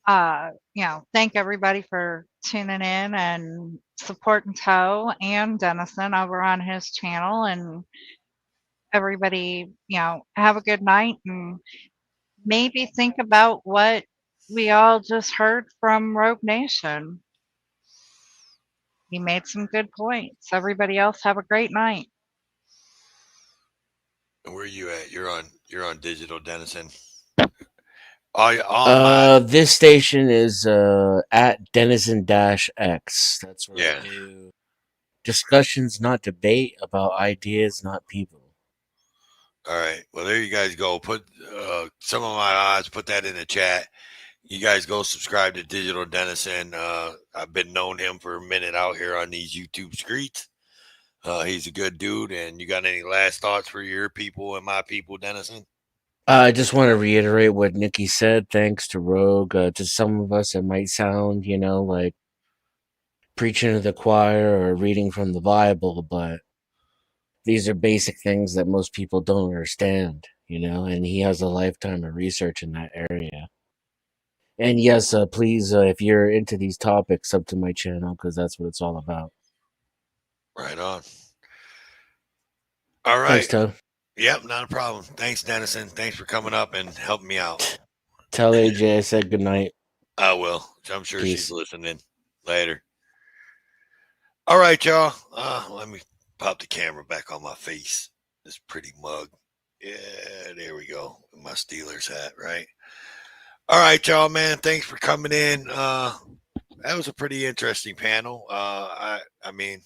thank everybody for tuning in and supporting Toe and Dennison over on his channel, and everybody, have a good night and maybe think about what we all just heard from Rogue Nation. He made some good points. Everybody else have a great night. And where you at? You're on digital, Dennison. All my This station is at Denizen-X. That's where yeah. I do discussions, not debate, about ideas, not people. All right. Well, there you guys go. Put some of my odds. Put that in the chat. You guys go subscribe to Digital Dennison. I've been knowing him for a minute out here on these YouTube streets. He's a good dude. And you got any last thoughts for your people and my people, Dennison? I just want to reiterate what Nikki said. Thanks to Rogue. To some of us, it might sound, like preaching to the choir or reading from the Bible, but these are basic things that most people don't understand, and he has a lifetime of research in that area. And yes, please, if you're into these topics, sub to my channel, because that's what it's all about. Right on. All right. Thanks, Toe. Yep, not a problem. Thanks, Dennison. Thanks for coming up and helping me out. Tell AJ I said good night. I will. I'm sure Peace. she's listening. Later. All right, y'all. Let me pop the camera back on my face. This pretty mug. Yeah, there we go. My Steelers hat, right? All right, y'all, man. Thanks for coming in. That was a pretty interesting panel. I mean,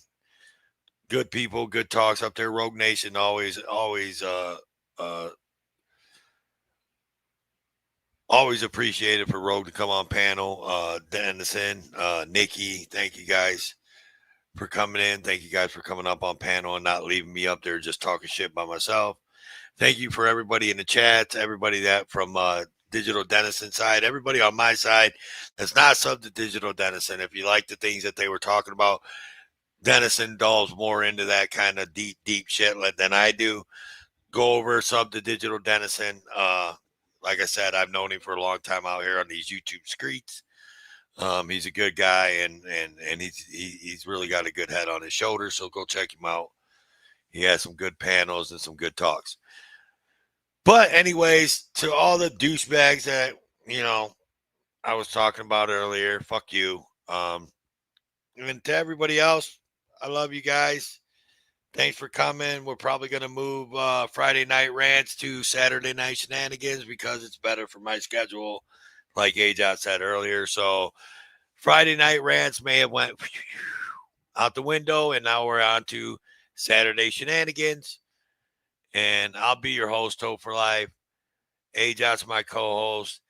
good people, good talks up there. Rogue Nation always appreciated for Rogue to come on panel. Dennison, Nikki, thank you guys for coming in. Thank you guys for coming up on panel and not leaving me up there just talking shit by myself. Thank you for everybody in the chat, everybody that from Digital Dennison side, everybody on my side that's not sub to Digital Dennison. If you like the things that they were talking about, Dennison delves more into that kind of deep shit than I do. Go over, sub to Digital Dennison. Like I said, I've known him for a long time out here on these YouTube streets. He's a good guy, and he's really got a good head on his shoulders. So go check him out. He has some good panels and some good talks. But anyways, to all the douchebags that I was talking about earlier, fuck you. And to everybody else, I love you guys. Thanks for coming. We're probably going to move Friday night rants to Saturday night shenanigans because it's better for my schedule, like Ajot said earlier. So Friday night rants may have went out the window, and now we're on to Saturday shenanigans. And I'll be your host, Hope for Life. Ajot's my co-host,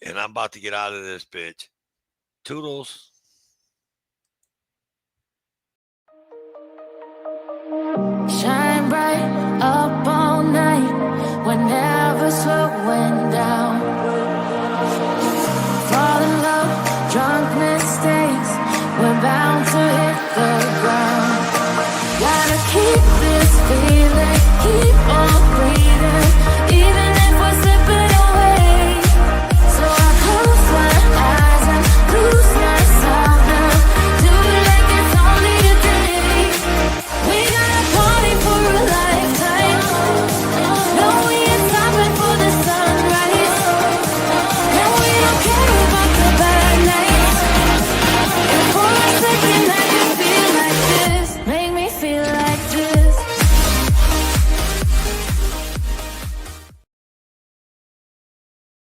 and I'm about to get out of this bitch. Toodles. Shine bright up all night. We're never slowing down.